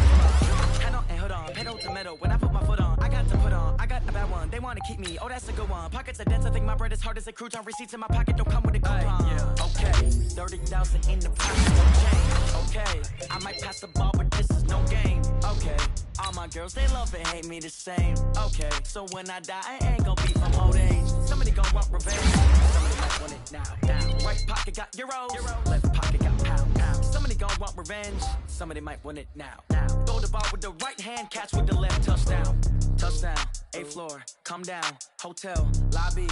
Head on and hood on. Pedal to metal. When I put my foot on, I got to put on. I got a bad one. They want to keep me. Oh, that's a good one. Pockets are dense. I think my bread is hard as a crouton. Receipts in my pocket don't come with a coupon. Yeah. Okay. 30,000 in the pocket. No change. Okay. I might pass the ball, but this is no game. Okay. All my girls, they love and hate me the same. Okay. So when I die, I ain't gon' be from old age. Somebody gon' want revenge. Somebody might want it now. Right pocket got euros. Left pocket got pound. Somebody gon' want revenge. Somebody might want it now. Throw the ball with the right hand, catch with the left, touchdown. Touchdown, 8th floor, come down, hotel, lobby.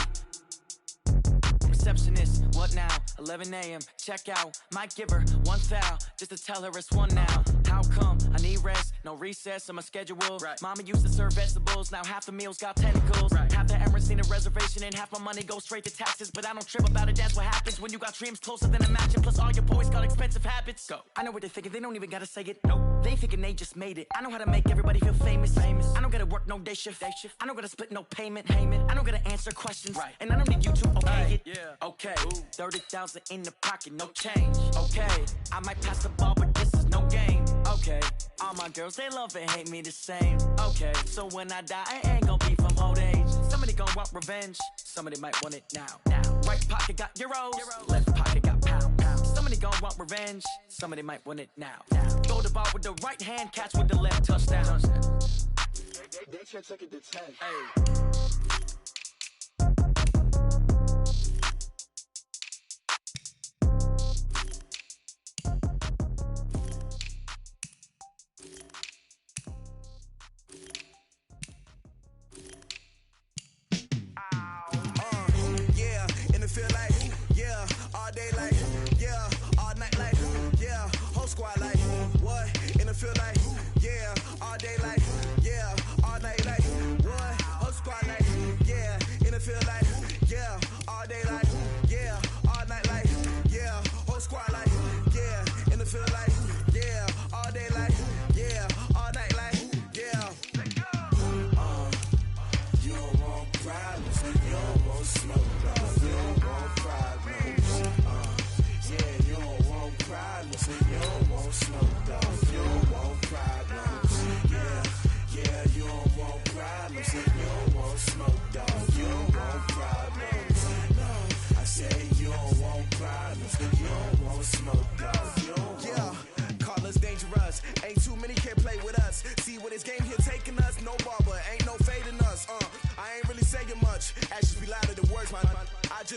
Receptionist, what now? 11 a.m., check out. Might give her one foul, just to tell her it's one now. How come? I need rest, no recess in my schedule. Right. Mama used to serve vegetables, now half the meals got tentacles. Right. Half the Emirates need a reservation and half my money goes straight to taxes. But I don't trip about it, that's what happens when you got dreams closer than a match. And plus all your boys got expensive habits. Go. I know what they're thinking, they don't even gotta say it. Nope. They thinking they just made it. I know how to make everybody feel famous. I don't gotta work no day shift. I don't gotta split no payment. I don't gotta answer questions. Right. And I don't need you to okay it. Yeah. Okay. 30,000 in the pocket, no change. Okay. I might pass the ball, but this is no game. Okay. All my girls, they love and hate me the same. Okay. So when I die, I ain't gon' be from old age. Somebody gon' want revenge. Somebody might want it now. Right pocket got euros. Left pocket got pound. Somebody gon' want revenge. Somebody might want it now. Throw the ball with the right hand, catch with the left, touchdown. They should take it to 10. Hey. Feel like, yeah, all day like, yeah, all night like, what? Whole squad like,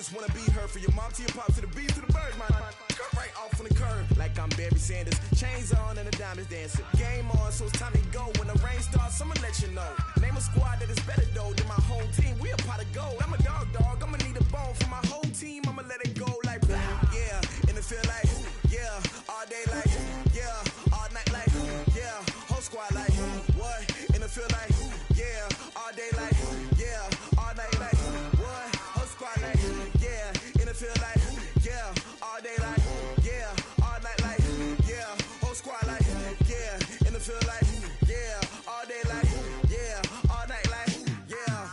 just wanna be her. For your mom to your pop to the beat to the bird, man. Cut right off on the curb, like I'm Barry Sanders. Chains on and the diamonds dancing. Game on, so it's time to go. When the rain starts, I'ma let you know. Name a squad that is better though than my whole team. We a pot of gold. I'm a dog. I'ma need a bone for my whole team. I'ma let it go like blah. Yeah, and it feel like yeah, all day like yeah, all night like yeah, whole squad like what? And it feel like yeah, all day like yeah, all night like what? Whole squad like yeah, and it feel like yeah, all day like yeah, all night like yeah, whole squad like yeah, and it feel like yeah, all day like yeah, all night like yeah.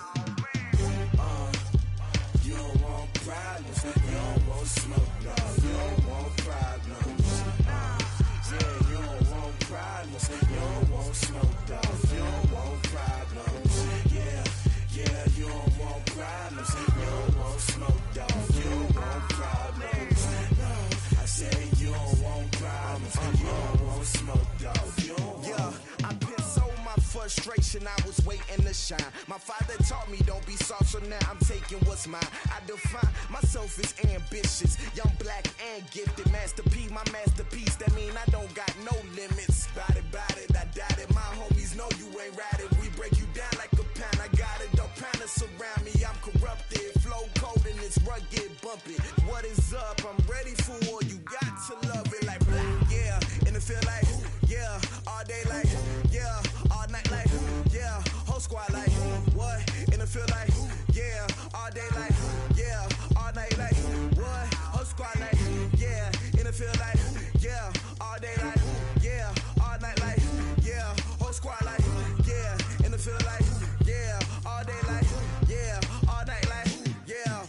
You don't want problems, you don't want smoke, dog. You don't want problems. Yeah, you don't want problems, you don't want smoke, dog. You don't want problems. Yeah, you don't want problems, you don't want smoke, dog. You don't want problems. No, I said you don't want problems, you don't want smoke, dog. You don't want. I've been so my frustration, I was waiting to shine. My father taught me don't be soft, so now I'm taking what's mine. I define myself as ambitious, young, black, and gifted. Master P, my masterpiece, that mean I don't got no limits. Bout it, I doubt it. My homies know you ain't ratted. We break you down like a pound. I got it, don't pound us around me. I'm corrupted, flow cold and it's rugged, bumpy. What is up? I'm ready for war. You got to love it like blah, yeah, and it feel like yeah, all day like yeah, all night like yeah, whole squad like what? And it feel like yeah, all day like yeah, all night like what? Whole squad like yeah, and it feel like yeah, all day like yeah, all night like yeah, whole squad like yeah, and it feel like yeah, all day like yeah, all night like yeah.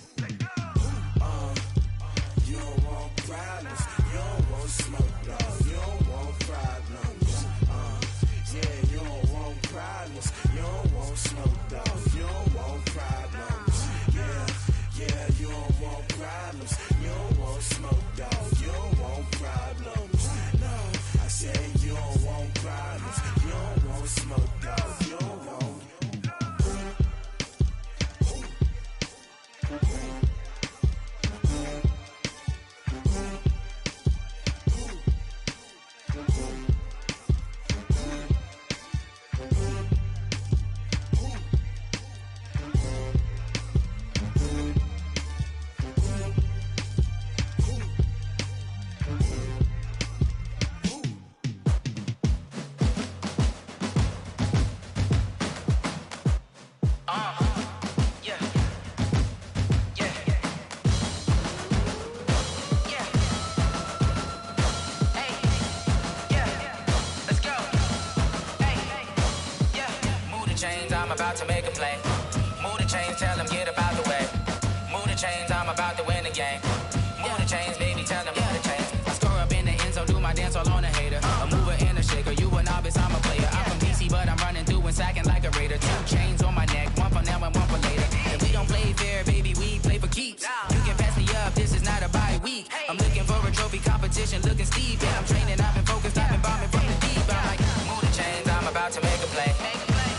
You don't want problems, you don't want smoke, dog. You don't want problems. Yeah, you don't want problems, you don't want smoke, dog. You don't want problems. Yeah, you don't want problems, you don't want smoke, dog. You don't want problems. No, I said you don't want problems, you don't want smoke, dog. You don't want. I'm about to make a play. Move the chains, tell them get up out the way. Move the chains, I'm about to win the game. Move the chains, baby, tell them move the chains. I score up in the end zone, do my dance all on a hater. A mover and a shaker, you a novice, I'm a player. I'm from DC, but I'm running through and sacking like a raider. 2 chains on my neck, one for now and one for later. And we don't play fair, baby, we play for keeps. You can pass me up, this is not a bye week. I'm looking for a trophy competition, looking steep. And I'm training, I've been focused, I've been bombing from the deep. I'm like, move the chains, I'm about to make a play.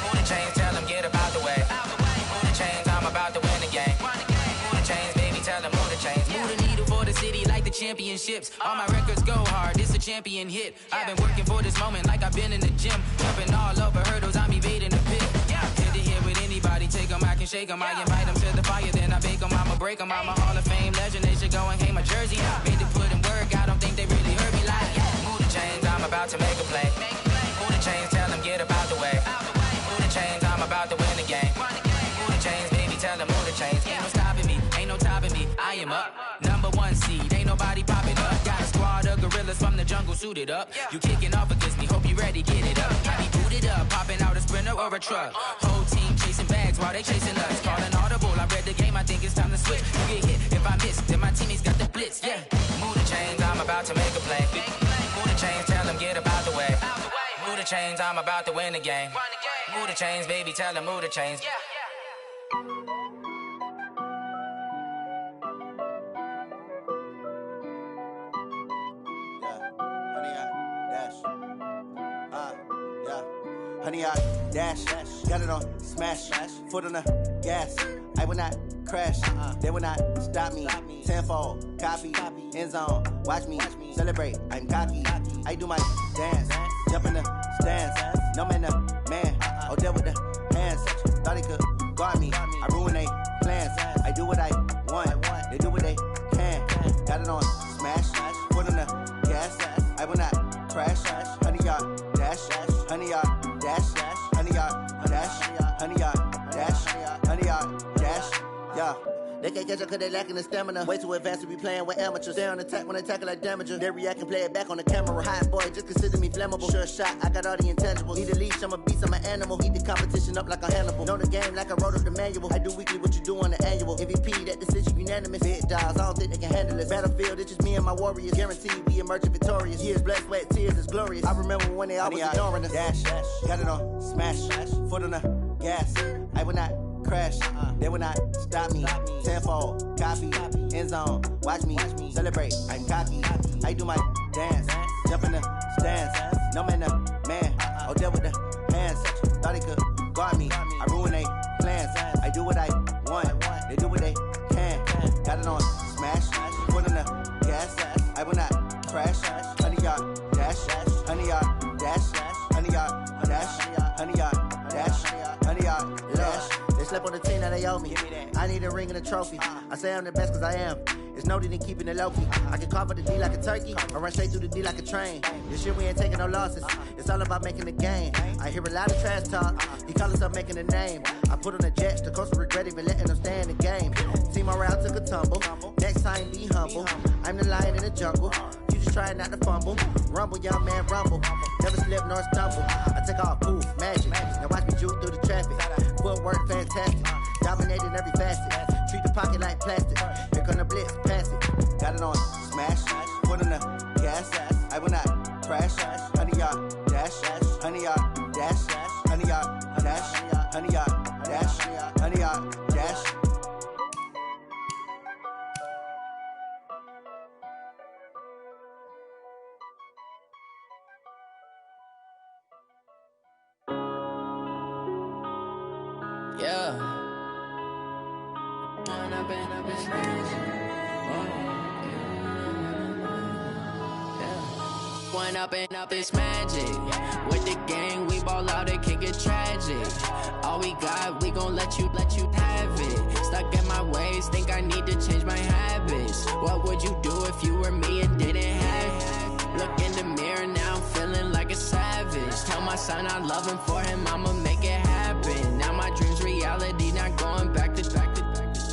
Move the chains, tell them get up out the way. Move the chains, I'm about to win the game. Move the chains, baby, tell them move the chains. Move the needle for the city like the championships. All my records go hard, this a champion hit. I've been working for this moment like I've been in the gym. Jumping all over hurdles, I'm evading the pit. Head to head with anybody, take them, I can shake them. I invite them to the fire, then I bake them, I'ma break them. I'm a Hall of Fame legend, they should go and hang my jersey. Made to put in work, I don't think they really heard me like move the chains, I'm about to make a play. Move the chains, tell them get up out the way. Move the chains, I'm about to win the game. Move the chains, baby, tell them move the chains. Ain't no stopping me, ain't no topping me, I am up. #1 seed, ain't nobody popping up. Got a squad of gorillas from the jungle suited up. You kicking off against me, hope you ready, get it up. I be booted up, popping out a Sprinter or a truck. Whole team chasing bags while they chasing us. Calling audible, I read the game, I think it's time to switch. You get hit, if I miss, then my teammates got the blitz, yeah. Move the chains, I'm about to make a play. Move the chains, tell them get up out the way. Move the chains, I'm about to win the game. Move the chains, baby, tell them move the chains. Honey, I dash, got it on smash, foot on the gas. I will not crash. They will not stop me. Tenfold, copy, end zone. Watch me celebrate. I'm cocky. I do my dance. Jump in the stands. No man, man. Oh, there with the hands. Thought he could guard me. I ruin they plans. I do what I want. They do what they can. Got it on smash. Put on the gas. I will not crash. 100-yard dash. 100-yard dash. 100-yard dash. 100-yard dash. 100-yard dash. Yeah. They can't catch up cause they lacking the stamina. Way too advanced to be playing with amateurs. Stay on attack when they tackle like damager. They react and play it back on the camera. Hot boy, just consider me flammable. Sure shot, I got all the intangibles. Need a leash, I'm a beast, I'm an animal. Heat the competition up like a Hannibal. Know the game like I wrote up the manual. I do weekly what you do on the annual. MVP, that decision unanimous. Big dogs, I don't think they can handle it. Battlefield, it's just me and my warriors. Guaranteed we emerging victorious. Years, blood, sweat, tears, it's glorious. I remember when they always ignoring us. Dash, got it on smash. Foot on the gas. I will not crash. They will not stop me. Tenfold, copy, end zone. Watch me celebrate. I'm cocky. I do my dance. Jump in the stands. No man, man. Oh, there with the hands. Thought he could guard me. I ruin they plans. I do what I want. They do what they can. Got it on smash. Put on the gas. I will not crash. 100-yard dash. 100-yard dash. 100-yard dash. 100-yard dash. 100-yard dash. They slept on the team that they owe me. I need a ring and a trophy. I say I'm the best cause I am. It's noted in keeping it low-key. I can carve up the D like a turkey, or run straight through the D like a train. This shit we ain't taking no losses. It's all about making the game. I hear a lot of trash talk. He call himself making a name. I put on the jets, the coach regret even letting them stay in the game. Team morale took a tumble. Next time be humble. I'm the lion in the jungle. You just try not to fumble. Rumble, young man, rumble. Never slip nor stumble. I take off, poof, magic. Now watch me juke through the traffic. Footwork fantastic. Dominating every facet. Treat the pocket like plastic. Here come the blitz, pass it. Got it on smash. Put on the gas. I will not crash. 100-yard dash. 100-yard dash. 100-yard dash. 100-yard dash. 100-yard dash. Yeah. One up and up is magic. With the gang, we ball out, it can get tragic. All we got, we gon' let you have it. Stuck in my ways, think I need to change my habits. What would you do if you were me and didn't have it? Look in the mirror, now I'm feeling like a savage. Tell my son I love him, for him I'ma make it happen. Now my dream's reality, not going back to.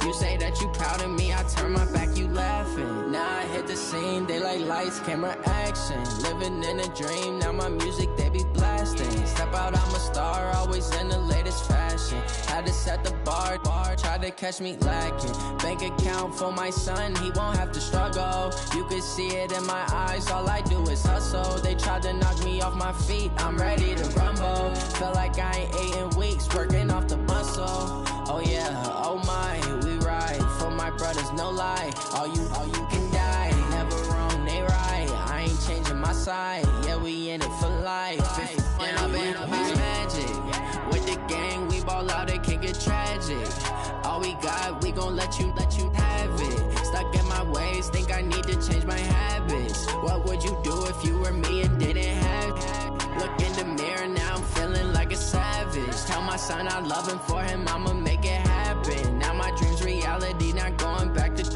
You say that you proud of me, I turn my back, you laughing. Now I hit the scene, they like lights, camera, action. Living in a dream, now my music, they be blasting. Step out, I'm a star, always in the latest fashion. Had to set the bar, try to catch me lacking. Bank account for my son, he won't have to struggle. You can see it in my eyes, all I do is hustle. They tried to knock me off my feet, I'm ready to rumble. Feel like I ain't ate in weeks, working off the muscle. Oh yeah, oh my, we ride for my brothers, no lie. All you can die, never wrong, they right. I ain't changing my side, yeah, we in it for life. And I've been magic. With the gang, we ball out, it can get tragic. All we got, we gon' let you have it. Stuck in my ways, think I need to change my habits. What would you do if you were me and didn't have it? Look in the mirror, now I'm feeling like a savage. Tell my son I love him, for him I'ma make it happen. Now my dream's reality, not going back to.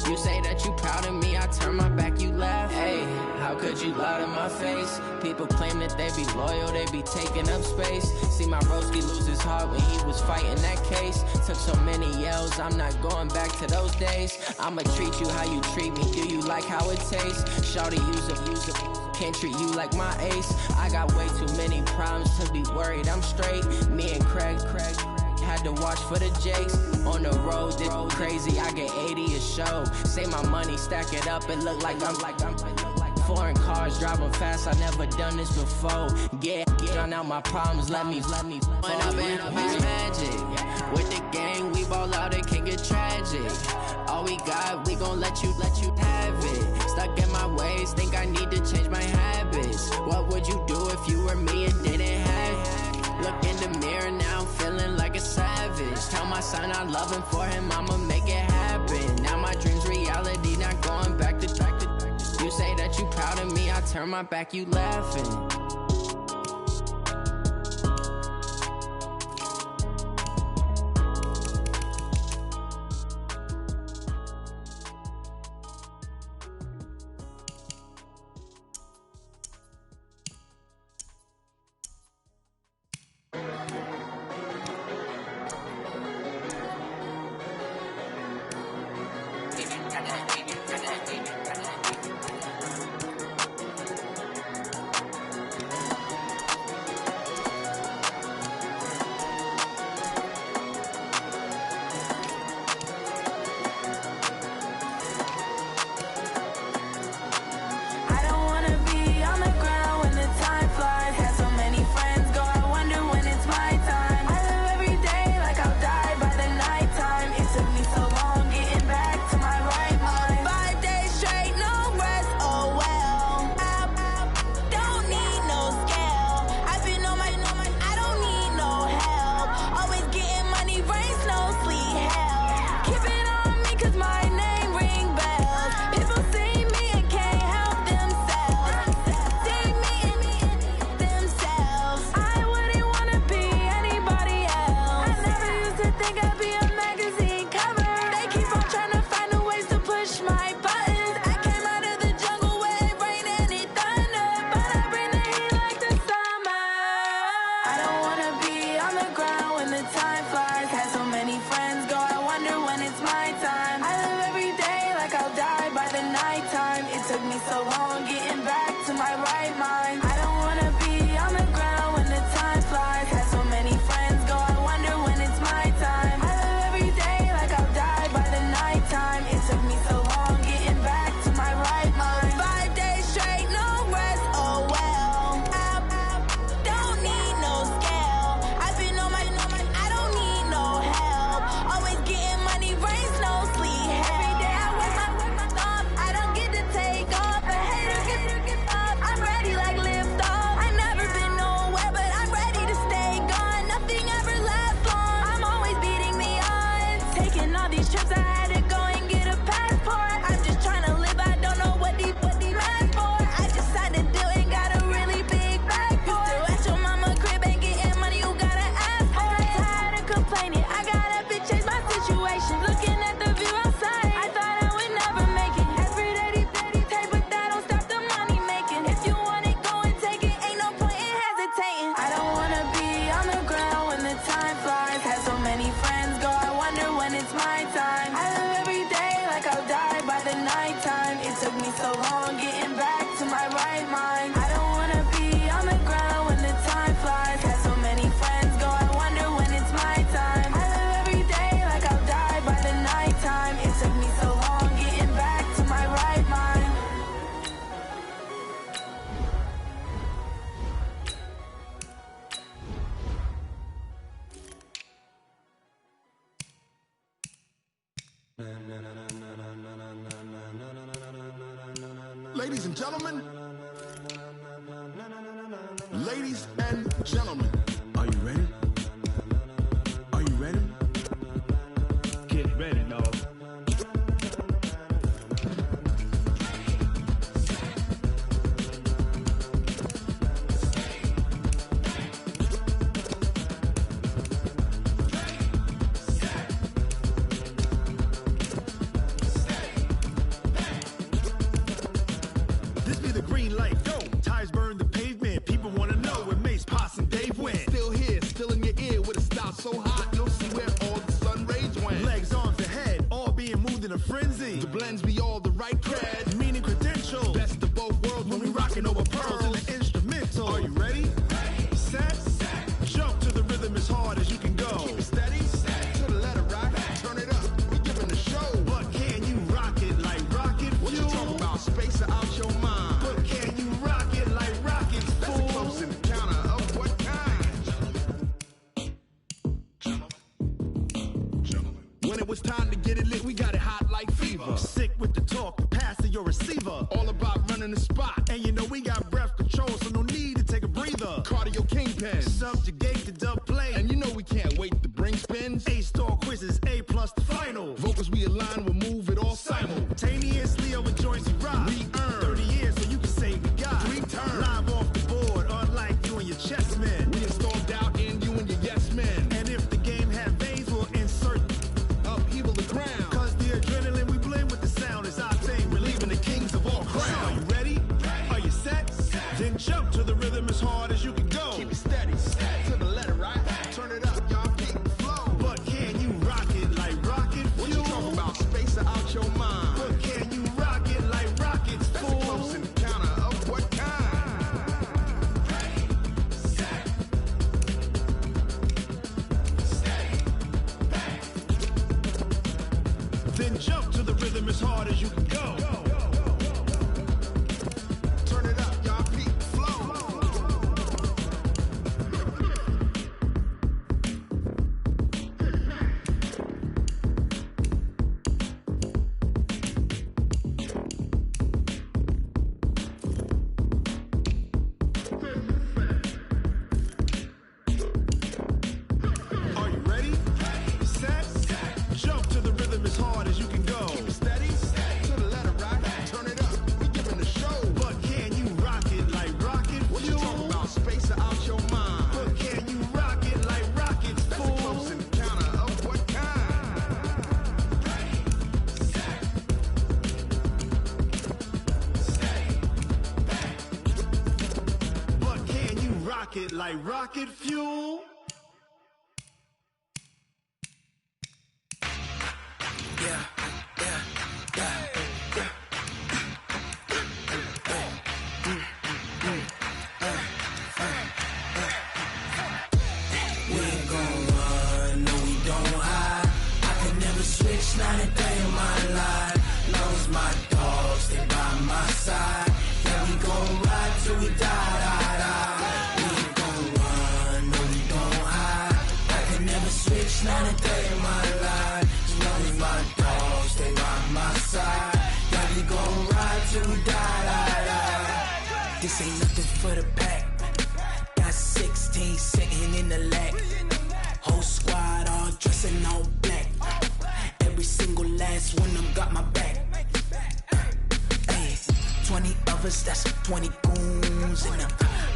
You say that you proud of me, I turn my back, you laugh. Hey, how could you lie to my face? People claim that they be loyal, they be taking up space. See my broski lose his heart when he was fighting that case. Took so many yells, I'm not going back to those days. I'ma treat you how you treat me, do you like how it tastes? Shawty, use it. Can't treat you like my ace. I got way too many problems to be worried, I'm straight. Me and Craig had to watch for the Jakes. On the road, this crazy, I get 80 a show. Say my money, stack it up, it look like I'm foreign cars, driving fast, I never done this before. Get drown out my problems, let me When up and up is magic. With the gang, we ball out, it can get tragic. All we got, we gon' let you have it. Stuck in my ways, think I need to change my habits. What would you do if you were me and didn't have it? Look in the mirror, now I'm feeling like a savage. savage. Tell my son I love him, for him I'ma make it happen. Now my dream's reality, not going back to. You say that you proud of me, I turn my back, you laughing. Ladies and gentlemen, ladies and gentlemen, are you ready? Are you ready? Get ready, dog. Sick with the talk, pass to your receiver. All about running the spot. And you know we got breath control, so no need to take a breather. Cardio kingpin, subjugate the dub play. And you know we can't wait to bring spins. A-star quizzes, A+ the final. Vocals we align, we'll move it all simultaneously over joints we rock. We earn 30 years so you can say we got 3 turns. Live off the board, unlike you and your chess men. We install doubt in you and your yes men. And if the game had veins, we'll insert upheaval the ground. Cause the adrenaline we blend with the sound is our thing. Relieving the kings of all crowns. Are you ready? Are you set? Then jump to the rhythm as hard as you can go. Keep it steady, to the letter, right? Turn it up, y'all, keep it flow. But can you rock it like rocket fuel? What you talking about? Space out your mind. But can you rock it like rockets, fool? That's a close encounter of what kind? Ready, set, steady, back. Then jump to the rhythm as hard as you can go. Turn it up, y'all, keep it flow. Are you ready? Set, jump to the rhythm as hard as you can go. Keep it steady, to the letter, right? Turn it up, we giving the show. But can you rock it like rocket fuel? What you talking about? Space out your mind. But can you rock it like rockets, fool? That's a close encounter of what kind? Ready, set, steady, back. But can you rock it like rocket fuel? Not a day in my life. Knows my dogs, they by my side. Yeah, we gon' ride till we die. We ain't gon' run, no, we don't hide. I can never switch, not a day in my life. As long as my dogs, they by my side. Yeah, we gon' ride till we die. This ain't nothing for the pack. Got 16 sitting in the lag. Whole squad all dressing all black. Every single last one of them got my back. Hey, 20 of us, that's 20 goons. And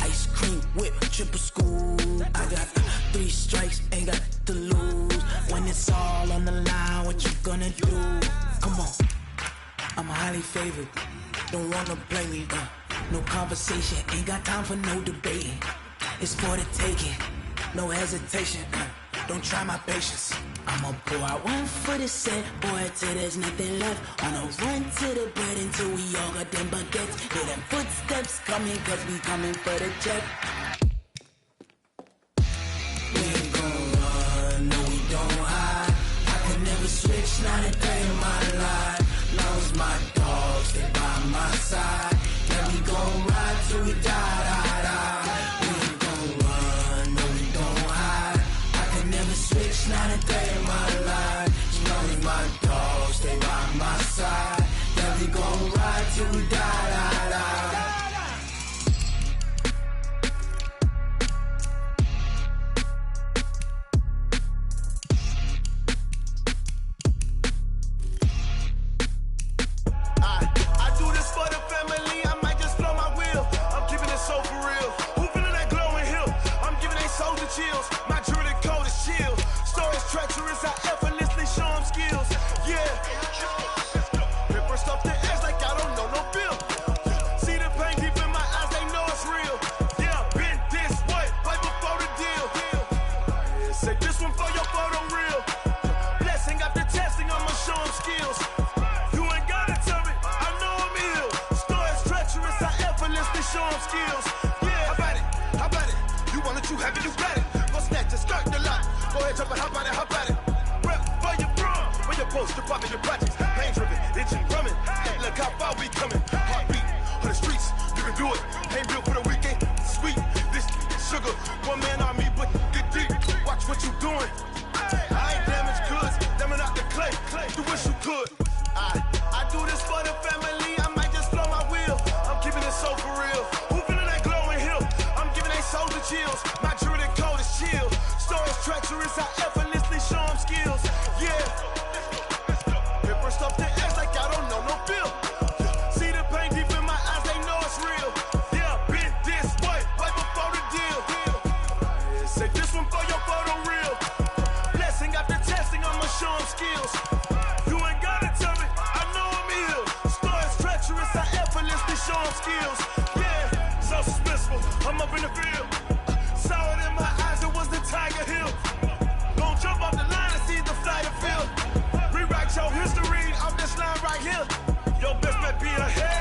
ice cream whip, triple scoop. I got 3 strikes, ain't got to lose. When it's all on the line, what you gonna do? Come on, I'm highly favored. Don't wanna play me, no conversation. Ain't got time for no debating. It's for the taking, no hesitation. Don't try my patience. I'ma pour out one for the set, boy, till there's nothing left. On a run to the bread until we all got them baguettes. Hear them footsteps coming, cause we coming for the check. We ain't gon' run, no, we don't hide. I can never switch, not a day in my life. Long as my dogs, they by my side. Yeah, we gon' ride till we die. We ain't gon' run, no, we don't hide. I can never switch, not a day in my life. As long as my dogs, they by my side. Yeah, we gon' ride till we die. I do this for the family, I might just blow my wheel. I'm keeping it so for real. Who feeling that glowing hill? I'm giving they souls the chills. My jewelry code is chill. Stories treacherous, I effortlessly show them skills. Yeah. Paper stuff the edge like I don't know no bill. See the pain deep in my eyes, they know it's real. Yeah, been this way, right before the deal. Say this one for your photo real. Blessing after testing, I'ma show them skills. You ain't gotta tell me, I know I'm ill. Stories treacherous, I effortlessly show them skills. Yeah, how about it? How about it? You want it, you have it, you got it. Go snatch it, skirt the lot. Go ahead, jump it, how about it? How about it? Rep for your bro, for your post, your pocket, your projects. Pain driven, itching, drumming. Look how far we coming. Heartbeat for the streets, you can do it. Ain't built for the weekend. Sweet, this sugar, one man army, but get deep. Watch what you doing. I ain't damaged goods, damn it out the clay. You wish you could. I do this for the family, I might just blow my wheel. I'm keeping it so for real. Who feeling that arm skills. Yeah, so suspenseful. I'm up in the field. Saw it in my eyes, it was the Tiger Hill. Gon' jump off the line and see the flight of field. Rewrite your history off this line right here. Your best bet be ahead.